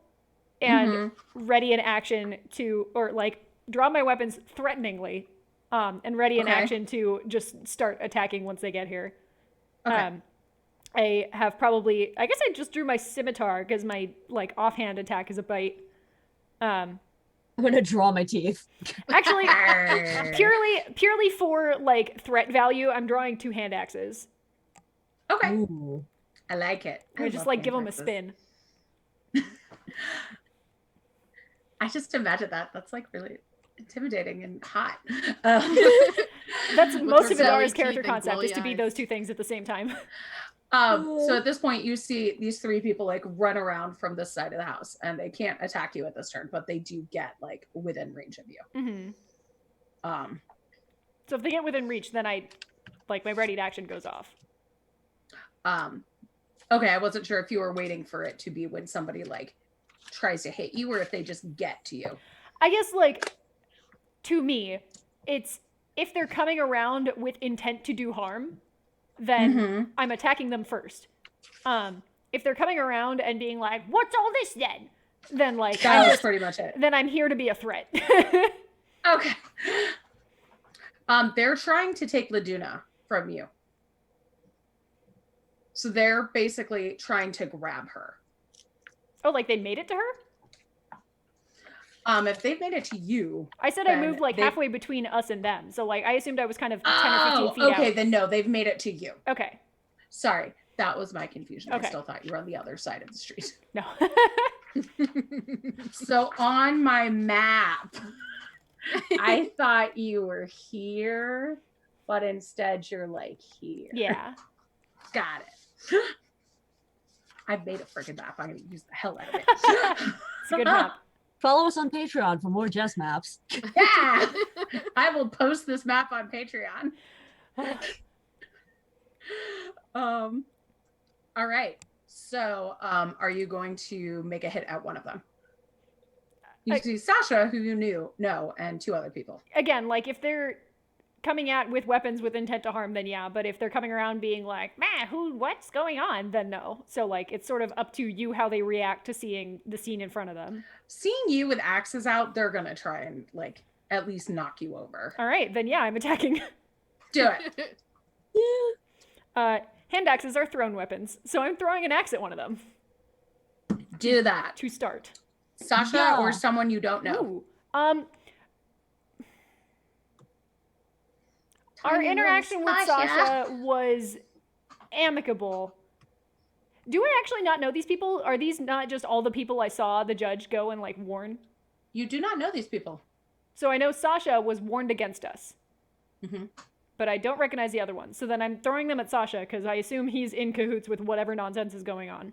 and ready in action to, or like draw my weapons threateningly, and ready in action to just start attacking once they get here. Okay. I have probably, I guess I just drew my scimitar because my like offhand attack is a bite. I'm gonna draw my teeth. Actually, purely for like threat value, I'm drawing 2 hand axes. Okay. Ooh. I like it. I just love like give them a hand-axes. spin. I just imagine that. That's like really intimidating and hot. That's With most her of belly Idara's character teeth and concept, is to glowy be eyes. those 2 things at the same time. So at this point, you see these 3 people like run around from this side of the house, and they can't attack you at this turn, but they do get like within range of you. So if they get within reach, then I, like, my ready to action goes off. Okay, I wasn't sure if you were waiting for it to be when somebody like tries to hit you or if they just get to you. I guess like to me, it's if they're coming around with intent to do harm, then I'm attacking them first. If they're coming around and being like, "What's all this then like that was pretty much it. Then I'm here to be a threat. Okay. They're trying to take Laduna from you. So they're basically trying to grab her. Oh, like they made it to her? If they've made it to you. I said I moved like halfway between us and them. So like I assumed I was kind of 10 or 15 feet okay, out. then no, they've made it to you. Okay. Sorry, that was my confusion. Okay. I still thought you were on the other side of the street. No. So on my map, I thought you were here, but instead you're like here. Yeah. Got it. I've made a freaking map. I'm going to use the hell out of it. It's a good map. Follow us on Patreon for more Jess maps. Yeah. I will post this map on Patreon. All right. So, are you going to make a hit at one of them? You see Sasha, who you know, and two other people. Again, like if they're coming at with weapons with intent to harm, then yeah. But if they're coming around being like, man, what's going on? Then no. So like, it's sort of up to you how they react to seeing the scene in front of them. Seeing you with axes out, they're going to try and like at least knock you over. All right, then yeah, I'm attacking. Do it. Hand axes are thrown weapons. So I'm throwing an axe at one of them. Do that. To start. Sasha or someone you don't know. Ooh. Our interaction with Sasha was amicable. Do I actually not know these people? Are these not just all the people I saw the judge go and like warn? You do not know these people. So I know Sasha was warned against us. Mm-hmm. But I don't recognize the other ones. So then I'm throwing them at Sasha because I assume he's in cahoots with whatever nonsense is going on.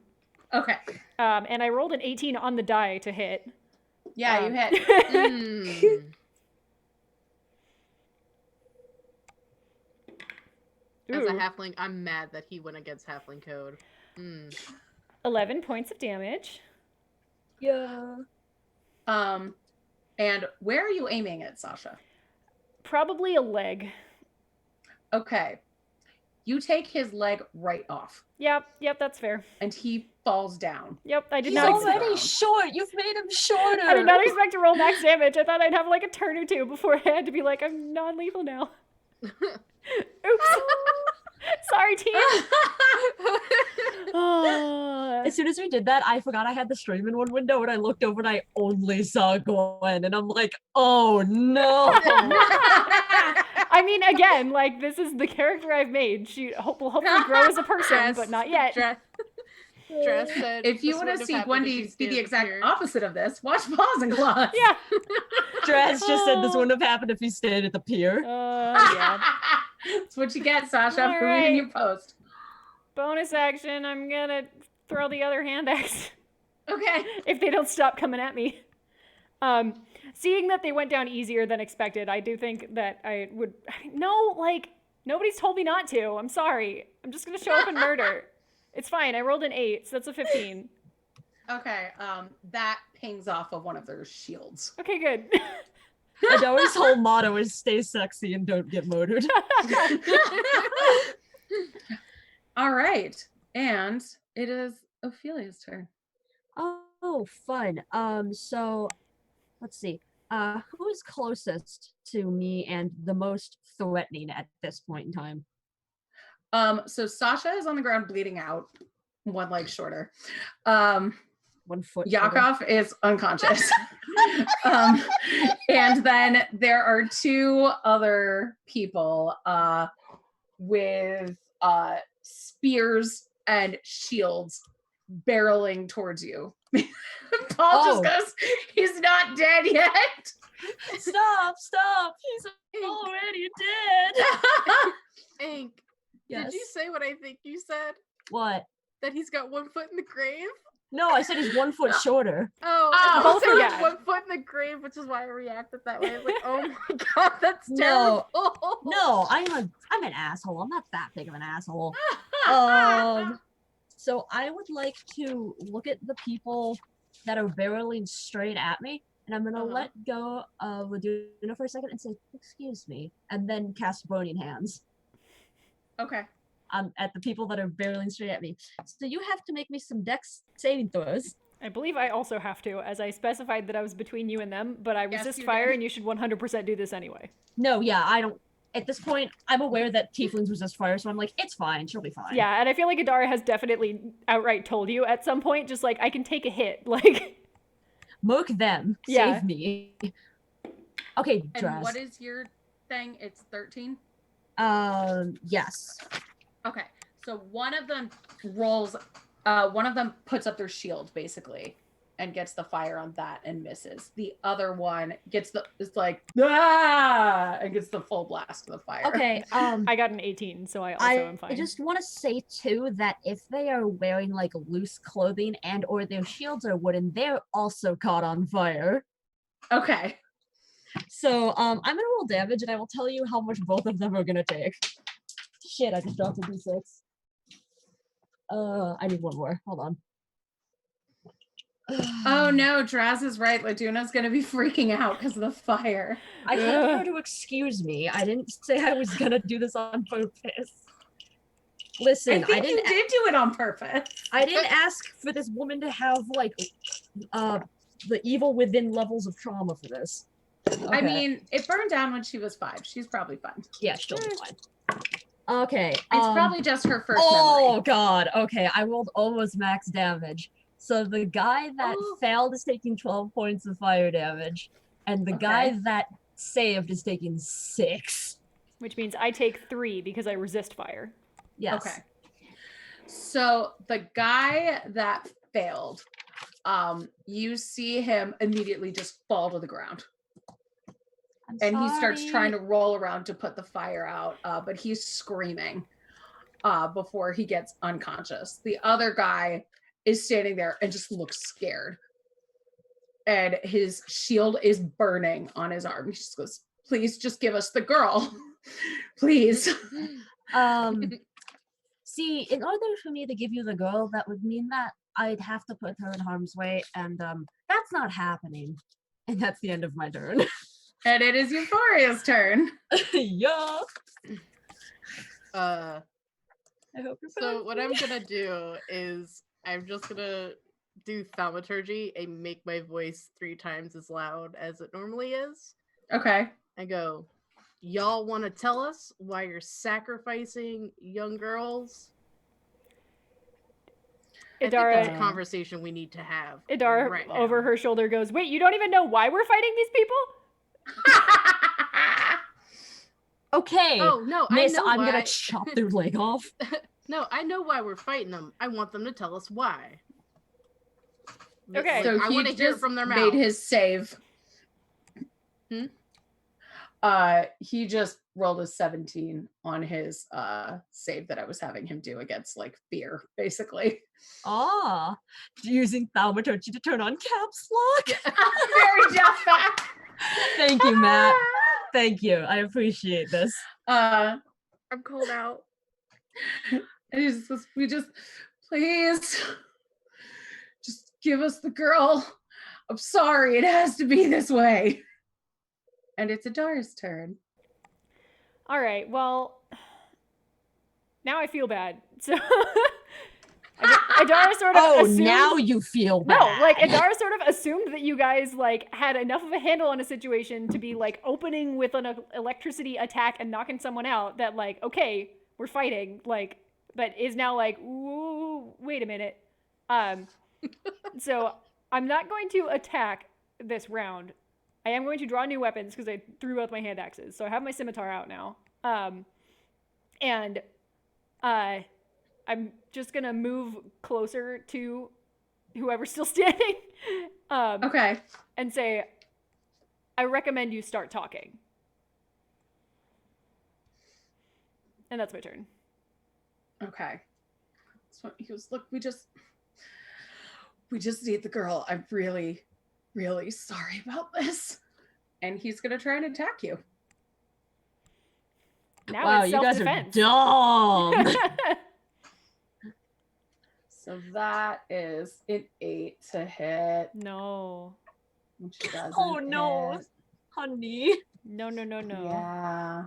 Okay. And I rolled an 18 on the die to hit. Yeah, you hit. As a halfling, I'm mad that he went against halfling code. 11 points of damage. Yeah. And where are you aiming at, Sasha? Probably a leg. Okay. You take his leg right off. Yep, that's fair. And he falls down. Yep, I did He's not already short. You've made him shorter. I did not expect to roll max damage. I thought I'd have like a turn or two before I had to be like, I'm non-lethal now. Oops. Sorry, team. As soon as we did that, I forgot I had the stream in one window and I looked over and I only saw Gwen and I'm like, oh no. I mean, again, like this is the character I've made. She will hopefully grow as a person, but not yet. Dress said, if you want to see Wendy be the exact opposite of this, watch Paws and Claws. Yeah. Dress just said this wouldn't have happened if he stayed at the pier. Yeah. That's what you get, Sasha, All for reading your post. Bonus action, I'm gonna throw the other hand axe. Okay. If they don't stop coming at me. Seeing that they went down easier than expected, I do think that I would... No, like, nobody's told me not to. I'm sorry. I'm just gonna show up and murder. It's fine. I rolled an 8, so that's a 15. Okay, that pings off of one of their shields. Okay, good. Adori's whole motto is stay sexy and don't get murdered. All right, and it is Ophelia's turn. Oh, fun. So let's see. Who is closest to me and the most threatening at this point in time? So Sasha is on the ground bleeding out, one leg shorter. 1 foot. Yakov is unconscious. And then there are two other people with spears and shields barreling towards you. Paul just goes, he's not dead yet. Stop. He's already dead. Hank, Yes. did you say what I think you said? What? That he's got 1 foot in the grave? No, I said he's 1 foot shorter. Oh, both you are said dead. 1 foot in the grave, which is why I reacted that way. I was like, oh my god, that's terrible. No, I'm an asshole. I'm not that big of an asshole. So I would like to look at the people that are barreling straight at me, and I'm gonna let go of Laduna for a second and say, "Excuse me," and then cast Burning Hands. Okay. At the people that are barreling straight at me. So you have to make me some dex saving throws. I believe I also have to, as I specified that I was between you and them, but I Yes, resist you fire did. and you should 100% do this anyway. No, yeah, I don't. At this point, I'm aware that tieflings resist fire, so I'm like, it's fine, she'll be fine. Yeah, and I feel like Adara has definitely outright told you at some point, just like, I can take a hit. Like, Moke them. Yeah. Save me. Okay, And Draz. what is your thing? It's 13? Yes. Okay. So one of them puts up their shield basically and gets the fire on that and misses. The other one gets it's like, and gets the full blast of the fire. Okay, I got an 18, so I also am fine. I just want to say too that if they are wearing like loose clothing and or their shields are wooden, they're also caught on fire. Okay. So I'm gonna roll damage and I will tell you how much both of them are gonna take. Shit, I just dropped a d6. I need one more. Hold on. Oh no, Draz is right. Laduna's gonna be freaking out because of the fire. I told her to excuse me. I didn't say I was gonna do this on purpose. Listen, I think you did do it on purpose. I didn't ask for this woman to have like the evil within levels of trauma for this. I mean, it burned down when she was 5. She's probably fine. Yeah, she'll be fine. Okay. It's probably just her first Oh memory. god. Okay, I rolled almost max damage. So the guy that failed is taking 12 points of fire damage, and the guy that saved is taking 6. Which means I take 3 because I resist fire. Yes. Okay. So the guy that failed, you see him immediately just fall to the ground. And he starts trying to roll around to put the fire out, but he's screaming before he gets unconscious. The other guy is standing there and just looks scared. And his shield is burning on his arm. He just goes, "Please just give us the girl." Please. See, in order for me to give you the girl, that would mean that I'd have to put her in harm's way, and that's not happening. And that's the end of my turn. And it is Euphoria's turn. Yeah. Uh, I hope you're so what I'm gonna do is I'm just gonna do thaumaturgy and make my voice 3 times as loud as it normally is. Okay. I go, y'all want to tell us why you're sacrificing young girls? I think that's a Idara, conversation we need to have. Idara right now. over her shoulder goes, "Wait, you don't even know why we're fighting these people?" Okay. Oh no, Miss, I know I'm why. gonna chop their leg off. No, I know why we're fighting them. I want them to tell us why. Okay. So I he want to hear it just from their made mouth. his save. Hmm? He just rolled a 17 on his save that I was having him do against like fear, basically. Ah, using thaumaturgy to turn on caps lock. Very just that. Thank you, Matt. Thank you. I appreciate this. I'm called out. And we just please just give us the girl. I'm sorry, it has to be this way. And it's Adara's turn. All right, well, now I feel bad. So Adara sort of assumed... now you feel bad. No, like Adara sort of assumed that you guys like had enough of a handle on a situation to be like opening with an electricity attack and knocking someone out that like, okay, we're fighting, like, but is now like, ooh, wait a minute. So I'm not going to attack this round. I am going to draw new weapons because I threw both my hand axes. So I have my scimitar out now. And I'm just going to move closer to whoever's still standing. Okay. And say, I recommend you start talking. And that's my turn. Okay. So he goes, look, we just need the girl. I'm really, really sorry about this. And he's going to try and attack you. Now wow, it's you guys are self-defense. dumb. So that is an 8 to hit, No. which doesn't Oh no, hit. honey. No. Yeah.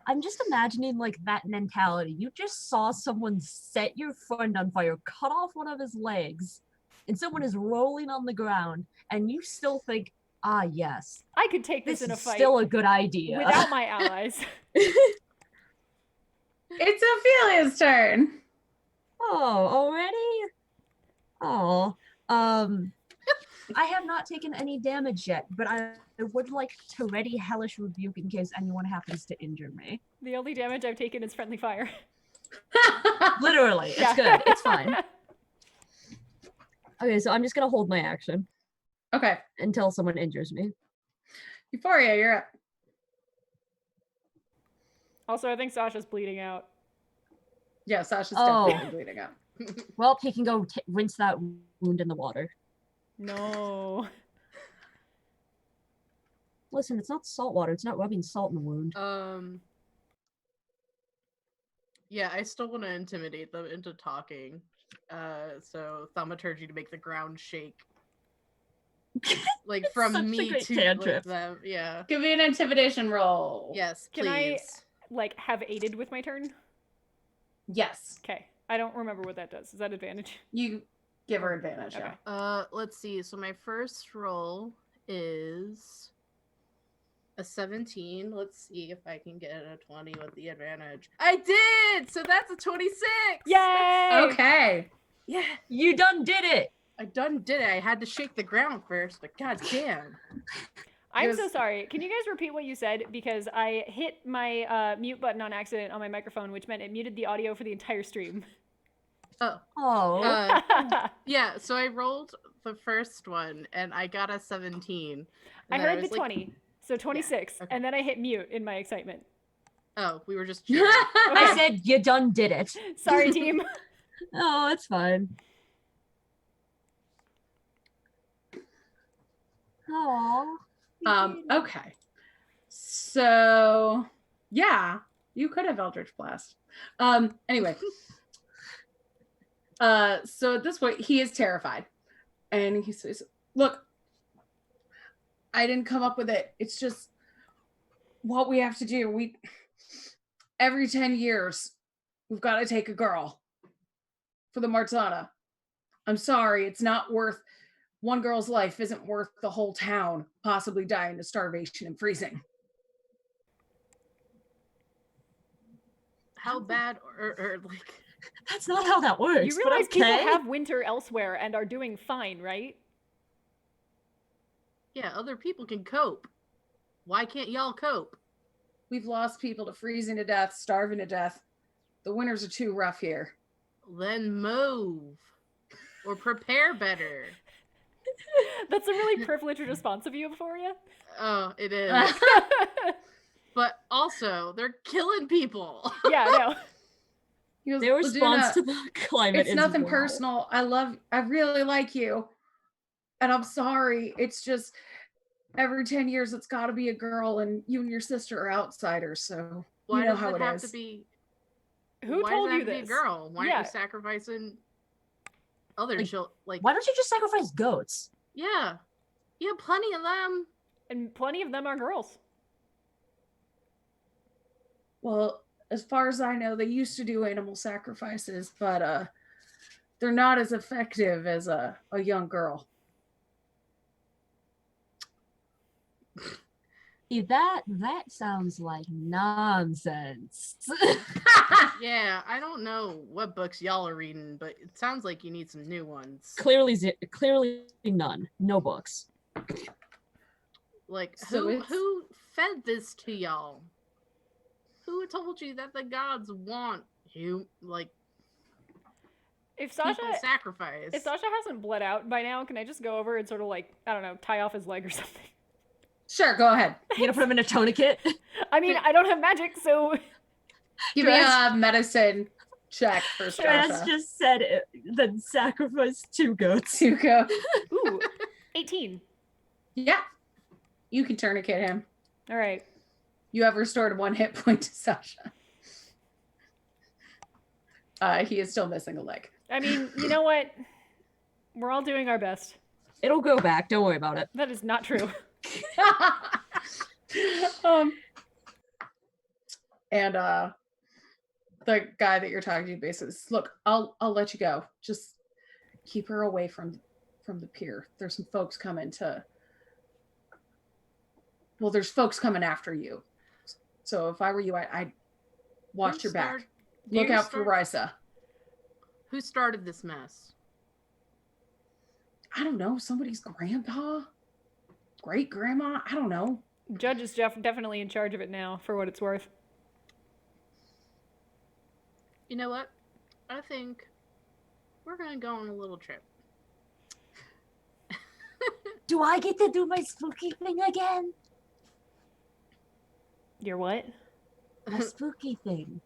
I'm just imagining like that mentality. You just saw someone set your friend on fire, cut off one of his legs, and someone is rolling on the ground, and you still think, ah, yes, I could take this this in a is fight still a good idea. without my allies. It's Ophelia's turn. Oh, already? Oh, I have not taken any damage yet, but I would like to ready Hellish Rebuke in case anyone happens to injure me. The only damage I've taken is friendly fire. Literally, it's good. It's fine. Okay, so I'm just gonna hold my action Okay. until someone injures me. Euphoria, you're up. Also, I think Sasha's bleeding out. Yeah, Sasha's Oh. definitely bleeding out. Well, he can go rinse that wound in the water. No. Listen, it's not salt water. It's not rubbing salt in the wound. Yeah, I still want to intimidate them into talking. So thaumaturgy to make the ground shake. Like from Such a me great to cantrip. like, them. Yeah. Give me an intimidation roll. Yes, Can I- please. Like, have aided with my turn? Yes. Okay. I don't remember what that does. Is that advantage? You give her advantage. Okay. Yeah. Let's see. So my first roll is a 17. Let's see if I can get a 20 with the advantage. I did! So that's a 26! Yay! Okay. Yeah, You done did it! I done did it. I had to shake the ground first, but god damn. I'm Yes. so sorry. Can you guys repeat what you said? Because I hit my mute button on accident on my microphone, which meant it muted the audio for the entire stream. Oh. Yeah, so I rolled the first one and I got a 17. I And heard the was like, 20, so 26, okay. and then I hit mute in my excitement. Oh, we were just cheering. I said you done did it. Sorry, team. Oh, it's fine. Oh. Okay. So yeah, you could have Eldritch Blast. Anyway. So at this point he is terrified. And he says, look, I didn't come up with it. It's just what we have to do. Every 10 years, we've got to take a girl for the Martana. I'm sorry, it's not worth, one girl's life isn't worth the whole town possibly dying to starvation and freezing. How bad or like That's not how that works. You realize but okay. people have winter elsewhere and are doing fine, right? yeah, other people can cope. Why can't y'all cope? We've lost people to freezing to death, starving to death. The winters are too rough here. Then move. Or prepare better. That's a really privileged response of you, Euphoria. Oh, it is. But also, they're killing people. Yeah, no. He goes, Their response "Laduna, to the climate it's is nothing wow. personal. I really like you. And I'm sorry. It's just every 10 years it's got to be a girl, and you and your sister are outsiders, so Why you know does how it it have is." to be? Who Why told does it you have to be a this? girl? Why Yeah. aren't you sacrificing other Like, children? Like, Why don't you just sacrifice goats? yeah, you have plenty of them. And plenty of them are girls. Well, as far as I know, they used to do animal sacrifices, but they're not as effective as a young girl. See, that sounds like nonsense. Yeah, I don't know what books y'all are reading, but it sounds like you need some new ones. clearly none. No books. Like, So who fed this to y'all? Who told you that the gods want you, like, If people Sasha sacrifice? If Sasha hasn't bled out by now, can I just go over and sort of like, I don't know, tie off his leg or something? Sure, go ahead. You gonna put him in a tourniquet? I mean, I don't have magic, so Give me a medicine check for Trans Sasha. just said it, then sacrifice 2 goats. Tuco. ooh, 18. Yeah. You can tourniquet him. All right. You have restored 1 hit point to Sasha. He is still missing a leg. I mean, you know what? We're all doing our best. It'll go back. Don't worry about it. That is not true. And the guy that you're talking to basically says, look, I'll let you go. Just keep her away from the pier. There's some folks coming there's folks coming after you. So if I were you, I'd watch your back. Look out for Risa. Who started this mess? I don't know. Somebody's grandpa? Great grandma? I don't know. Judge is definitely in charge of it now, for what it's worth. You know what? I think we're gonna go on a little trip. Do I get to do my spooky thing again? Your what? My spooky thing.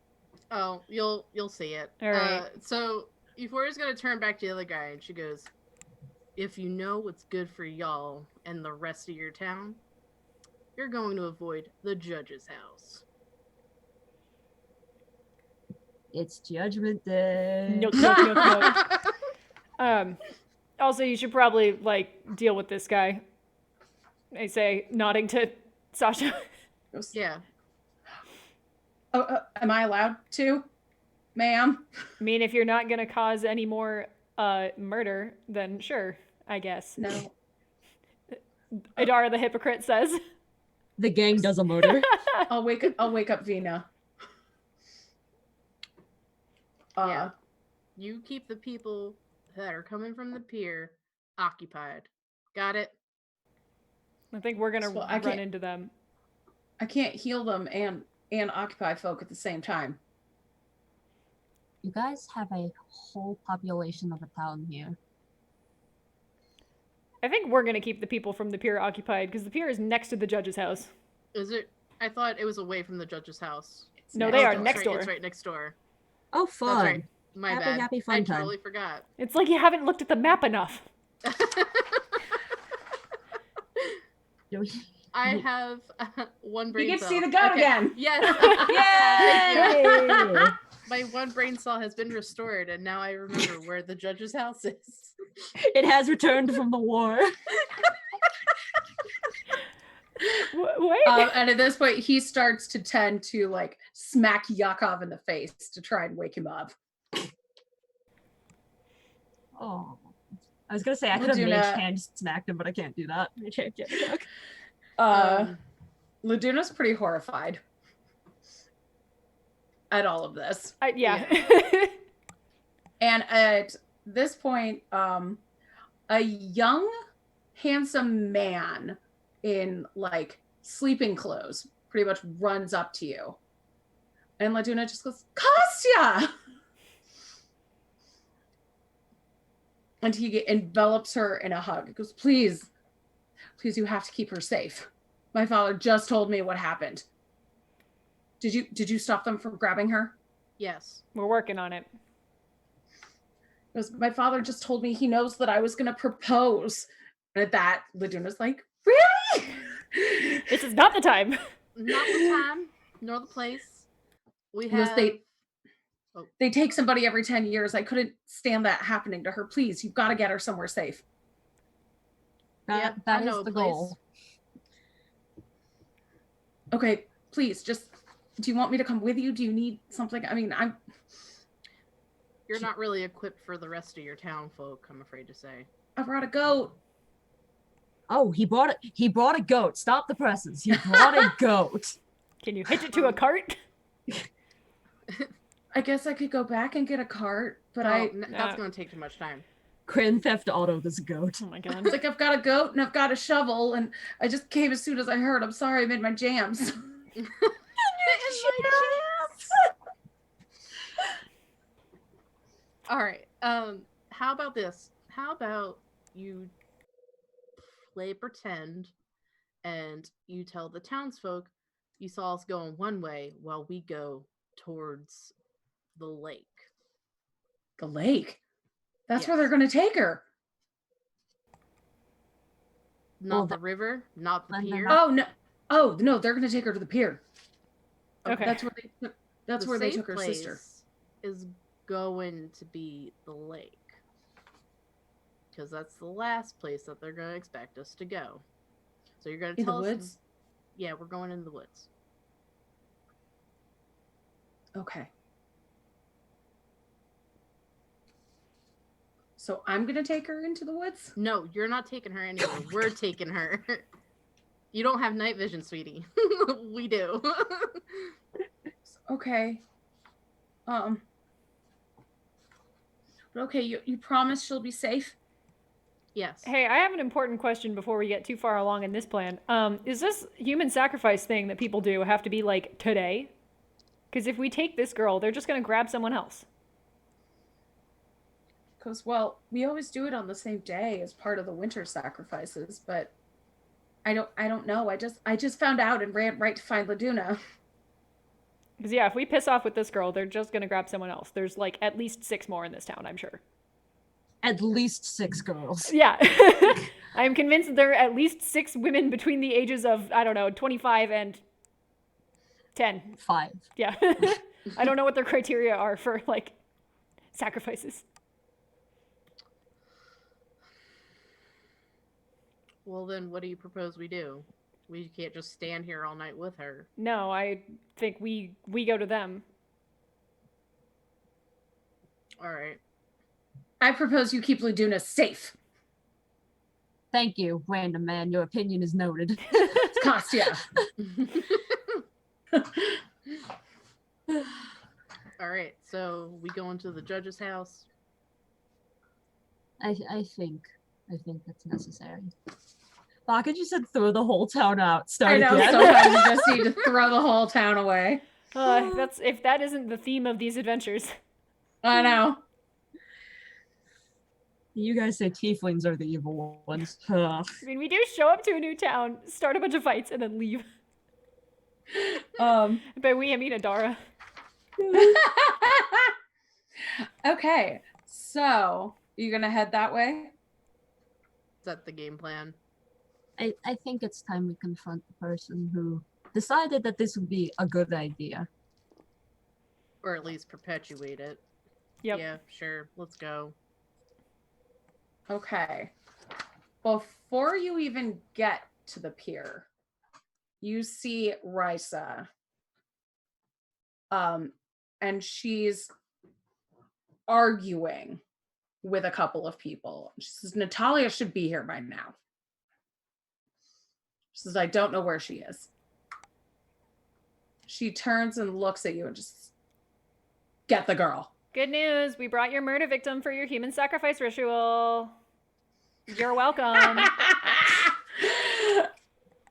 Oh, you'll see it. All right. So Euphoria's gonna turn back to the other guy, and she goes, "If you know what's good for y'all and the rest of your town, you're going to avoid the judge's house." It's Judgment Day. Nope, nope, nope, nope. Also, you should probably, deal with this guy. I say, nodding to Sasha. Yeah. Oh, am I allowed to, ma'am? I mean, if you're not gonna cause any more murder, then sure, I guess. No. Idara the hypocrite says. The gang does a murder. I'll wake up Vina. Yeah. You keep the people that are coming from the pier occupied. Got it? I think we're gonna Well, I run can't- into them. I can't heal them and occupy folk at the same time. You guys have a whole population of a town here. I think we're gonna keep the people from the pier occupied, because the pier is next to the judge's house. Is it? I thought it was away from the judge's house. No, next they are door. next door. It's right next door. Oh, fun. That's right. My Happy, bad. happy fun I time. totally forgot. It's like you haven't looked at the map enough. Do we- I have one brain You get to cell. see the goat again. Yes. Yay! My one brain cell has been restored, and now I remember where the judge's house is. It has returned from the war. Wait. And at this point, he starts to tend to smack Yakov in the face to try and wake him up. Oh. I was gonna say I could have Laduna- mage hand smacked him, but I can't do that. I can't get it. Laduna's pretty horrified at all of this. Yeah. And at this point, a young, handsome man in sleeping clothes pretty much runs up to you. And Laduna just goes, Kostya! And he envelops her in a hug. He goes, please, you have to keep her safe. My father just told me what happened. Did you stop them from grabbing her? Yes. We're working on it. He goes, my father just told me he knows that I was going to propose. And at that, Laduna's like, really? This is not the time. Not the time, nor the place. We He goes, have. they take somebody every 10 years. I couldn't stand that happening to her. Please, you've got to get her somewhere safe. That I is know a the place. goal. Okay, please, just, do you want me to come with you? Do you need something? I mean, You're not really equipped for the rest of your town folk, I'm afraid to say. I brought a goat. Oh, he brought a goat. Stop the presses. He brought a goat. Can you hitch it to a cart? I guess I could go back and get a cart, but That's going to take too much time. Grand Theft Auto this goat. Oh my god. it's like I've got a goat and I've got a shovel and I just came as soon as I heard. I'm sorry, I made my jams. All right. How about this? How about you play pretend and you tell the townsfolk you saw us going one way while we go towards the lake. The lake? That's where Yes. they're going to take her. Not Well, the river, not the then pier. they're Oh, no. Oh, no, they're going to take her to the pier. Okay. That's where they The took her safe sister. place is going to be the lake. Because that's the last place that they're going to expect us to go. So you're going to In the tell us... woods? Yeah, we're going in the woods. Okay. So I'm going to take her into the woods? No, you're not taking her anywhere. We're taking her. You don't have night vision, sweetie. We do. Okay. But okay, you promise she'll be safe? Yes. Hey, I have an important question before we get too far along in this plan. Is this human sacrifice thing that people do have to be like today? Because if we take this girl, they're just gonna grab someone else. Because, well, we always do it on the same day as part of the winter sacrifices, but I don't know. I just found out and ran right to find Laduna. Because yeah, if we piss off with this girl, they're just gonna grab someone else. There's like at least 6 more in this town, I'm sure. At least 6 girls. Yeah. I'm convinced that there are at least 6 women between the ages of, I don't know, 25 and 10. 5. Yeah. I don't know what their criteria are for like sacrifices. Well, then what do you propose we do? We can't just stand here all night with her. No, I think we go to them. All right. I propose you keep Laduna safe. Thank you, random man. Your opinion is noted. Kostya. All right. So we go into the judge's house. I think that's necessary. Baka just said throw the whole town out. Start I know, again. sometimes you just need to throw the whole town away. That's if that isn't the theme of these adventures. I know. You guys say tieflings are the evil ones. Ugh. I mean, we do show up to a new town, start a bunch of fights, and then leave. By we, I mean Adara. Okay, so you gonna head that way? Is that the game plan? I think it's time we confront the person who decided that this would be a good idea. Or at least perpetuate it. Yep. Yeah, sure. Let's go. Okay. Before you even get to the pier, you see Risa. And she's arguing with a couple of people. She says, Natalia should be here by now. She says, I don't know where she is. She turns and looks at you and just, get the girl. Good news. We brought your murder victim for your human sacrifice ritual. You're welcome.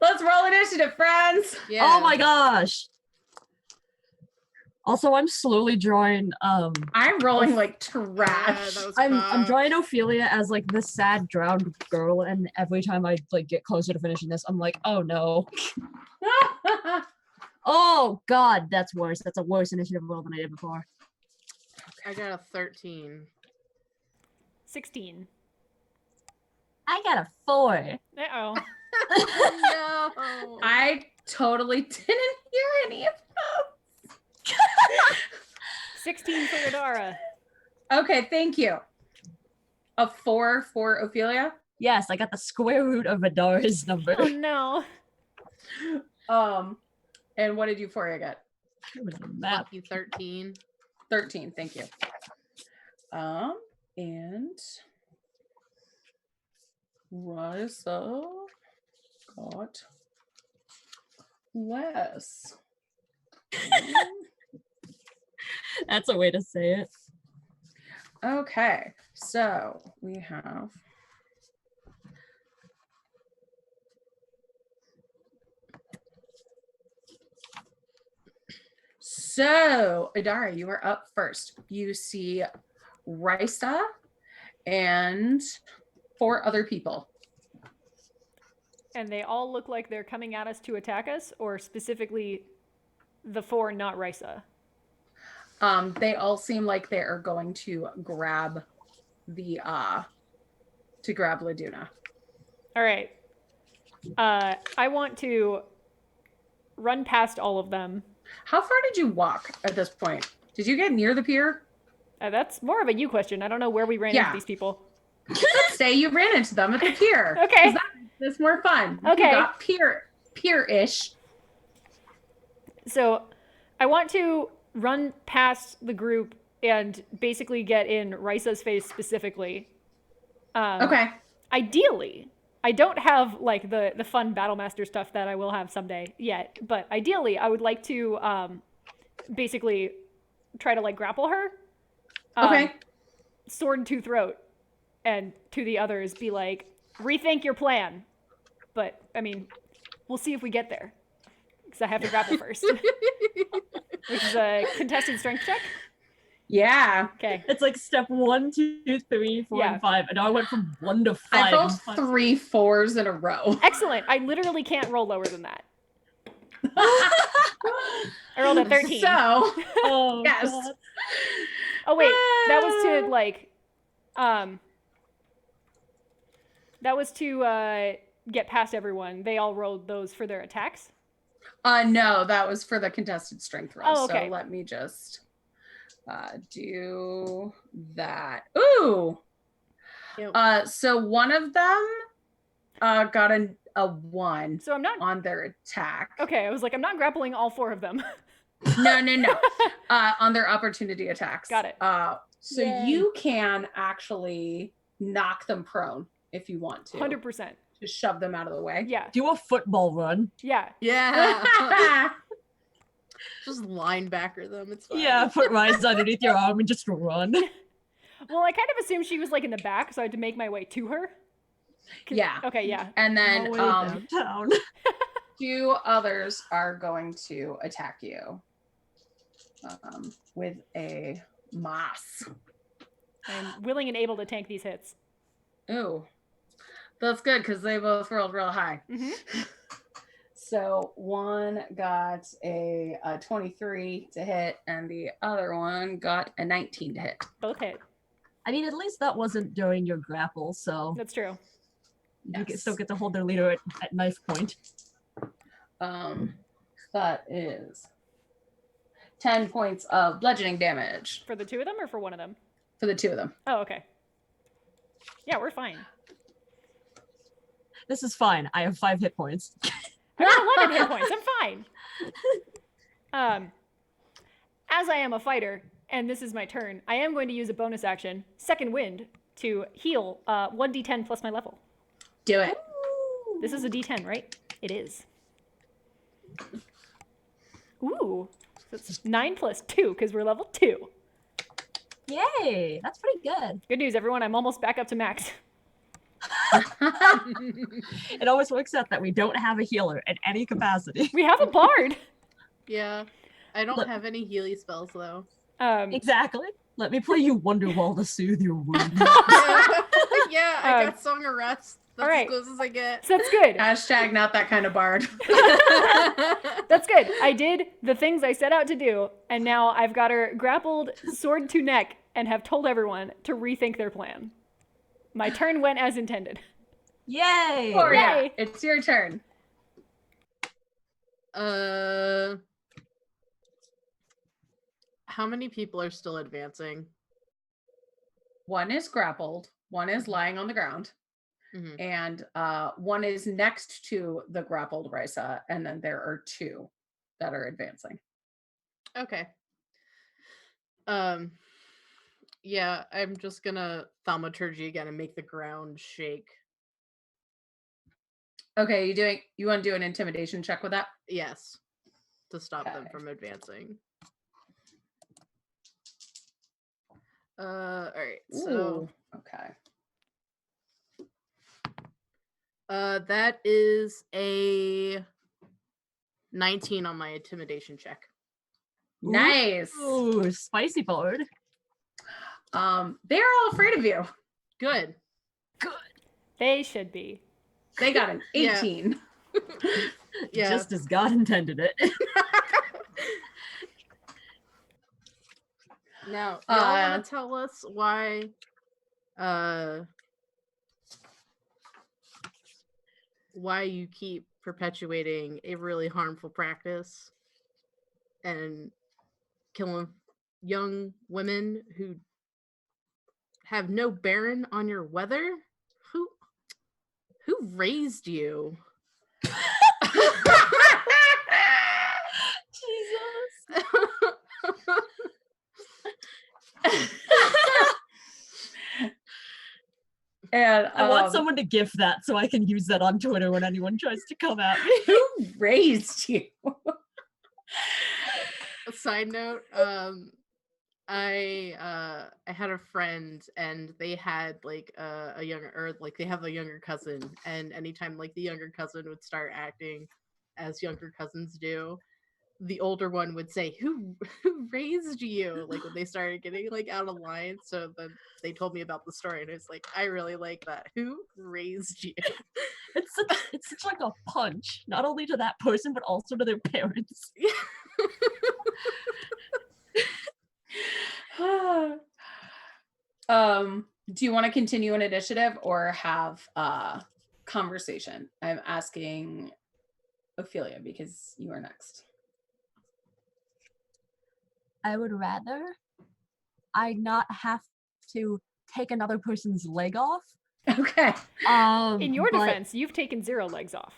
Let's roll initiative, friends. Yeah. Oh my gosh! Also, I'm slowly drawing I'm rolling like trash. Yeah, that was I'm fun. drawing Ophelia as like the sad drowned girl, and every time I like get closer to finishing this, I'm like, oh no. Oh god, that's worse. That's a worse initiative roll than I did before. I got a 13. 16. I got a 4. Uh-oh. No. I totally didn't hear any of 16 for Adara. Okay, thank you. A 4 for Ophelia. Yes, I got the square root of Adara's number. Oh no. And what did Euphoria get? It was a map. Lucky 13. 13, thank you. And Risa got less. That's a way to say it. Okay, so we have so Adara, you are up first. You see Risa and 4 other people. And they all look like they're coming at us to attack us, or specifically the 4 not Risa? They all seem like they are going to grab the grab Laduna. All right. I want to run past all of them. How far did you walk at this point? Did you get near the pier? That's more of a you question. I don't know where we ran into these people. Let's say you ran into them at the pier. Okay. 'Cause that's more fun. Okay. You got pier-ish. So I want to run past the group and basically get in Risa's face specifically. Okay. Ideally, I don't have like the fun Battlemaster stuff that I will have someday yet, but ideally I would like to basically try to like grapple her. Okay. Sword to throat, and to the others be like, rethink your plan. But I mean, we'll see if we get there, because I have to grapple first. Which is a contested strength check. Yeah. Okay. It's like step 1, 2, 3, 4, Yeah. and 5, and now I went from 1 to 5. I rolled and 5. 3 4s in a row. Excellent. I literally can't roll lower than that. I rolled a 13. So, Oh, yes. God. Oh wait, that was to like, that was to get past everyone. They all rolled those for their attacks. No, that was for the contested strength roll. Oh, okay. So let me just do that. Ooh. Yep. So one of them got a 1 So I'm not. on their attack. Okay, I was like, I'm not grappling all 4 of them. No. On their opportunity attacks. Got it. So Yay. you can actually knock them prone if you want to. 100%. Just shove them out of the way. Yeah. Do a football run. Yeah. Yeah. Just linebacker them. It's fine. Yeah, put Rise underneath your arm and just run. Well, I kind of assumed she was like in the back, so I had to make my way to her. Yeah. Okay, yeah. And then All the way downtown. 2 others are going to attack you with a moss. I'm willing and able to tank these hits. Ooh, that's good because they both rolled real high. Mm-hmm. So one got a 23 to hit, and the other one got a 19 to hit. Both hit. I mean, at least that wasn't during your grapple, so That's true. you can still get to hold their leader at knife point. That is 10 points of bludgeoning damage For the 2 of them or for one of them? for the 2 of them. Oh, okay. Yeah, we're fine. This is fine. I have 5 hit points. I got 11 hit points. I'm fine. As I am a fighter, and this is my turn, I am going to use a bonus action, Second Wind, to heal 1d10 plus my level. Do it. This is a d10, right? It is. Ooh. That's 9 plus 2, because we're level 2. Yay! That's pretty good. Good news, everyone. I'm almost back up to max. It always works out that we don't have a healer in any capacity. We have a bard. Yeah. I don't Look. have any Healy spells though. Exactly. Let me play you Wonderwall to soothe your wound. Yeah, I got Song of Rest. That's alright. as close as I get. So that's good. Hashtag not that kind of bard. That's good. I did the things I set out to do, and now I've got her grappled sword to neck and have told everyone to rethink their plan. My turn went as intended. Yay! Oh, yeah. Yay. It's your turn. How many people are still advancing? One is grappled, one is lying on the ground, Mhm. and one is next to the grappled Risa, and then there are 2 that are advancing. Okay. Yeah, I'm just gonna thaumaturgy again and make the ground shake. Okay, you want to do an intimidation check with that? Yes. To stop them Okay. from advancing. Alright, so Ooh, okay. that is a 19 on my intimidation check. Nice. Ooh, spicy board. They're all afraid of you. Good. They should be. They got an Yeah. 18. Yeah. Just as God intended it. Now, y'all want to tell us why you keep perpetuating a really harmful practice and killing young women who have no bearing on your weather? Who raised you? Jesus. And I want someone to gift that so I can use that on Twitter when anyone tries to come at me. who raised you? A side note, I had a friend and they had like a younger, or like they have a younger cousin, and anytime like the younger cousin would start acting as younger cousins do, the older one would say, who raised you, like when they started getting like out of line. So then they told me about the story and it's like, I really like that. Who raised you? It's such like a punch, not only to that person but also to their parents. Do you want to continue an initiative or have a conversation? I'm asking Ophelia because you are next. I would rather I not have to take another person's leg off. Okay. In your but- defense, you've taken 0 legs off.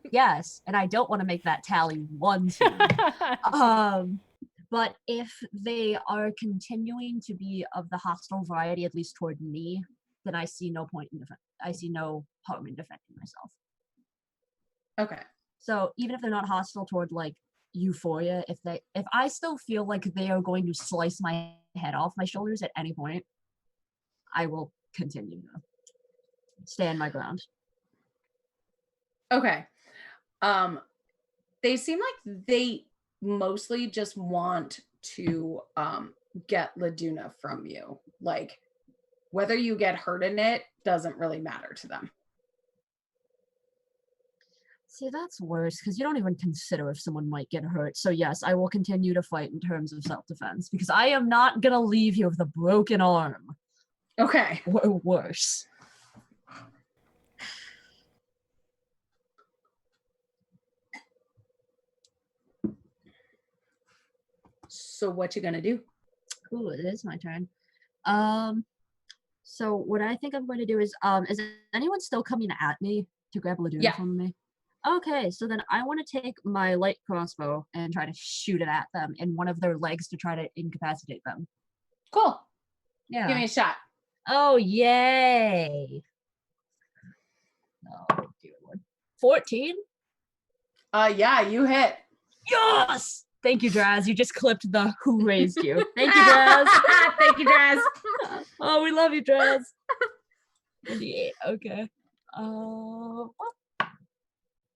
Yes, and I don't want to make that tally 1 2. But if they are continuing to be of the hostile variety, at least toward me, then I see no point in I see no harm in defending myself. Okay. So even if they're not hostile toward like Euphoria, if I still feel like they are going to slice my head off my shoulders at any point, I will continue to stand my ground. Okay. They seem like they mostly just want to get Laduna from you. Like whether you get hurt in it doesn't really matter to them. See, that's worse because you don't even consider if someone might get hurt. So yes, I will continue to fight in terms of self-defense because I am not gonna leave you with a broken arm. Okay. Or worse. So what you gonna do? Ooh, it is my turn. So what I think I'm going to do is anyone still coming at me to grab Laduna Yeah. from me? Okay, so then I want to take my light crossbow and try to shoot it at them in one of their legs to try to incapacitate them. Cool. Yeah. Give me a shot. Oh, yay. Oh, dear Lord. 14? Yeah, you hit. Yes! Thank you, Draz. You just clipped the who raised you. Thank you, Draz. Thank you, Draz. Oh, we love you, Draz. 28. Okay. What?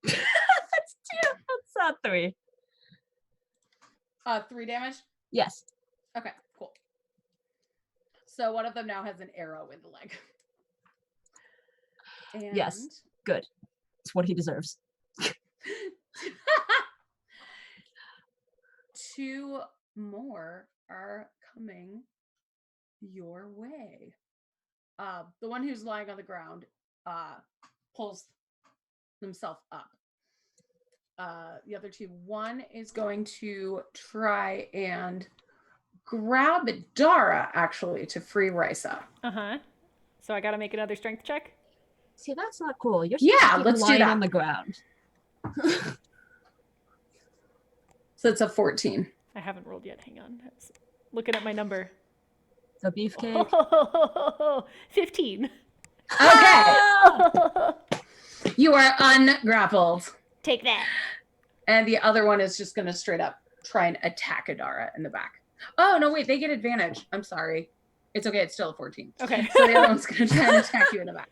That's 2. That's 3. 3 damage? Yes. Okay, cool. So one of them now has an arrow in the leg. And Yes. Good. It's what he deserves. 2 more are coming your way. The one who's lying on the ground pulls himself up. The other 2, one is going to try and grab Dara actually to free Risa. So I gotta make another strength check? See, that's not cool. You're Yeah, supposed to keep let's do lying that. on the ground. So it's a 14. I haven't rolled yet. Hang on. I was looking at my number. The beefcake. 15. Okay. You are ungrappled. Take that. And the other one is just going to straight up try and attack Adara in the back. Oh, no, wait. They get advantage. I'm sorry. It's okay. It's still a 14. Okay. So the other one's going to try and attack you in the back.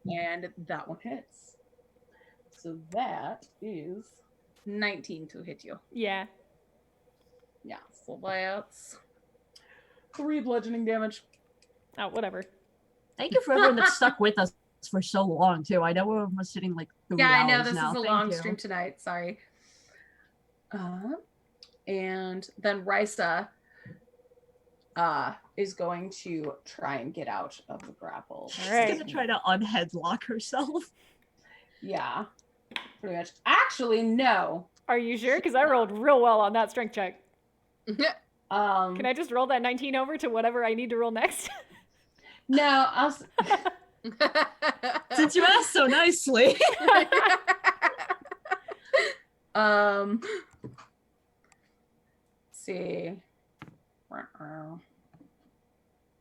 And that one hits. So that is 19 to hit you. Yeah. Yeah. So that's 3 bludgeoning damage. Oh, whatever. Thank you for everyone that stuck with us for so long, too. I know we're almost sitting like 3 Yeah, I hours know this now. is a Thank long you. stream tonight. Sorry. And then Risa is going to try and get out of the grapple. All She's right. gonna try to unheadlock herself. Yeah, pretty much. Actually, no. Are you sure? Because I rolled real well on that strength check. Can I just roll that 19 over to whatever I need to roll next? No, Since you asked so nicely. let's see.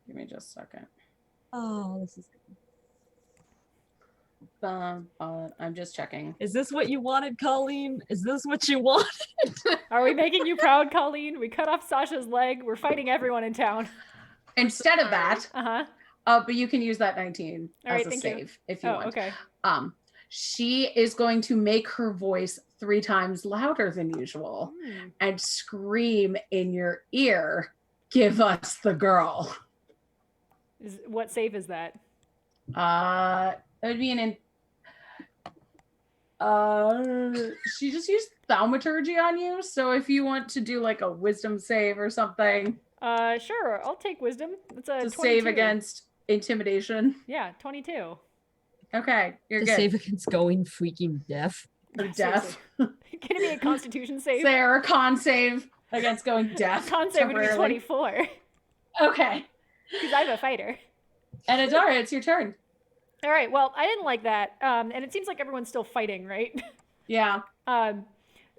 Give me just a second. Oh, this is I'm just checking. Is this what you wanted, Colleen? Is this what you want? Are we making you proud, Colleen? We cut off Sasha's leg. We're fighting everyone in town. Instead of that, Uh-huh. but you can use that 19 All as right, a thank save you. if you Oh, want. okay. She is going to make her voice 3 times louder than usual Hmm. and scream in your ear, "Give us the girl." What save is that? It would be she just used thaumaturgy on you, so if you want to do like a wisdom save or something Sure. I'll take wisdom. It's a to 22. save against intimidation. Yeah, 22. Okay, you're To good. save against going freaking deaf. Or Seriously. deaf. Can it be a Constitution save? Sarah, con save against going deaf. Con save would be temporarily. 24 Okay. because I'm a fighter. And Adara, it's your turn. All right. Well, I didn't like that. And it seems like everyone's still fighting, right? Yeah.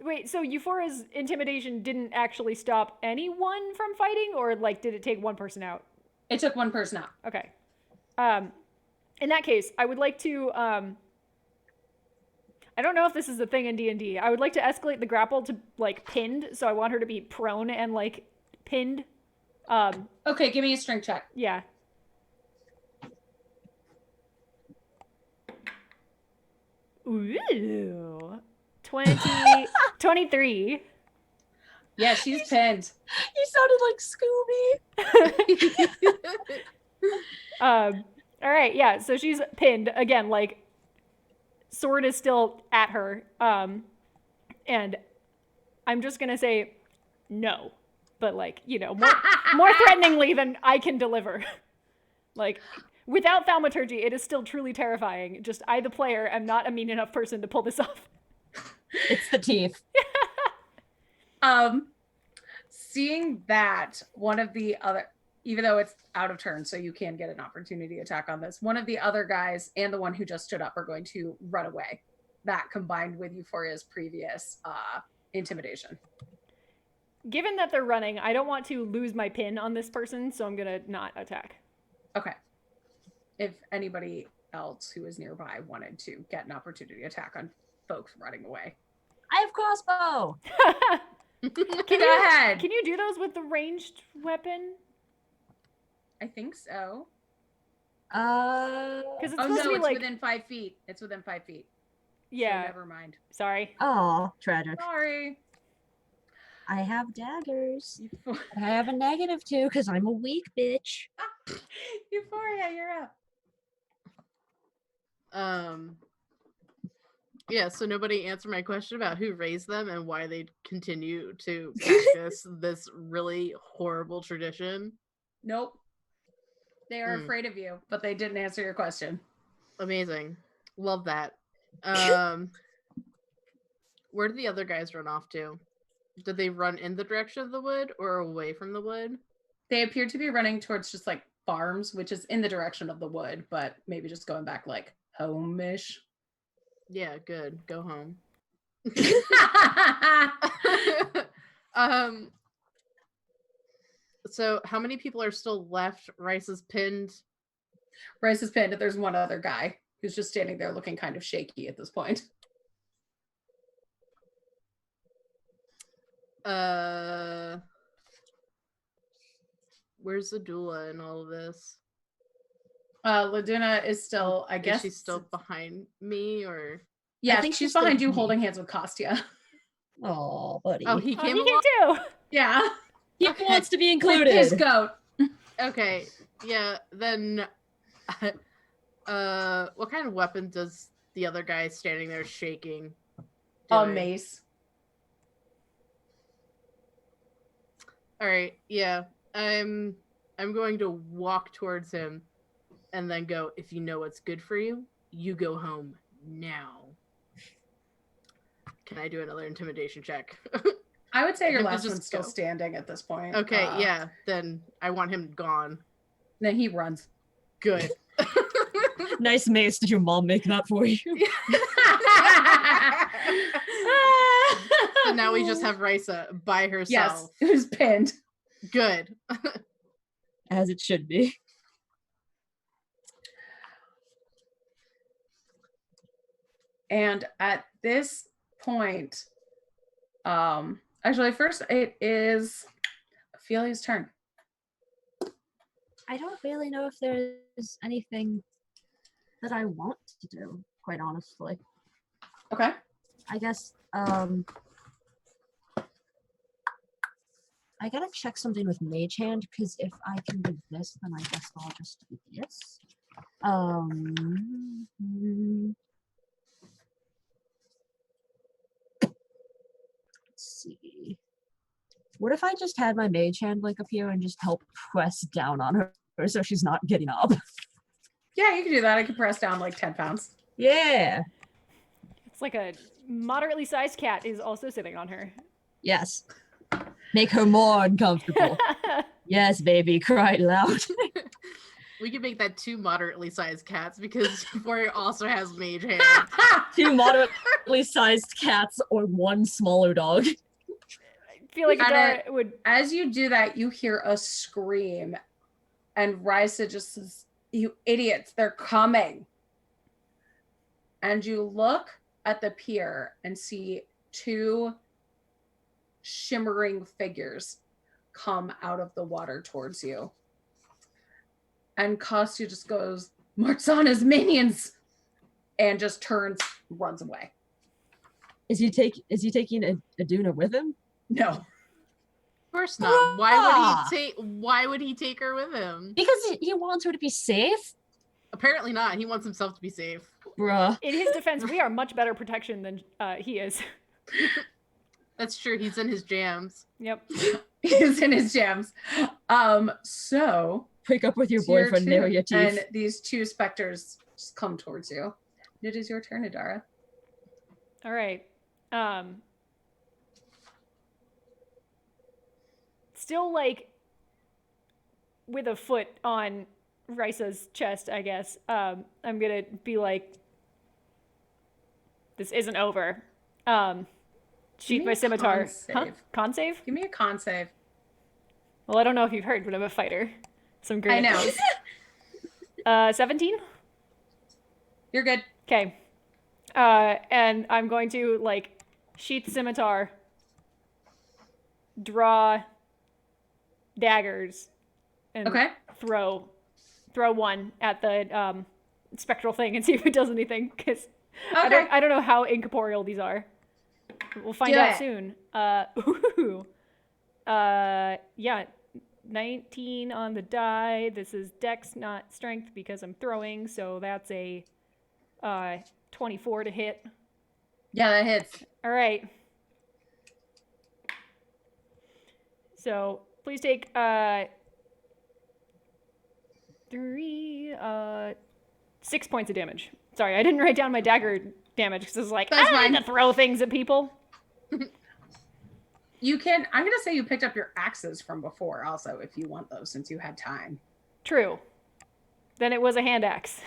Wait. So Euphoria's intimidation didn't actually stop anyone from fighting, or like did it take one person out? It took one person out. Okay. In that case, I would like to. I don't know if this is a thing in D&D. I would like to escalate the grapple to like pinned, so I want her to be prone and like pinned. Okay, give me a strength check. Yeah. Ooh. 23. Yeah, she's pinned. You sounded like Scooby. All right, yeah. So she's pinned again. Like, sword is still at her. And I'm just gonna say no, but like more threateningly than I can deliver. Like, without thaumaturgy, it is still truly terrifying. Just I, the player, am not a mean enough person to pull this off. It's the teeth. Seeing that one of the other, even though it's out of turn, so you can get an opportunity attack on this, one of the other guys and the one who just stood up are going to run away. That combined with Euphoria's previous intimidation. Given that they're running, I don't want to lose my pin on this person, so I'm gonna not attack. Okay. If anybody else who is nearby wanted to get an opportunity attack on folks running away. I have crossbow. Go ahead. Can you do those with the ranged weapon? I think so. Because it's Oh supposed no, to be it's like within 5 feet. It's within 5 feet. yeah. So never mind. Sorry. Oh, tragic. Sorry. I have daggers. Euphoria, I have a -2 because I'm a weak bitch. you're up. Yeah, so nobody answered my question about who raised them and why they continue to practice this really horrible tradition. Nope. They are afraid of you, but they didn't answer your question. Amazing. Love that. Where did the other guys run off to? Did they run in the direction of the wood or away from the wood? They appear to be running towards just like farms, which is in the direction of the wood, but maybe just going back like home-ish. Yeah, good. Go home. So how many people are still left? Rice is pinned. Rice is pinned. There's one other guy who's just standing there looking kind of shaky at this point. Where's the doula in all of this? Laduna is still, I guess. Is she still behind me or? Yeah, I think she's she's still behind you me. holding hands with Kostya. Oh, buddy. Oh, he Oh, came he along? can too. Yeah. He Okay. wants to be With included. his goat. Okay, yeah, then what kind of weapon does the other guy standing there shaking? A doing? mace. All right, yeah. I'm going to walk towards him and then go, if you know what's good for you, you go home now. Can I do another intimidation check? I would say your Him to last just one's still go. standing at this point. Okay, yeah. Then I want him gone. Then he runs. Good. Nice mace. Did your mom make that for you? So now we just have Risa by herself. Yes, who's pinned. Good. As it should be. And at this point, actually, first it is Ophelia's turn. I don't really know if there's anything that I want to do, quite honestly. Okay. I guess, I gotta check something with Mage Hand, because if I can do this, then I guess I'll just do this. Let's see. What if I just had my Mage Hand like up here and just help press down on her so she's not getting up? Yeah, you can do that. I can press down like 10 pounds. Yeah. It's like a moderately sized cat is also sitting on her. Yes. Make her more uncomfortable. Yes, baby, cry loud. We can make that 2 moderately sized cats because Warrior also has Mage Hand. 2 moderately sized cats or 1 smaller dog. I feel like Adara would. As you do that, you hear a scream, and Risa just says, "You idiots, they're coming." And you look at the pier and see 2 shimmering figures come out of the water towards you. And Kostya just goes, "March on his minions!" and just turns, runs away. Is he taking Aduna with him? No. Of course not. Why would he take her with him? Because he wants her to be safe? Apparently not. He wants himself to be safe. Bruh. In his defense, we are much better protection than he is. That's true. He's in his jams. Yep. He's in his jams. So Pick up with your it's your boyfriend, turn, nail your teeth. and these 2 specters just come towards you. It is your turn, Adara. All right. Still like with a foot on Risa's chest, I guess. I'm gonna be like, this isn't over. Sheath my scimitar. Huh? Con save? Give me a con save. Well, I don't know if you've heard, but I'm a fighter. Some great. I know. 17? You're good. Okay. And I'm going to like sheath scimitar, draw daggers, and throw one at the spectral thing and see if it does anything. Because I don't know how incorporeal these are. We'll find out soon. Yeah, 19 on the die. This is Dex, not Strength, because I'm throwing. So that's a 24 to hit. Yeah, that hits. All right. So please take 6 points of damage. Sorry, I didn't write down my dagger damage because it's like, I don't need to throw things at people. You can, I'm going to say you picked up your axes from before also, if you want those, since you had time. True. Then it was a hand axe.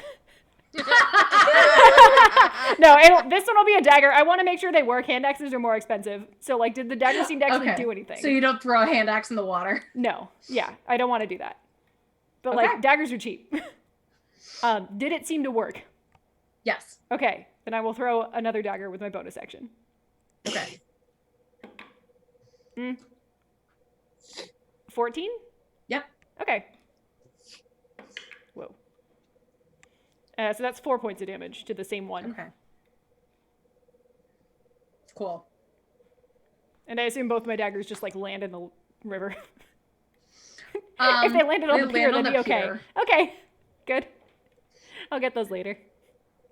No, this one will be a dagger. I want to make sure they work. Hand axes are more expensive. So, like, did the dagger seem to actually do anything? So you don't throw a hand axe in the water? No. Yeah, I don't want to do that. But, like, daggers are cheap. Did it seem to work? Yes. Okay, then I will throw another dagger with my bonus action. Okay. 14? Yep. Okay. Whoa. So that's 4 points of damage to the same one. Okay. Cool. And I assume both my daggers just like land in the river. If they landed on the pier, that'd be okay. Pier. Okay, good. I'll get those later.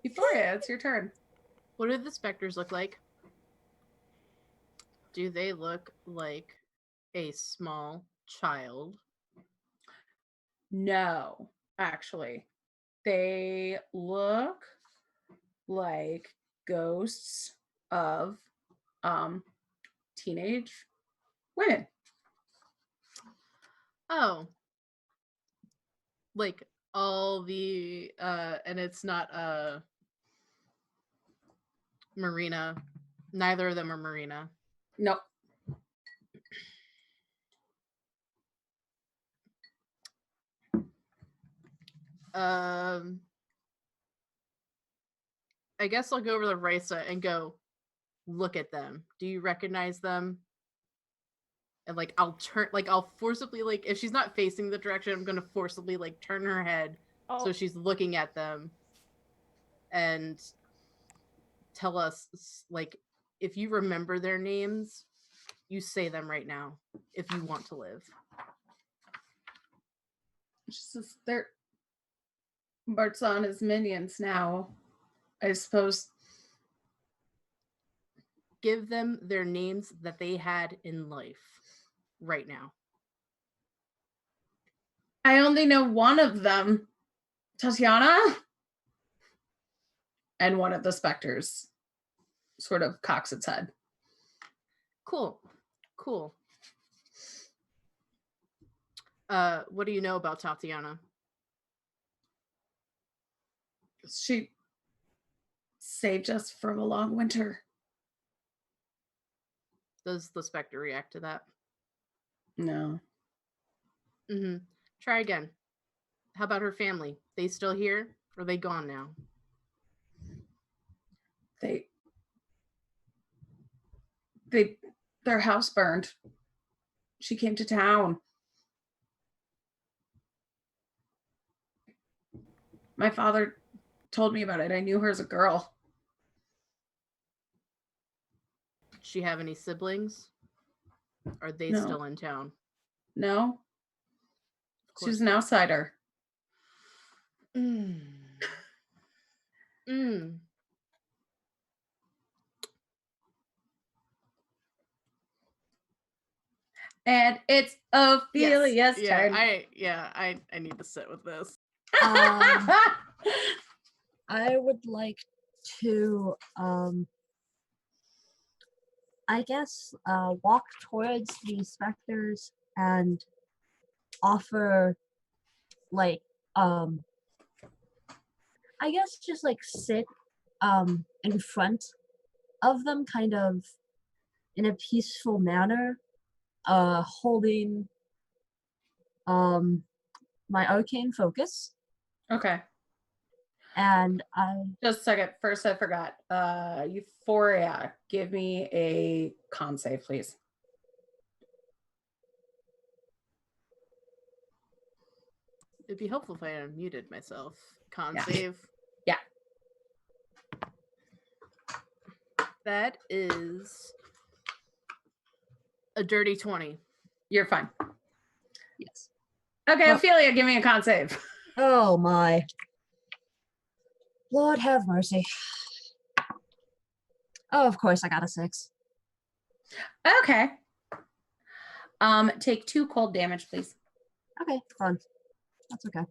Euphoria, it's your turn. What do the specters look like? Do they look like a small child? No, actually. They look like ghosts of teenage women. Oh. Like all the and it's not Marina. Neither of them are Marina. Nope. I guess I'll go over to Risa and go, look at them. Do you recognize them? And like I'll forcibly, like, if she's not facing the direction, I'm gonna forcibly like turn her head so she's looking at them and tell us, like, if you remember their names, you say them right now if you want to live. She says they're Bartzana's minions now, I suppose. Give them their names that they had in life right now. I only know one of them, Tatiana. And one of the specters sort of cocks its head. Cool. What do you know about Tatiana? She saved us from a long winter. Does the specter react to that? No. Mm-hmm. Try again. How about her family? They still here? Or are they gone now? Their house burned. She came to town. My father told me about it. I knew her as a girl. Did she have any siblings? Are they No. still in town? No. She's an outsider. Mm. And it's Ophelia's turn. I need to sit with this. I would like to, I guess, walk towards the specters and offer, like, I guess just like sit in front of them, kind of in a peaceful manner, holding my arcane focus. Okay. And just a second. First, I forgot. Euphoria, give me a con save, please. It'd be helpful if I unmuted myself. Con save. Yeah. That is a dirty 20. You're fine. Yes. Okay, Ophelia, give me a con save. Oh my. Lord have mercy. Oh, of course I got a 6. Okay. Take 2 cold damage, please. Okay, fun. That's okay.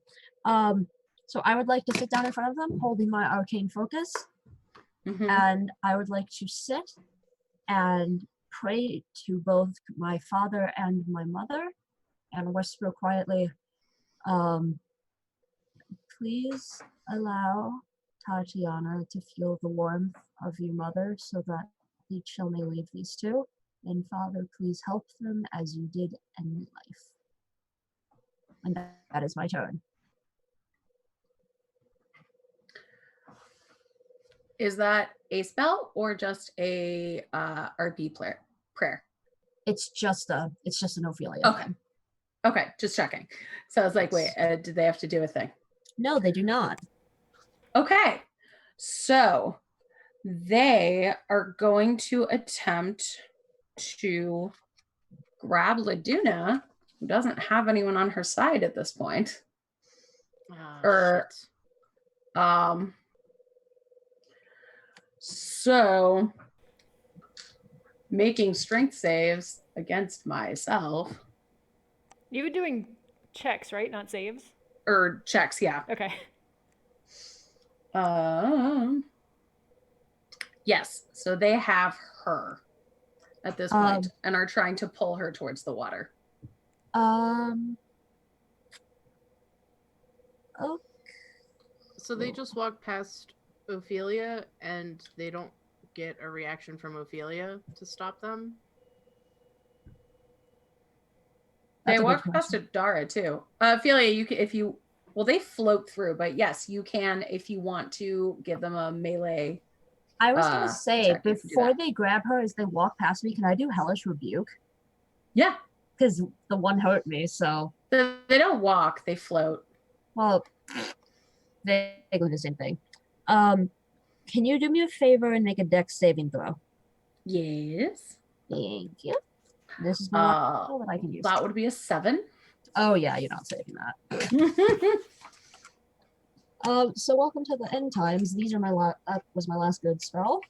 So I would like to sit down in front of them, holding my arcane focus, and I would like to sit and pray to both my father and my mother, and whisper quietly, please allow Tatiana to feel the warmth of your mother so that the chill may leave these two. And Father, please help them as you did in life. And that is my turn. Is that a spell or just a RP prayer? It's just an Ophelia. Okay. Thing. Okay, just checking. So I was like, wait, did they have to do a thing? No, they do not. Okay. So they are going to attempt to grab Laduna, who doesn't have anyone on her side at this point. Shit. So making strength saves against myself. You were doing checks, right? Not saves? Or checks, yeah. Okay. Yes. So they have her. at this point and are trying to pull her towards the water. Oh, So they just walk past Ophelia and they don't get a reaction from Ophelia to stop them? They That's a good walk past question. Adara too. Ophelia, you can, if you, well, they float through, but yes, you can if you want to give them a melee. I was gonna say, attack, you can do before that. they grab her as they walk past me, can I do Hellish Rebuke? Yeah, Because the one hurt me, so they don't walk; they float. well, vaguely the same thing. Can you do me a favor and make a Dex saving throw? Yes. Thank you. This is my last spell that I can use. That would be a 7. Oh yeah, you're not saving that. So welcome to the end times. These are that was my last good spell.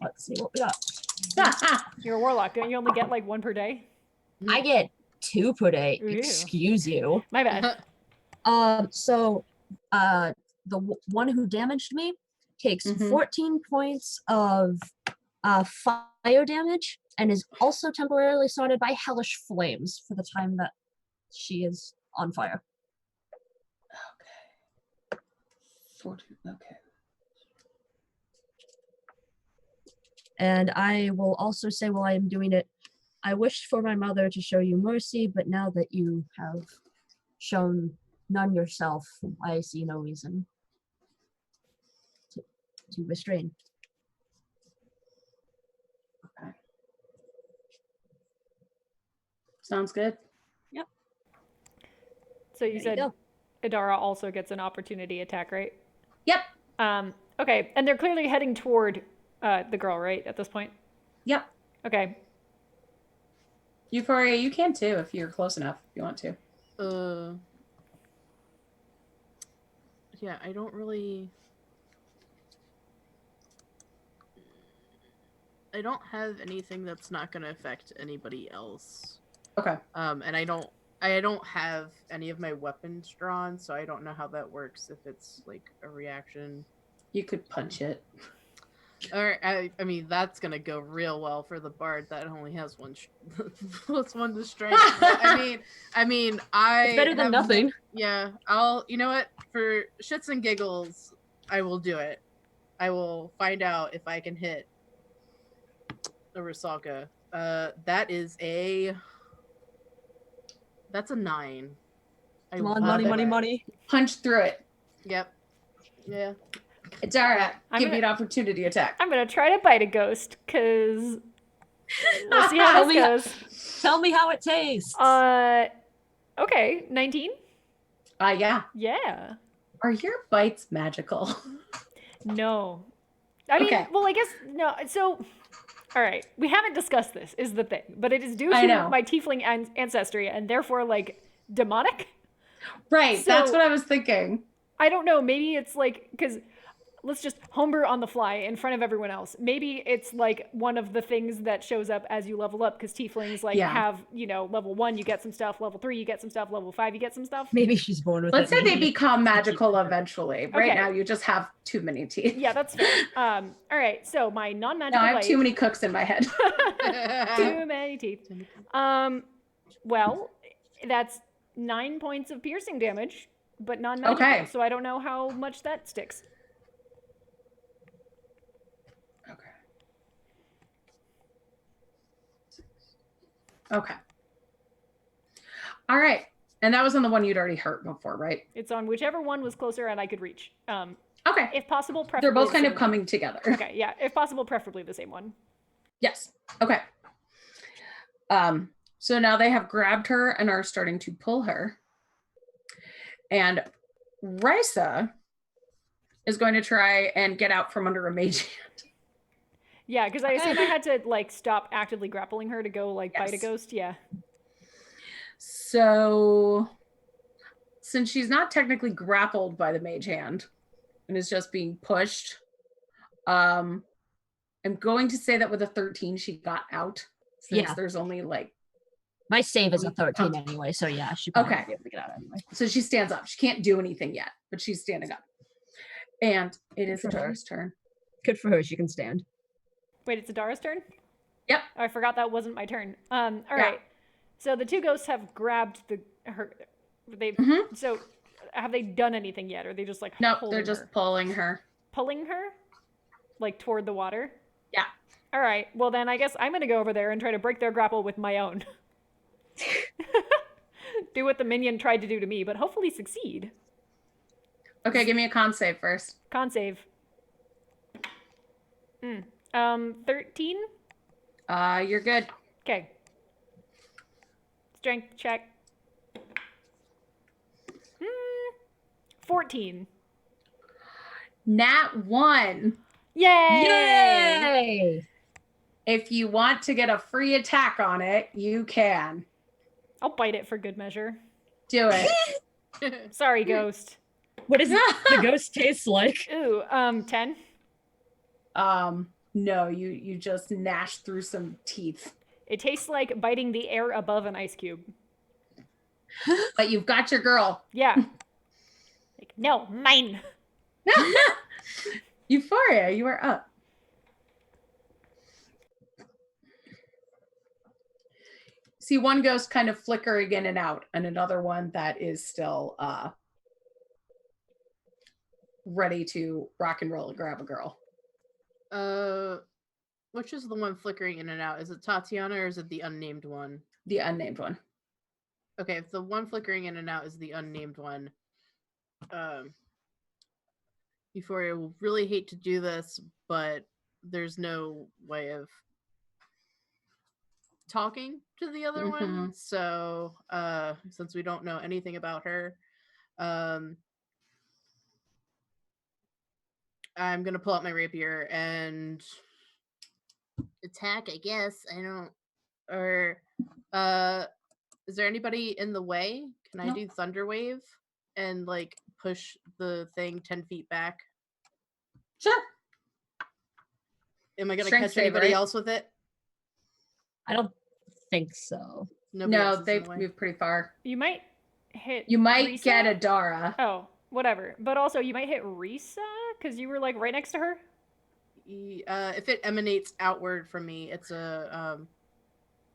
Let's see what we got. You're a warlock. Don't you only get like 1 per day? I get 2 per day. Ooh. Excuse you. My bad. The one who damaged me takes Mhm. 14 points of fire damage and is also temporarily surrounded by hellish flames for the time that she is on fire. Okay. 14. Okay. And I will also say while I am doing it, I wished for my mother to show you mercy, but now that you have shown none yourself, I see no reason to restrain. Okay. Sounds good. So you There said go. Adara also gets an opportunity attack, right? Yep. Okay, and they're clearly heading toward the girl, right, at this point? Yep. Okay. Euphoria, you can too if you're close enough. If you want to. Yeah, I don't really. I don't have anything that's not going to affect anybody else. Okay. And I don't have any of my weapons drawn, so I don't know how that works if it's like a reaction. You could punch it. Or I mean that's gonna go real well for the bard that only has one plus 1 to strength. I mean It's better than nothing. Yeah, I'll. You know what? For shits and giggles, I will do it. I will find out if I can hit a Rusalka. That's a 9. Come on, money. Punch through it. Yep. Yeah. Adara, I'm give gonna- me an opportunity attack. I'm going to try to bite a ghost, because we'll see how this goes. Tell me how it tastes. Okay, 19? Yeah. Yeah. Are your bites magical? No. I mean, Okay. well, I guess, no, so, all right, we haven't discussed this, is the thing, but it is due I to know. my tiefling ancestry, and therefore, like, demonic? Right. So- that's what I was thinking. I don't know, maybe it's like, because let's just homebrew on the fly in front of everyone else. Maybe it's like one of the things that shows up as you level up, because tieflings like have, you know, level 1 you get some stuff, level 3 you get some stuff, level 5 you get some stuff. Maybe she's born with Let's it. say they Maybe become it's magical cheaper. eventually. Right Okay. now you just have too many teeth. Yeah, that's fair. All right, so my No, non-magical I have bite. too many cooks in my head. Too many teeth. Well, that's 9 points of piercing damage, but non-magical. Okay. So I don't know how much that sticks. Okay. All right. And that was on the one you'd already hurt before, right? It's on whichever one was closer and I could reach. Okay. If possible, preferably They're both the kind same of one. coming together. Okay, yeah. If possible, preferably the same one. Yes. Okay. So now they have grabbed her and are starting to pull her. And Risa is going to try and get out from under a mage hand. Yeah, because I assume I had to like stop actively grappling her to go like bite a Yes. ghost. Yeah. So since she's not technically grappled by the mage hand and is just being pushed, I'm going to say that with a 13 she got out, since Yeah. there's only like, My save is a 13 anyway, so yeah, she probably Okay. be able to get out anyway. so she stands up. She can't do anything yet, but she's standing up. And it is Good for her. Adara's turn. Good for her, she can stand. Wait, it's Adara's turn? Yep. Oh, I forgot that wasn't my turn. All Yeah. right. So the two ghosts have grabbed her. So have they done anything yet? Or are they just like Nope, holding they're just her? pulling her. Pulling her? Like toward the water? Yeah. All right. Well, then I guess I'm going to go over there and try to break their grapple with my own. Do what the minion tried to do to me, but hopefully succeed. Okay, give me a con save first. Con save. 13? You're good. Okay. Strength check. 14. Nat 1. Yay! Yay! If you want to get a free attack on it, you can. I'll bite it for good measure. Do it. Sorry, ghost. What does the ghost taste like? Ooh, 10. No, you just gnash through some teeth. It tastes like biting the air above an ice cube. But you've got your girl. Yeah. Like, no, mine. Euphoria, you are up. See one ghost kind of flickering in and out, and another one that is still ready to rock and roll and grab a girl. Which is the one flickering in and out? Is it Tatiana or is it the unnamed one? The unnamed one. Okay, if the one flickering in and out is the unnamed one, Euphoria will really hate to do this, but there's no way of talking to the other one. So, since we don't know anything about her, I'm gonna pull out my rapier and attack, I guess. I don't. Or, is there anybody in the way? Can I do Thunder Wave and like push the thing 10 feet back? Sure. Am I gonna Strength catch save, anybody right? else with it? I don't think so. Nobody No, else is in they've the way? moved pretty far. You might hit You might Risa? get Adara. Oh, whatever. But also, you might hit Risa? Because you were, like, right next to her? If it emanates outward from me, it's a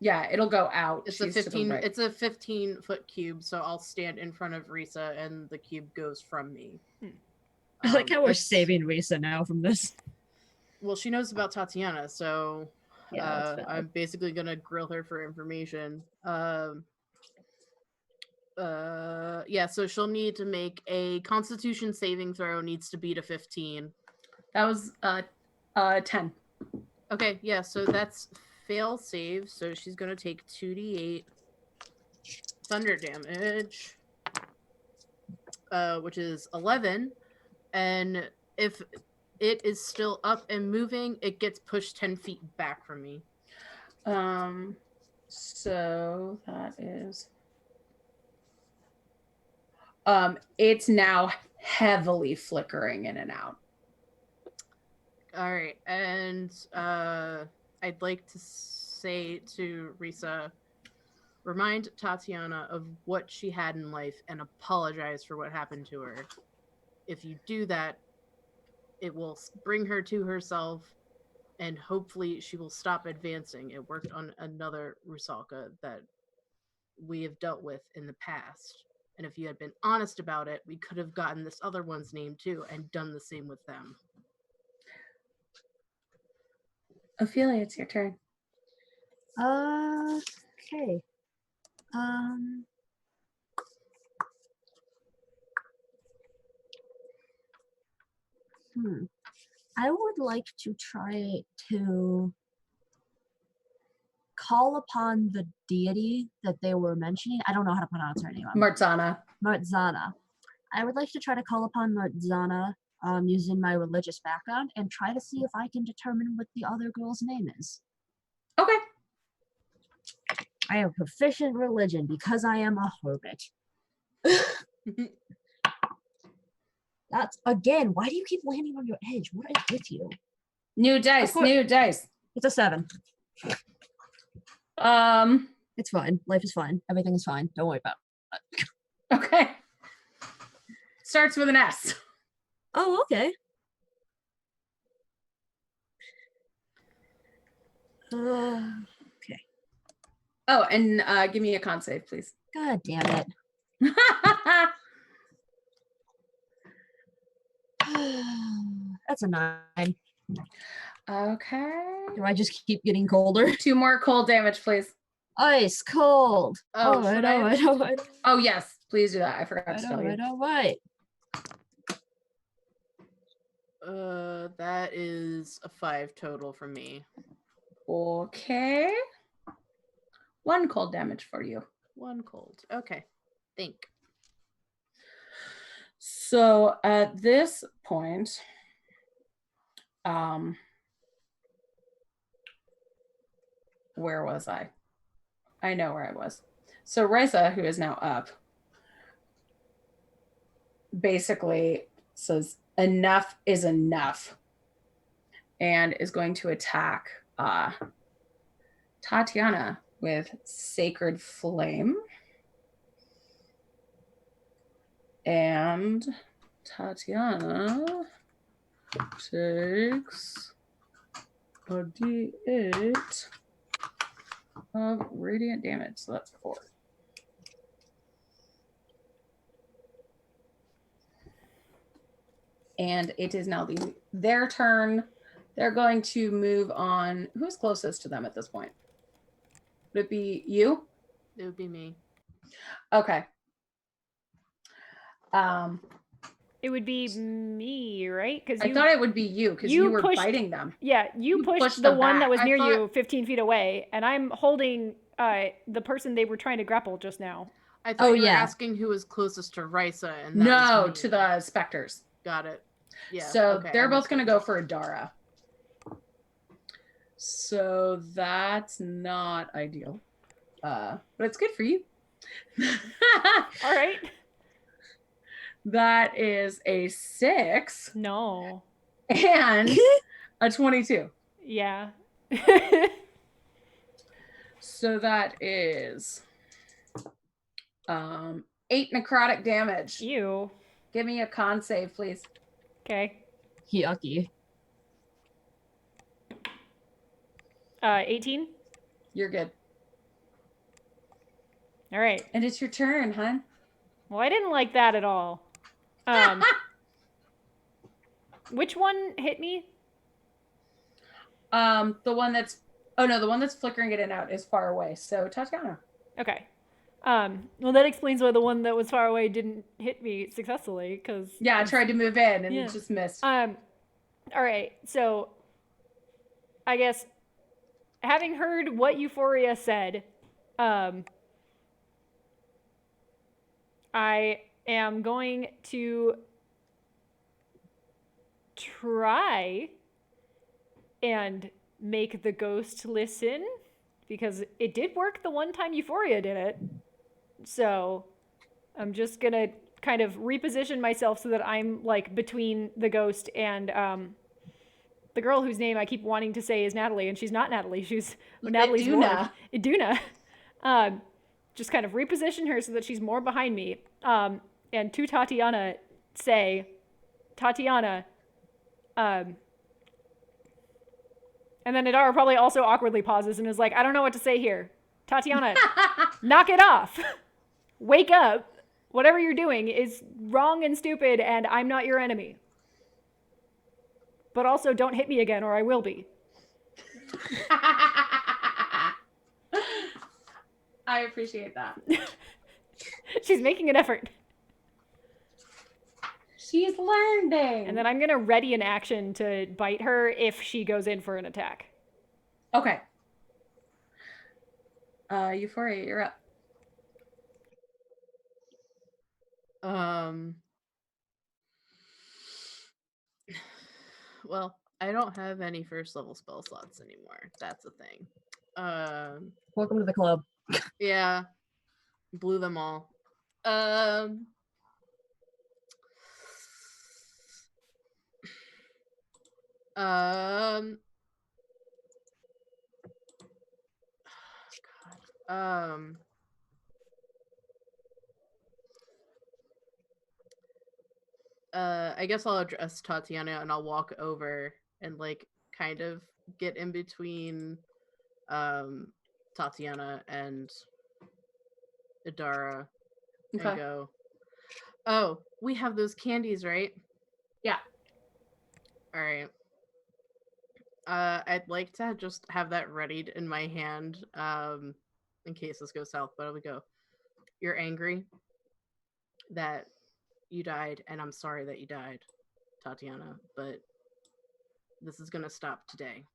Yeah, it'll go out. it's She's a to the 15 right. it's a 15-foot cube, so I'll stand in front of Risa and the cube goes from me. I like how we're It's- saving Risa now from this. Well, she knows about Tatiana, so Yeah, that's fair. I'm basically gonna grill her for information. Yeah, so she'll need to make a Constitution saving throw. Needs to beat a 15. That was 10. Okay, yeah, so that's fail save. So she's gonna take 2d8 thunder damage, which is 11. And if it is still up and moving, it gets pushed 10 feet back from me. So that is it's now heavily flickering in and out. All right, and I'd like to say to Risa, remind Tatiana of what she had in life and apologize for what happened to her. If you do that, it will bring her to herself, and hopefully she will stop advancing. It worked on another Rusalka that we have dealt with in the past. And if you had been honest about it, we could have gotten this other one's name too and done the same with them. Ophelia, it's your turn. Okay. I would like to try to call upon the deity that they were mentioning. I don't know how to pronounce her name. Martzana. Martzana. I would like to try to call upon Martzana using my religious background and try to see if I can determine what the other girl's name is. Okay. I have proficient religion because I am a hermit. That's, again, why do you keep landing on your edge? What is with you? New dice, new dice. It's a 7. It's fine. Life is fine. Everything is fine. Don't worry about it. Okay. Starts with an S. Oh, okay. Okay. Oh, and give me a con save, please. God damn it. That's a 9. Okay. Do I just keep getting colder? 2 more cold damage, please. Ice cold. Oh, I should know, I? I know, I know. Oh, yes. Please do that. I forgot I to know, tell you. I know, what? That is a 5 total from me. Okay. 1 cold damage for you. 1 cold. Okay. Think. So at this point, where was I? I know where I was. So Risa, who is now up, basically says enough is enough and is going to attack Tatiana with Sacred Flame. And Tatiana takes a d8 of radiant damage. So that's 4. And it is now their turn. They're going to move on. Who's closest to them at this point? Would it be you? It would be me. Okay. It would be me, right? Because I thought it would be you because you were pushed- biting them. Yeah, you You pushed pushed the them one that back. was I near you thought- 15 feet away, and I'm holding the person they were trying to grapple just now. I thought Oh, you were yeah. asking who was closest to Risa, and that No, was me. to the specters. Got it. Yeah. So okay, they're I both going to missed go for Adara. So that's not ideal. But it's good for you. All right. That is a 6 No. and a 22. Yeah. So that is 8 necrotic damage. Ew. Give me a con save, please. Okay. Yucky. 18. You're good. All right. And it's your turn, hon. Well, I didn't like that at all. Which one hit me? The one that's the one that's flickering it in and out is far away. So Tatiana. Okay. Well, that explains why the one that was far away didn't hit me successfully, because Yeah, I tried to move in and Yeah. it just missed. All right. So, I guess having heard what Euphoria said, I am going to try and make the ghost listen, because it did work the one time Euphoria did it. So I'm just gonna kind of reposition myself so that I'm like between the ghost and the girl whose name I keep wanting to say is Natalie, and she's not Natalie. She's Natalie's ward, Iduna. Just kind of reposition her so that she's more behind me. And to Tatiana say, Tatiana, and then Adara probably also awkwardly pauses and is like, I don't know what to say here. Tatiana, knock it off. Wake up. Whatever you're doing is wrong and stupid, and I'm not your enemy. But also, don't hit me again, or I will be. I appreciate that. She's making an effort. She's learning. And then I'm going to ready an action to bite her if she goes in for an attack. Okay. Euphoria, you're up. Well, I don't have any first level spell slots anymore. That's a thing. Welcome to the club. Yeah. Blew them all. I guess I'll address Tatiana and I'll walk over and like kind of get in between Tatiana and Idara and Okay. go, "Oh, we have those candies, right?" Yeah. All right. I'd like to just have that readied in my hand, in case this goes south. But I would go, "You're angry that you died, and I'm sorry that you died, Tatiana, but this is gonna stop today."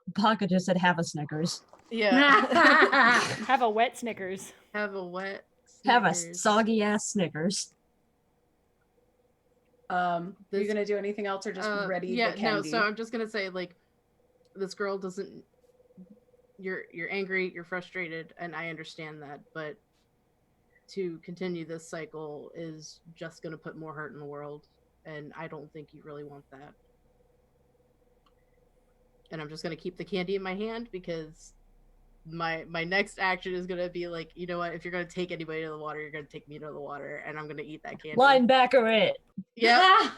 Baka just said have a Snickers. Yeah. Have a wet Snickers. Have a wet Have a Snickers. soggy ass Snickers. Are you gonna do anything else or just ready Yeah, the candy? no, so I'm just gonna say, like, this girl doesn't, you're angry, you're frustrated, and I understand that, but to continue this cycle is just gonna put more hurt in the world, and I don't think you really want that. And I'm just gonna keep the candy in my hand because my next action is gonna be like, you know what, if you're gonna take anybody to the water, you're gonna take me to the water, and I'm gonna eat that candy. Linebacker it. Yeah.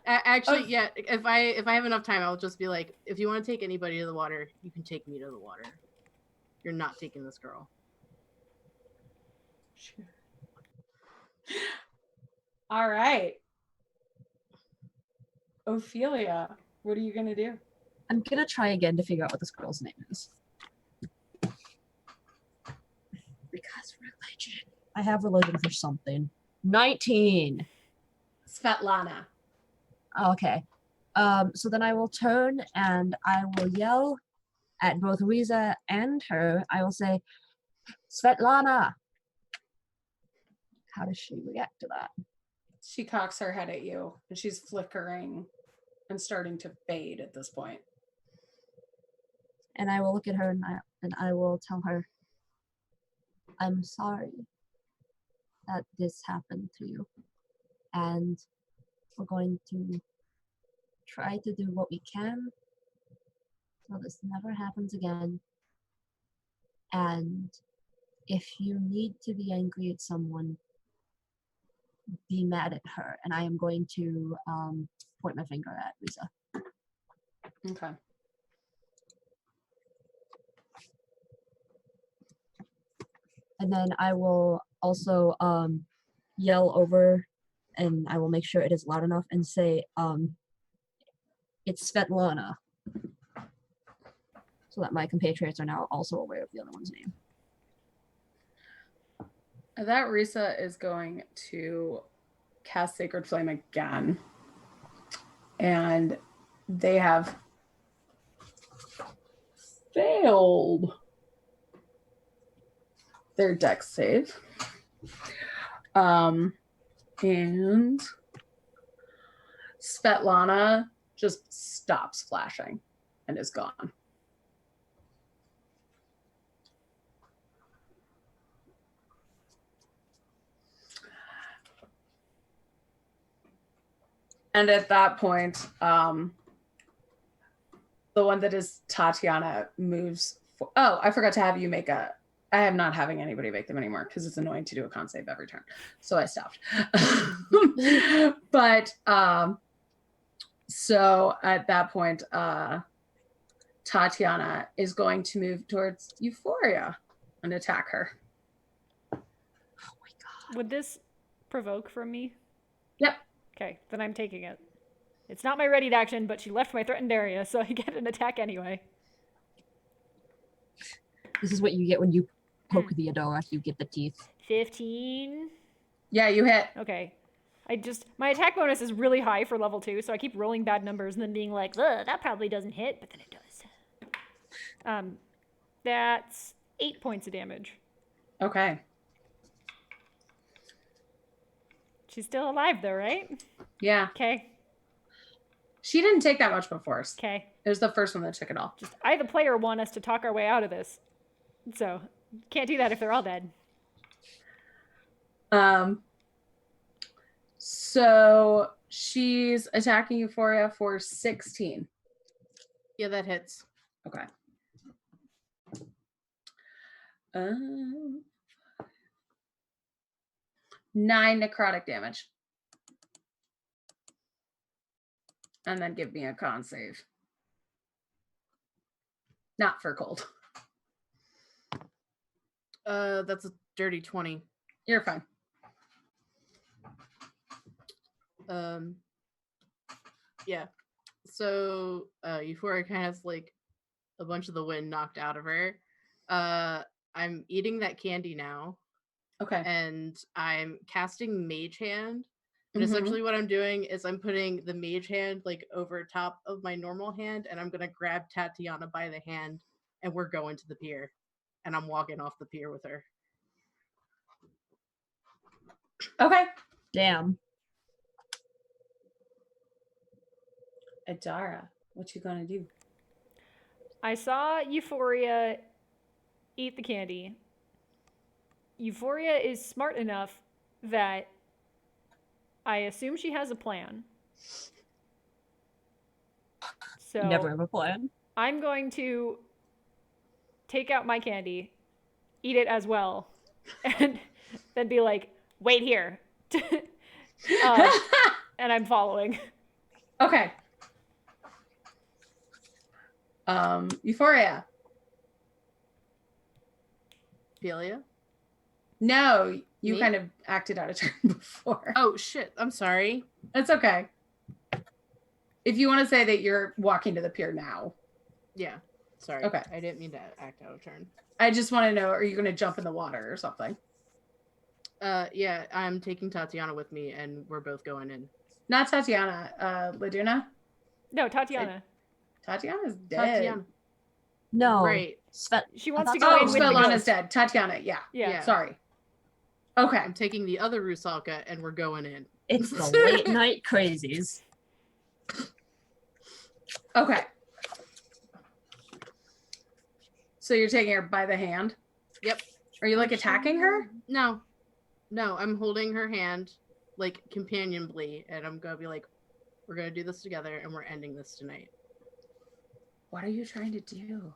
Actually, yeah. If I have enough time, I'll just be like, if you want to take anybody to the water, you can take me to the water. You're not taking this girl. Sure. All right. Ophelia, what are you gonna do? I'm gonna try again to figure out what this girl's name is. Because religion. I have religion for something. 19. Svetlana. Okay. So then I will turn and I will yell at both Riza and her. I will say, Svetlana. How does she react to that? She cocks her head at you and she's flickering and starting to fade at this point. And I will look at her and I will tell her, I'm sorry that this happened to you. And we're going to try to do what we can so this never happens again. And if you need to be angry at someone, be mad at her. And I am going to point my finger at Riza. Okay. And then I will also yell over, and I will make sure it is loud enough and say, it's Svetlana. So that my compatriots are now also aware of the other one's name. That Risa is going to cast Sacred Flame again. And they have failed their dex save. And Svetlana just stops flashing and is gone. And at that point, the one that is Tatiana moves. Oh, I forgot to have you make a. I am not having anybody make them anymore because it's annoying to do a con save every turn. So I stopped. But so at that point, Tatiana is going to move towards Euphoria and attack her. Oh my god. Would this provoke from me? Yep. Okay, then I'm taking it. It's not my readied action, but she left my threatened area, so I get an attack anyway. This is what you get when you poke the Adora, you get the teeth. 15. Yeah, you hit. Okay. My attack bonus is really high for level 2, so I keep rolling bad numbers and then being like, ugh, that probably doesn't hit, but then it does. That's 8 points of damage. Okay. She's still alive though, right? Yeah. Okay. She didn't take that much before. Okay. It was the first one that took it all. Just I, the player, want us to talk our way out of this. So can't do that if they're all dead. So she's attacking Euphoria for 16. Yeah, that hits. Okay. 9 necrotic damage. And then give me a con save. Not for cold. That's a dirty 20. You're fine. Yeah. So Euphoria kind of has like a bunch of the wind knocked out of her. I'm eating that candy now, Okay. and I'm casting Mage Hand. And Mhm. essentially what I'm doing is I'm putting the Mage Hand like over top of my normal hand, and I'm gonna grab Tatiana by the hand, and we're going to the pier. And I'm walking off the pier with her. Okay. Damn. Adara, what you gonna do? I saw Euphoria eat the candy. Euphoria is smart enough that I assume she has a plan. So Never have a plan. I'm going to take out my candy, eat it as well, and then be like, wait here. And I'm following. Okay. Euphoria. Ophelia? No, you Me? kind of acted out of turn before. Oh shit! I'm sorry. It's okay. If you want to say that you're walking to the pier now. Yeah. Sorry. Okay. I didn't mean to act out of turn. I just want to know, are you going to jump in the water or something? Yeah, I'm taking Tatiana with me, and we're both going in. Not Tatiana. Laduna? No, Tatiana. Tatiana's dead. Tatiana. No. Right. She wants I to thought go Oh, in with the Svetlana's ghost. dead. Tatiana, yeah. Yeah. Sorry. Okay. I'm taking the other Rusalka, and we're going in. It's the late night crazies. Okay. So you're taking her by the hand? Yep. Are you like attacking her? No, I'm holding her hand, like companionably, and I'm gonna be like, we're gonna do this together, and we're ending this tonight. What are you trying to do?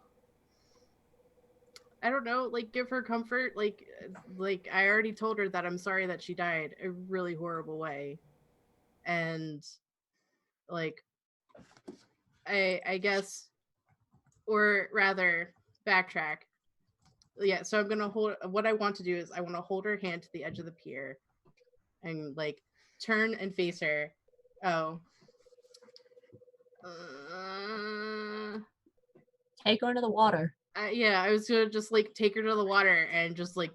I don't know, like give her comfort. Like I already told her that I'm sorry that she died a really horrible way, and like I guess, or rather, backtrack. Yeah, so I'm gonna hold. What I want to do is I want to hold her hand to the edge of the pier, and like turn and face her. Oh. Take her into the water. Yeah, I was gonna just like take her to the water and just like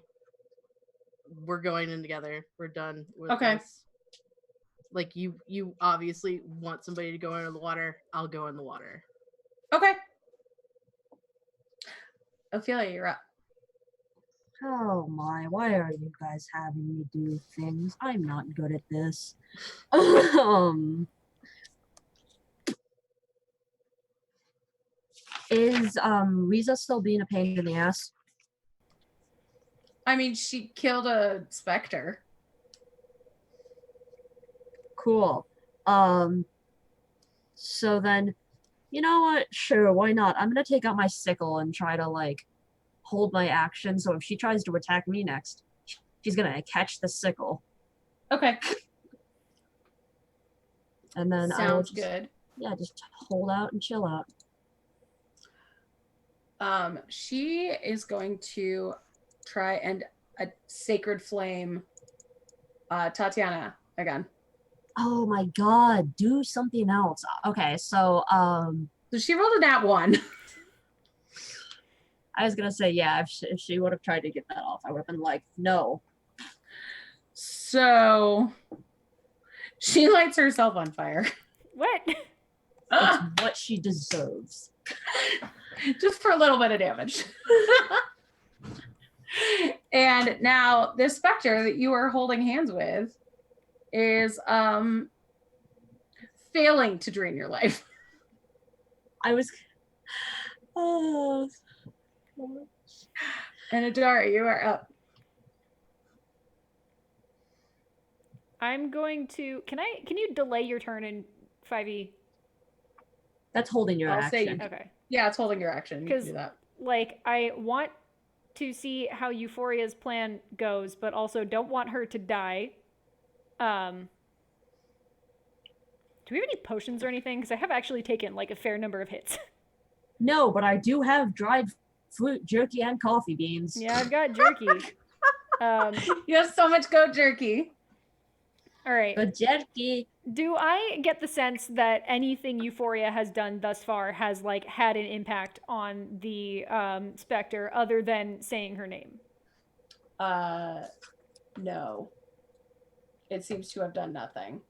we're going in together. We're done with this. Like you obviously want somebody to go into the water. I'll go in the water. Okay. Ophelia, you're up. Oh my, why are you guys having me do things? I'm not good at this. Is Riza still being a pain in the ass? I mean, she killed a specter. Cool. So then, you know what? Sure, why not? I'm gonna take out my sickle and try to like hold my action. So if she tries to attack me next, she's gonna catch the sickle. Okay. And then Sounds I'll good. Yeah, just hold out and chill out. She is going to try and a sacred flame Tatiana again. Oh my god, do something else. Okay, so So she rolled a nat 1. I was gonna say, yeah, if she would have tried to get that off, I would have been like, no. So she lights herself on fire. What? It's what she deserves. Just for a little bit of damage. And now this specter that you are holding hands with is failing to drain your life. I was oh And Adara, you are up. I'm going to. Can you delay your turn in 5e? that's holding your I'll say action. Okay. Yeah, it's holding your action. You can 'Cause- do that. Like, I want to see how Euphoria's plan goes, but also don't want her to die. Do we have any potions or anything? Because I have actually taken like a fair number of hits. No, but I do have dried fruit, jerky, and coffee beans. Yeah, I've got jerky. You have so much goat jerky. All right. But jerky. Do I get the sense that anything Euphoria has done thus far has like had an impact on the specter other than saying her name? No. It seems to have done nothing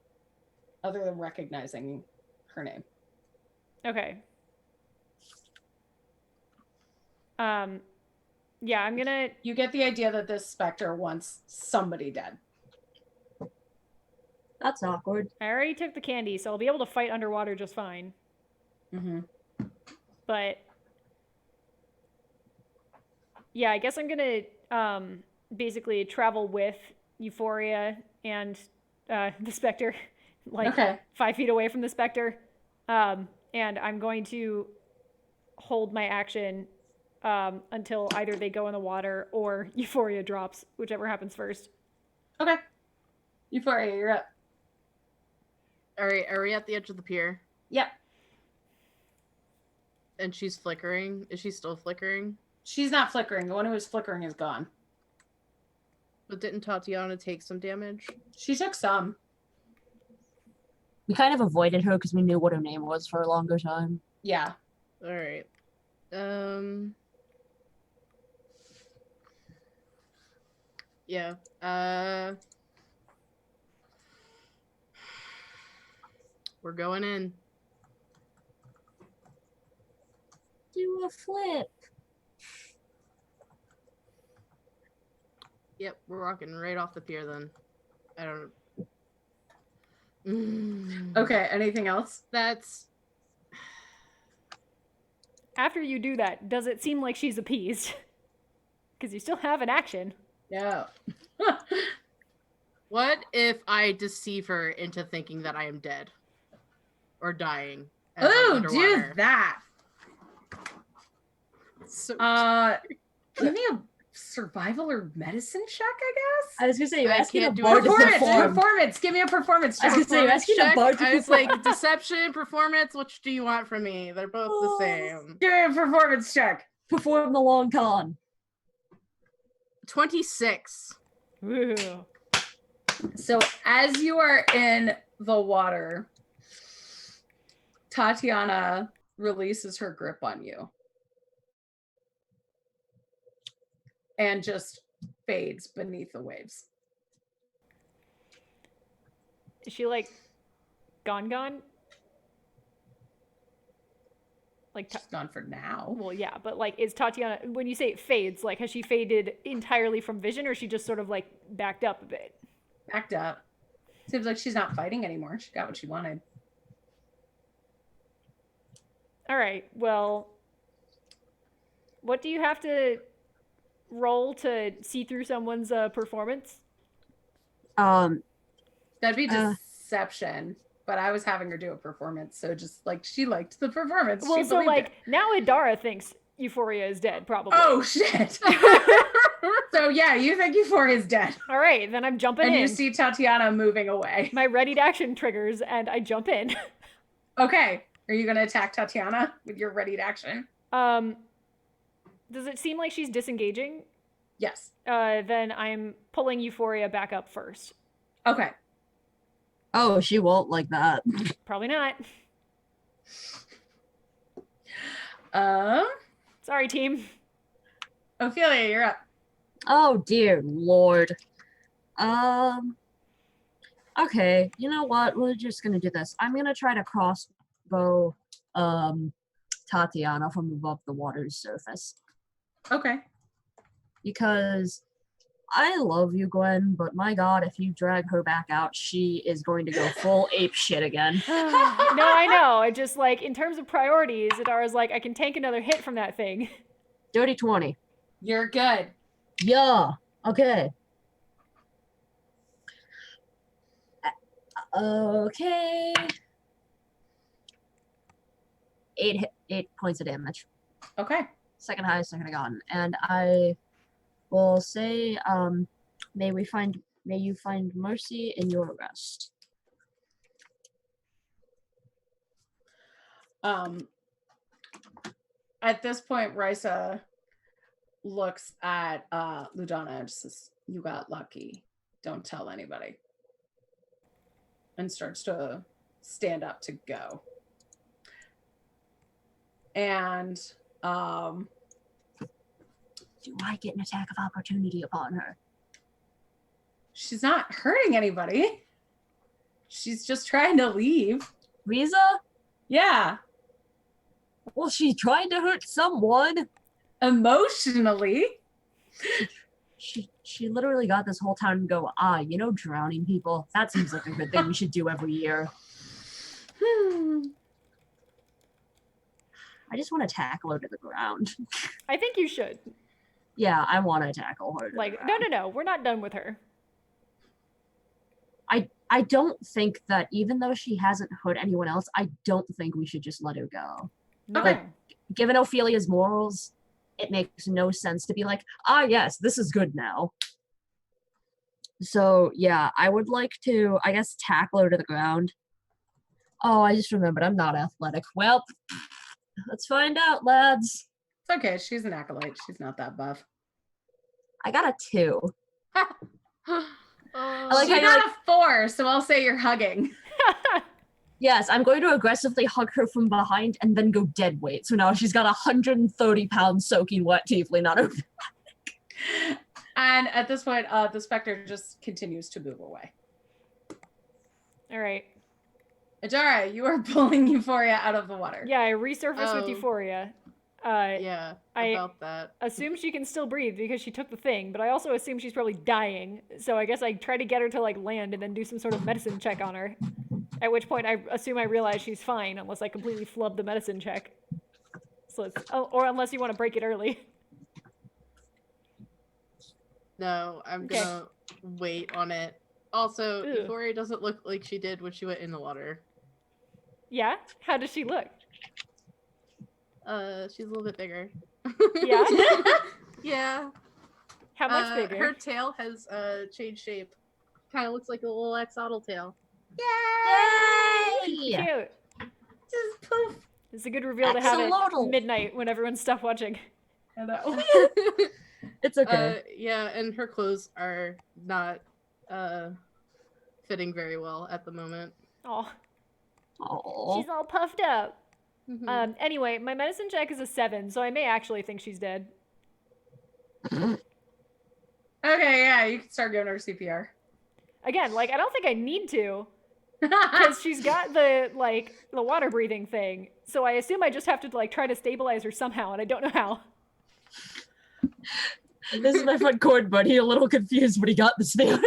other than recognizing her name. Okay. Yeah, I'm gonna. You get the idea that this specter wants somebody dead. That's awkward. I already took the candy, so I'll be able to fight underwater just fine. Mm-hmm. But yeah, I guess I'm gonna basically travel with Euphoria and the specter, like 5 feet away from the specter, and I'm going to hold my action until either they go in the water or Euphoria drops, whichever happens first. Okay. Euphoria, you're up. All right, are we at the edge of the pier? Yep. And she's flickering. Is she still flickering? She's not flickering. The one who was flickering is gone. But didn't Tatiana take some damage? She took some. We kind of avoided her because we knew what her name was for a longer time. Yeah. All right. Yeah. We're going in. Do a flip. Yep, we're walking right off the pier then. I don't. Okay, anything else? That's. After you do that, does it seem like she's appeased? Because you still have an action. No. What if I deceive her into thinking that I am dead? Or dying? Oh, do that. So give me a survival or medicine check, I guess? I was gonna say, you're I asking a can't do bard to Performance. perform. Performance. Give me a performance I was check. gonna say, you're asking a check. bard to I was perform. like, deception, performance, which do you want from me? They're both the same. Give me a performance check. Perform the long con. 26. Ooh. So as you are in the water, Tatiana releases her grip on you and just fades beneath the waves. Is she like gone? Like, She's gone for now. well, yeah, but like, is Tatiana, when you say it fades, like, has she faded entirely from vision, or she just sort of like backed up a bit? Backed up. Seems like she's not fighting anymore. She got what she wanted. All right, well, what do you have to roll to see through someone's performance? That'd be deception, but I was having her do a performance, so just like she liked the performance. Well, she so like it. now Idara thinks Euphoria is dead, probably. Oh shit! So yeah, you think Euphoria is dead, All right, then I'm jumping and in. you see Tatiana moving away. My ready to action triggers, and I jump in. Okay, are you gonna attack Tatiana with your ready to action? Does it seem like she's disengaging? Yes. Then I'm pulling Euphoria back up first. Okay. Oh, she won't like that. Probably not. Sorry, team. Ophelia, you're up. Oh dear lord. Okay, you know what? We're just gonna do this. I'm gonna try to crossbow Tatiana from above the water's surface. Okay. Because I love you, Gwen, but my god, if you drag her back out, she is going to go full ape shit again. No, I know. I just like, in terms of priorities, Idara's like, I can tank another hit from that thing. Dirty 20. You're good. Yeah. Okay. Okay. 8 points of damage. Okay. Second highest I could have gotten. And I will say, may you find mercy in your rest. At this point, Risa looks at Ludana and just says, "You got lucky. Don't tell anybody." And starts to stand up to go. And Do I get an attack of opportunity upon her? she's not hurting anybody. She's just trying to leave. Riza? Yeah. Well, she's trying to hurt someone. Emotionally. She literally got this whole town to go, drowning people. That seems like a good thing we should do every year. I just want to tackle her to the ground. I think you should. Yeah, I want to tackle her to Like, the ground. no, we're not done with her. I don't think that even though she hasn't hurt anyone else, I don't think we should just let her go. No. Okay. Given Ophelia's morals, it makes no sense to be like, yes, this is good now. So yeah, I would like to, I guess, tackle her to the ground. Oh, I just remembered I'm not athletic. Well, let's find out, lads. It's okay. She's an acolyte. She's not that buff. I got a 2. like She how you're got a 4, so I'll say you're hugging. Yes, I'm going to aggressively hug her from behind and then go dead weight. So now she's got 130 pounds soaking wet tiefling on her. And at this point, the specter just continues to move away. All right. Adara, you are pulling Euphoria out of the water. Yeah, I resurfaced with Oh. Euphoria. Yeah, I about that. assume she can still breathe because she took the thing, but I also assume she's probably dying. So I guess I try to get her to like land and then do some sort of medicine check on her. At which point I assume I realize she's fine unless I completely flub the medicine check. So it's, or unless you want to break it early. No, I'm Okay. gonna wait on it. Also, Ew. Euphoria doesn't look like she did when she went in the water. Yeah? How does she look? She's a little bit bigger. Yeah? Yeah. How much bigger? Her tail has changed shape. Kind of looks like a little axolotl tail. Yay! Cute. Just poof. It's a good reveal to have at Axolotl. midnight when everyone's stopped watching. I know. It's okay. Yeah, and her clothes are not fitting very well at the moment. Oh, Aww. she's all puffed up. Mhm. Anyway, my medicine check is a 7, so I may actually think she's dead. Okay, yeah, you can start giving her CPR. Again, like, I don't think I need to, because she's got the water breathing thing. So I assume I just have to, like, try to stabilize her somehow, and I don't know how. This is my friend Cord Buddy, a little confused, but he got the spirit.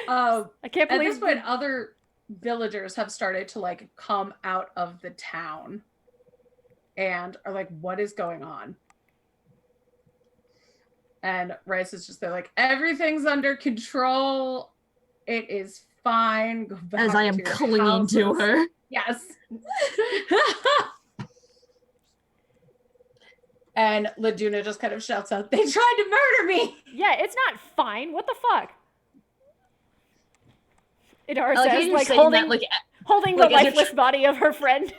I can't At believe this point, other villagers have started to like come out of the town and are like, what is going on? And Rice is just there like, everything's under control. It is fine. Go back As I am to your clinging to houses." her. Yes. And Laduna just kind of shouts out, they tried to murder me. Yeah, it's not fine. What the fuck? Idara I like how says, you're like, saying holding, that, like, holding like, the as you're lifeless body of her friend.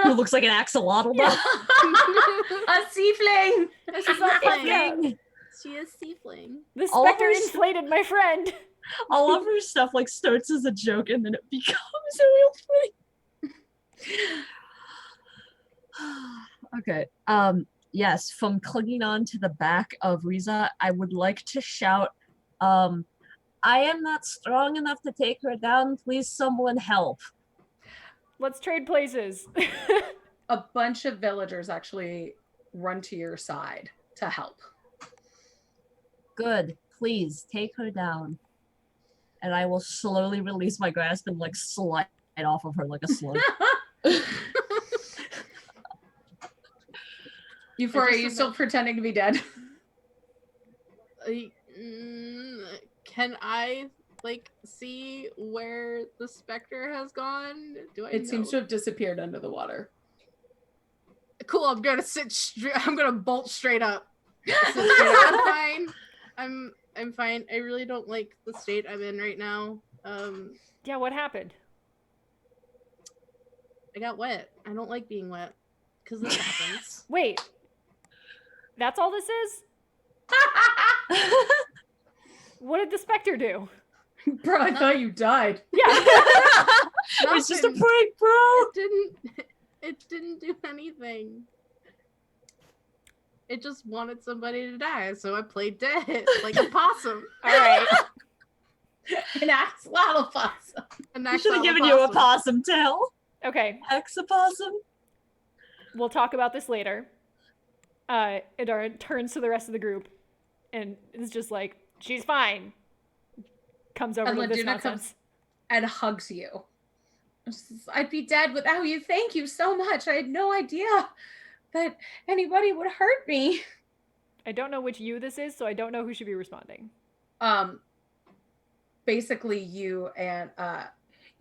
who looks like an axolotl. A seafling. She's all puffed up. She is tiefling. The All of specter her st- inflated my friend. All of her stuff like starts as a joke and then it becomes a real thing. Okay. Yes, from clinging on to the back of Riza, I would like to shout, I am not strong enough to take her down. Please someone help. Let's trade places. A bunch of villagers actually run to your side to help. Good. Please take her down. And I will slowly release my grasp and like slide off of her like a slug. Euphoria, are you still pretending to be dead? Can I like see where the specter has gone? Do I? It seems to have disappeared under the water. Cool. I'm gonna I'm gonna bolt straight up. Sit straight up. I'm fine. I'm fine. I really don't like the state I'm in right now. Yeah, what happened? I got wet. I don't like being wet. Because this happens. Wait. That's all this is? What did the specter do? Bro, I thought you died. Yeah. It's just a Nothing. prank, bro. It didn't do anything. It just wanted somebody to die, so I played dead like a possum. All right. An axolotl possum. I should have given you a possum tail. Okay. Exopossum. We'll talk about this later. Idara turns to the rest of the group and is just like, she's fine. Comes over And to this Laduna nonsense. comes and hugs you. I'd be dead without you. Thank you so much. I had no idea that anybody would hurt me. I don't know which you this is, so I don't know who should be responding. Basically you and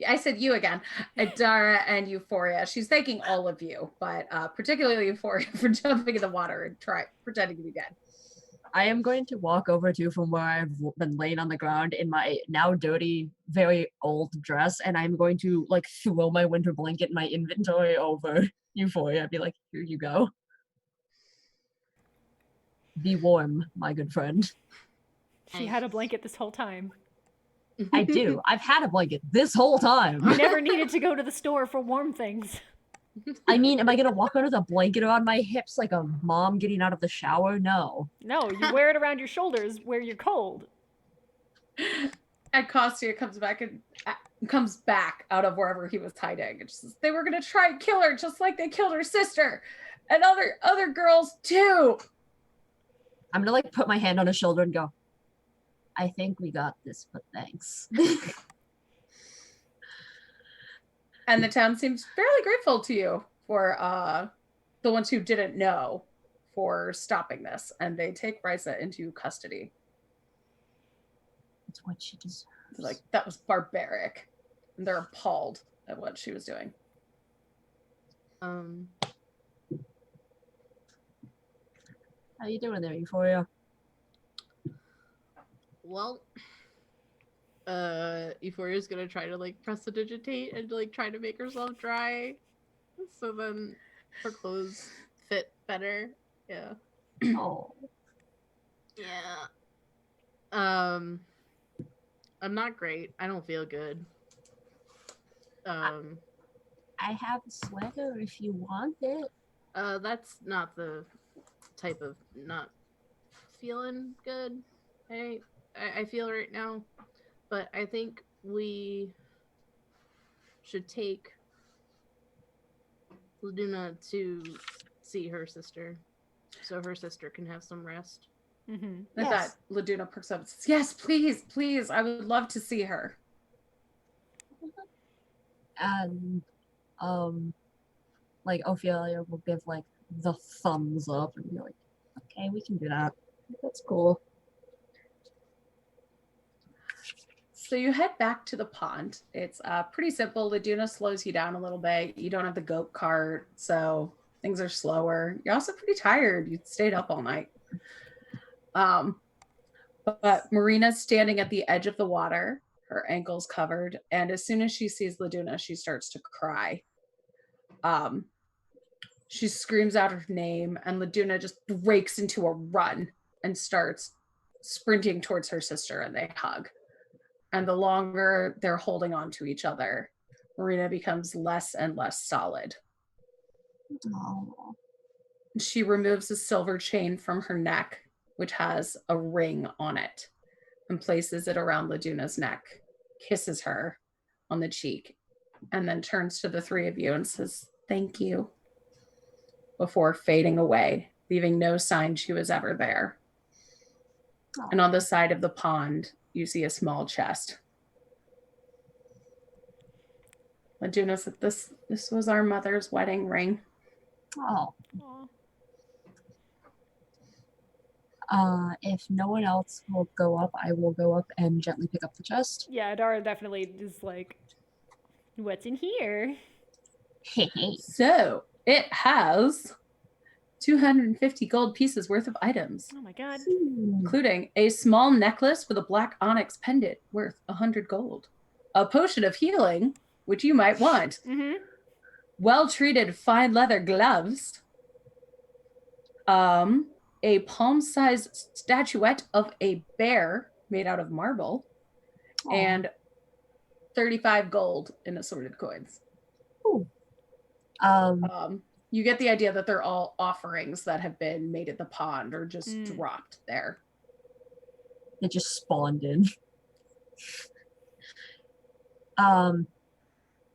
I said you again, Idara and Euphoria. She's thanking all of you, but particularly Euphoria for jumping in the water and pretending to be dead. I am going to walk over to from where I've been laying on the ground in my now dirty, very old dress, and I'm going to like throw my winter blanket and my inventory over Euphoria. I'd be like, here you go. Be warm, my good friend. She had a blanket this whole time. I do. I've had a blanket this whole time. I never needed to go to the store for warm things. I mean, am I gonna walk around with a blanket around my hips like a mom getting out of the shower? No. No, you wear it around your shoulders where you're cold. And Kostya comes back out of wherever he was hiding. It's just, they were gonna try and kill her just like they killed her sister, and other girls too. I'm gonna like put my hand on his shoulder and go, I think we got this, but thanks. And the town seems fairly grateful to you for the ones who didn't know for stopping this, and they take Risa into custody. That's what she deserves. They're like, that was barbaric, and they're appalled at what she was doing. How you doing there, Euphoria? Well, Euphoria's gonna try to like prestidigitate and like try to make herself dry, so then her clothes fit better. Yeah. Oh. Yeah. I'm not great. I don't feel good. I have a sweater if you want it. That's not the type of not feeling good I feel right now. But I think we should take Laduna to see her sister, so her sister can have some rest. Mm-hmm. I thought Laduna perks up and says, yes, please, I would love to see her. And like Ophelia will give like the thumbs up and be like, okay, we can do that. That's cool. So you head back to the pond. It's pretty simple. Laduna slows you down a little bit. You don't have the goat cart, so things are slower. You're also pretty tired. You stayed up all night. But Marina's standing at the edge of the water, her ankles covered, and as soon as she sees Laduna, she starts to cry. She screams out her name, and Laduna just breaks into a run and starts sprinting towards her sister, and they hug. And the longer they're holding on to each other, Marina becomes less and less solid. Oh. She removes a silver chain from her neck, which has a ring on it, and places it around Laduna's neck, kisses her on the cheek, and then turns to the three of you and says, thank you, before fading away, leaving no sign she was ever there. Oh. And on the side of the pond, you see a small chest. Laduna said, this was our mother's wedding ring. Oh. Aw. If no one else will go up, I will go up and gently pick up the chest. Yeah, Dara definitely is like, what's in here? So it has 250 gold pieces worth of items, Oh my god. including a small necklace with a black onyx pendant worth 100 gold, a potion of healing, which you might want, Mm-hmm. well-treated fine leather gloves, a palm-sized statuette of a bear made out of marble, Aw. and 35 gold in assorted coins. Ooh. You get the idea that they're all offerings that have been made at the pond or just Mm. dropped there. It just spawned in.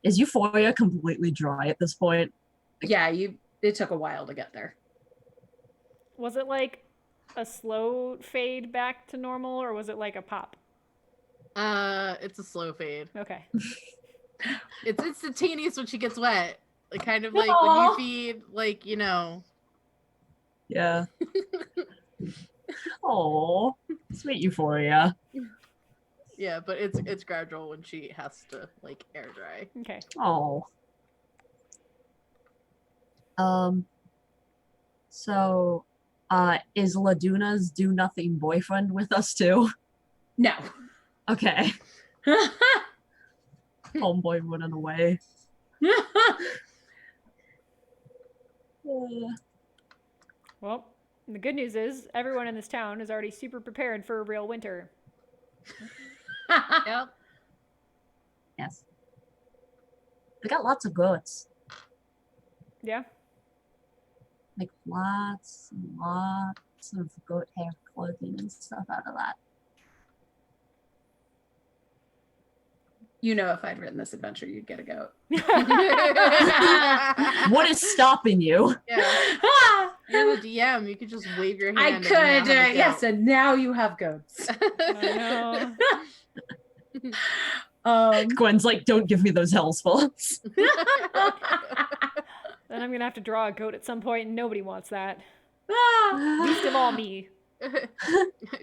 Is Euphoria completely dry at this point? Yeah, it took a while to get there. Was it like a slow fade back to normal, or was it like a pop? It's a slow fade. Okay. It's the teeniest when she gets wet. Like kind of like when Aw. you feed, like, you know. Yeah. Oh, sweet Euphoria. Yeah, but it's gradual when she has to like air dry. Okay. Oh. So, is Laduna's do nothing boyfriend with us too? No. Okay. Homeboy running away. Well, the good news is everyone in this town is already super prepared for a real winter. Yep. Yes. They got lots of goats. Yeah. Like lots and lots of goat hair clothing and stuff out of that. You know, if I'd written this adventure, you'd get a goat. What is stopping you? Yeah. You're the DM. You could just wave your hand. I and could, now have a yes, goat. and now you have goats. I know. Gwen's like, don't give me those hell spots. Then I'm gonna have to draw a goat at some point, and nobody wants that. Ah. Least of all me.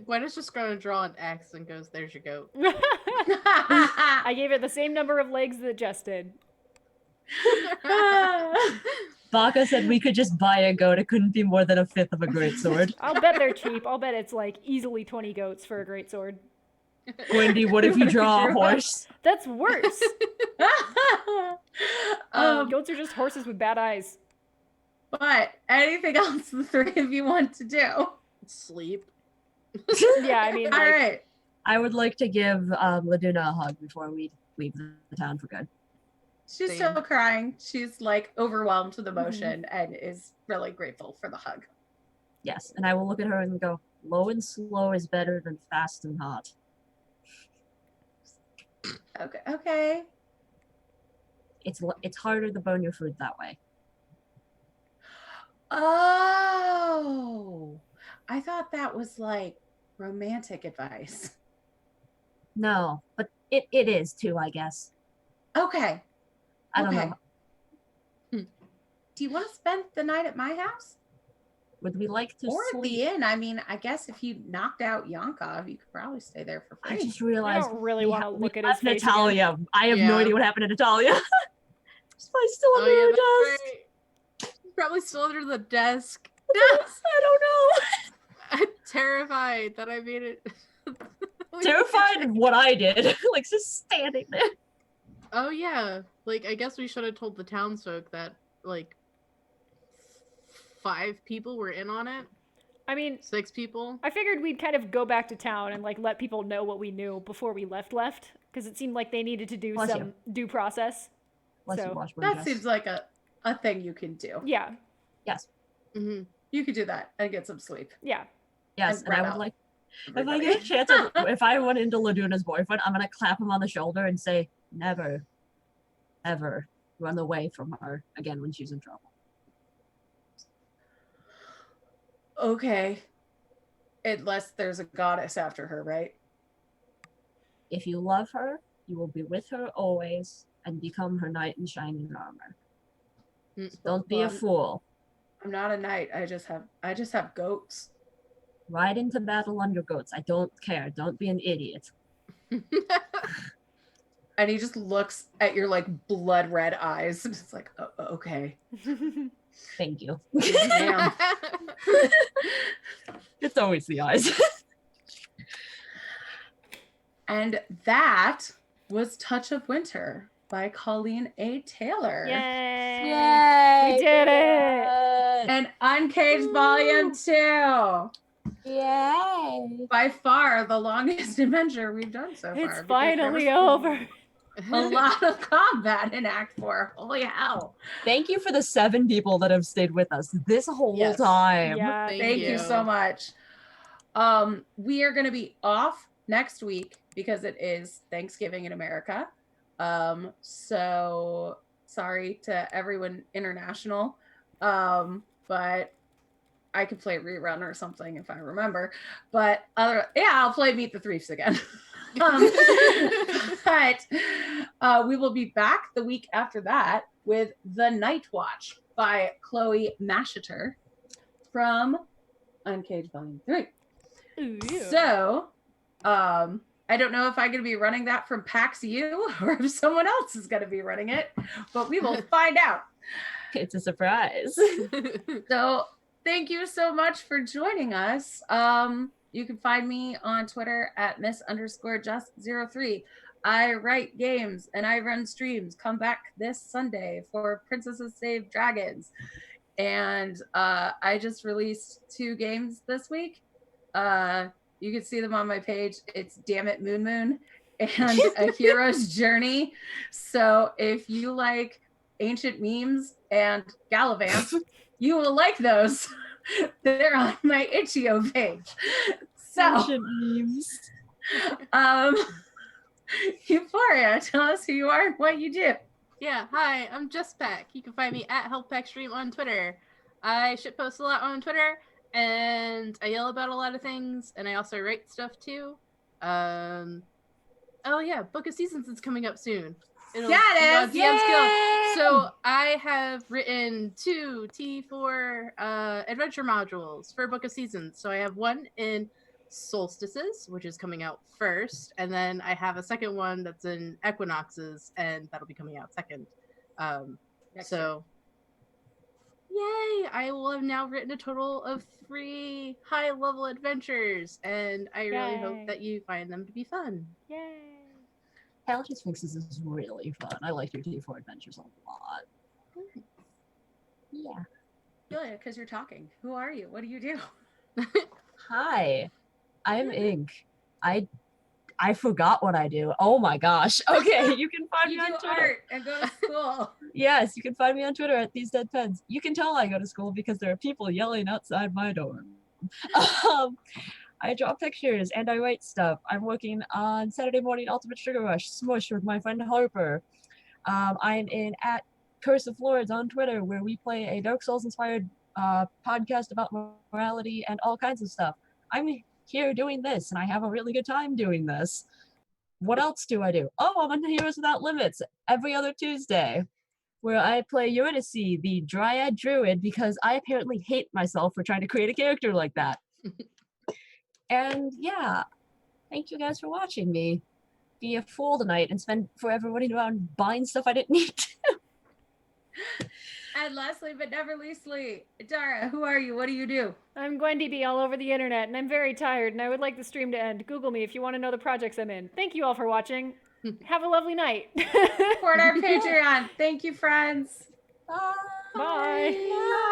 Gwen is just gonna draw an X and goes, "There's your goat." I gave it the same number of legs that Jess did. Baka said we could just buy a goat. It couldn't be more than a fifth of a greatsword. I'll bet they're cheap. I'll bet it's like easily 20 goats for a greatsword. Wendy, what if you draw a horse? That's worse. Goats are just horses with bad eyes. But anything else the three of you want to do? Sleep. Yeah, I mean, All like, right. I would like to give Laduna a hug before we leave the town for good. She's Same. still crying. She's like overwhelmed with emotion and is really grateful for the hug. Yes, and I will look at her and go, low and slow is better than fast and hot. Okay. Okay. It's harder to burn your food that way. Oh, I thought that was like romantic advice. No, but it is too, I guess. Okay. I don't Okay. know. Do you want to spend the night at my house? Would we like to Or at sleep? the inn? I mean, I guess if you knocked out Yankov, you could probably stay there for I free. just I realized don't really we want to ha- we look at his left face. Natalia. I have no Yeah. idea what happened to Natalia. She's probably still under Oh yeah, her that's desk. right. She's probably still under the desk. I don't know. I'm terrified that I made it. Terrified of what I did. Like just standing there. Oh yeah, like I guess we should have told the townsfolk that like 5 people were in on it. I mean, 6 people. I figured we'd kind of go back to town and like let people know what we knew before we left, because it seemed like they needed to do Bless some you. due process. Bless you, So- Washburn That Jess. seems like a thing you can do. Yeah, Yes. Mm-hmm. You could do that and get some sleep. yeah. Yes, and I rat would out like if I everybody. get a chance if I run into Laduna's boyfriend, I'm gonna clap him on the shoulder and say, never, ever run away from her again when she's in trouble. Okay. Unless there's a goddess after her, right? If you love her, you will be with her always and become her knight in shining armor. Don't be a Well, fool. I'm not a knight. I just have goats. Ride into battle on your goats. I don't care. Don't be an idiot. And he just looks at your like blood red eyes and it's like, oh, okay. Thank you. Damn. It's always the eyes. And that was Touch of Winter. by Colleen A. Taylor. Yay! Yay! We did it! And Uncaged Volume 2. Yay! By far the longest adventure we've done so far. It's because there finally was over. A lot of combat in Act 4. Holy hell. Thank you for the 7 people that have stayed with us this whole Yes. time. Yeah, Thank you so much. We are going to be off next week because it is Thanksgiving in America. So sorry to everyone international. But I could play Rerun or something if I remember. But I'll play Meet the Threefs again. But we will be back the week after that with The Night Watch by Chloe Masheter from Uncaged Volume 3. Ooh, yeah. So, I don't know if I'm going to be running that from PAX U or if someone else is going to be running it, but we will find out. It's a surprise. So, thank you so much for joining us. You can find me on Twitter at miss_just03. I write games and I run streams. Come back this Sunday for Princesses Save Dragons. And I just released 2 games this week. You can see them on my page. It's Damn It Moon Moon and A Hero's Journey. So if you like ancient memes and Gallivant, you will like those. They're on my itch.io page. So Ancient memes. Euphoria, tell us who you are and what you do. Yeah, hi, I'm Just Pack. You can find me at HelpPackStream on Twitter. I shitpost a lot on Twitter, and I yell about a lot of things, and I also write stuff too. Oh yeah, Book of Seasons is coming up soon. It'll Yeah, be it on is. DM's Guild. Yay! So I have written 2 T4 adventure modules for Book of Seasons. So I have one in Solstices, which is coming out first, and then I have a second one that's in Equinoxes, and that'll be coming out second. So yay! I will have now written a total of 3 high-level adventures, and I really Yay. hope that you find them to be fun. Yay! Challenge Sphinxes is really fun. I like your T4 adventures a lot. Yeah. Julia, because you're talking. Who are you? What do you do? Hi, I'm Ink. I forgot what I do. Oh my gosh. Okay, you can find You me on do Twitter. art and go to school. Yes, you can find me on Twitter at These Dead Pens. You can tell I go to school because there are people yelling outside my door. I draw pictures and I write stuff. I'm working on Saturday Morning Ultimate Sugar Rush Smush with my friend Harper. I'm in at Curse of Lords on Twitter, where we play a Dark Souls inspired podcast about morality and all kinds of stuff. I'm here doing this, and I have a really good time doing this. What else do I do? Oh, I'm on Heroes Without Limits every other Tuesday, where I play Eurydice, the Dryad Druid, because I apparently hate myself for trying to create a character like that. And yeah, thank you guys for watching me be a fool tonight and spend forever running around buying stuff I didn't need to. And lastly, but never leastly, Dara, who are you? What do you do? I'm Gwendy B all over the internet, and I'm very tired, and I would like the stream to end. Google me if you want to know the projects I'm in. Thank you all for watching. Have a lovely night. Support our Patreon. Thank you, friends. Bye. Bye. Bye.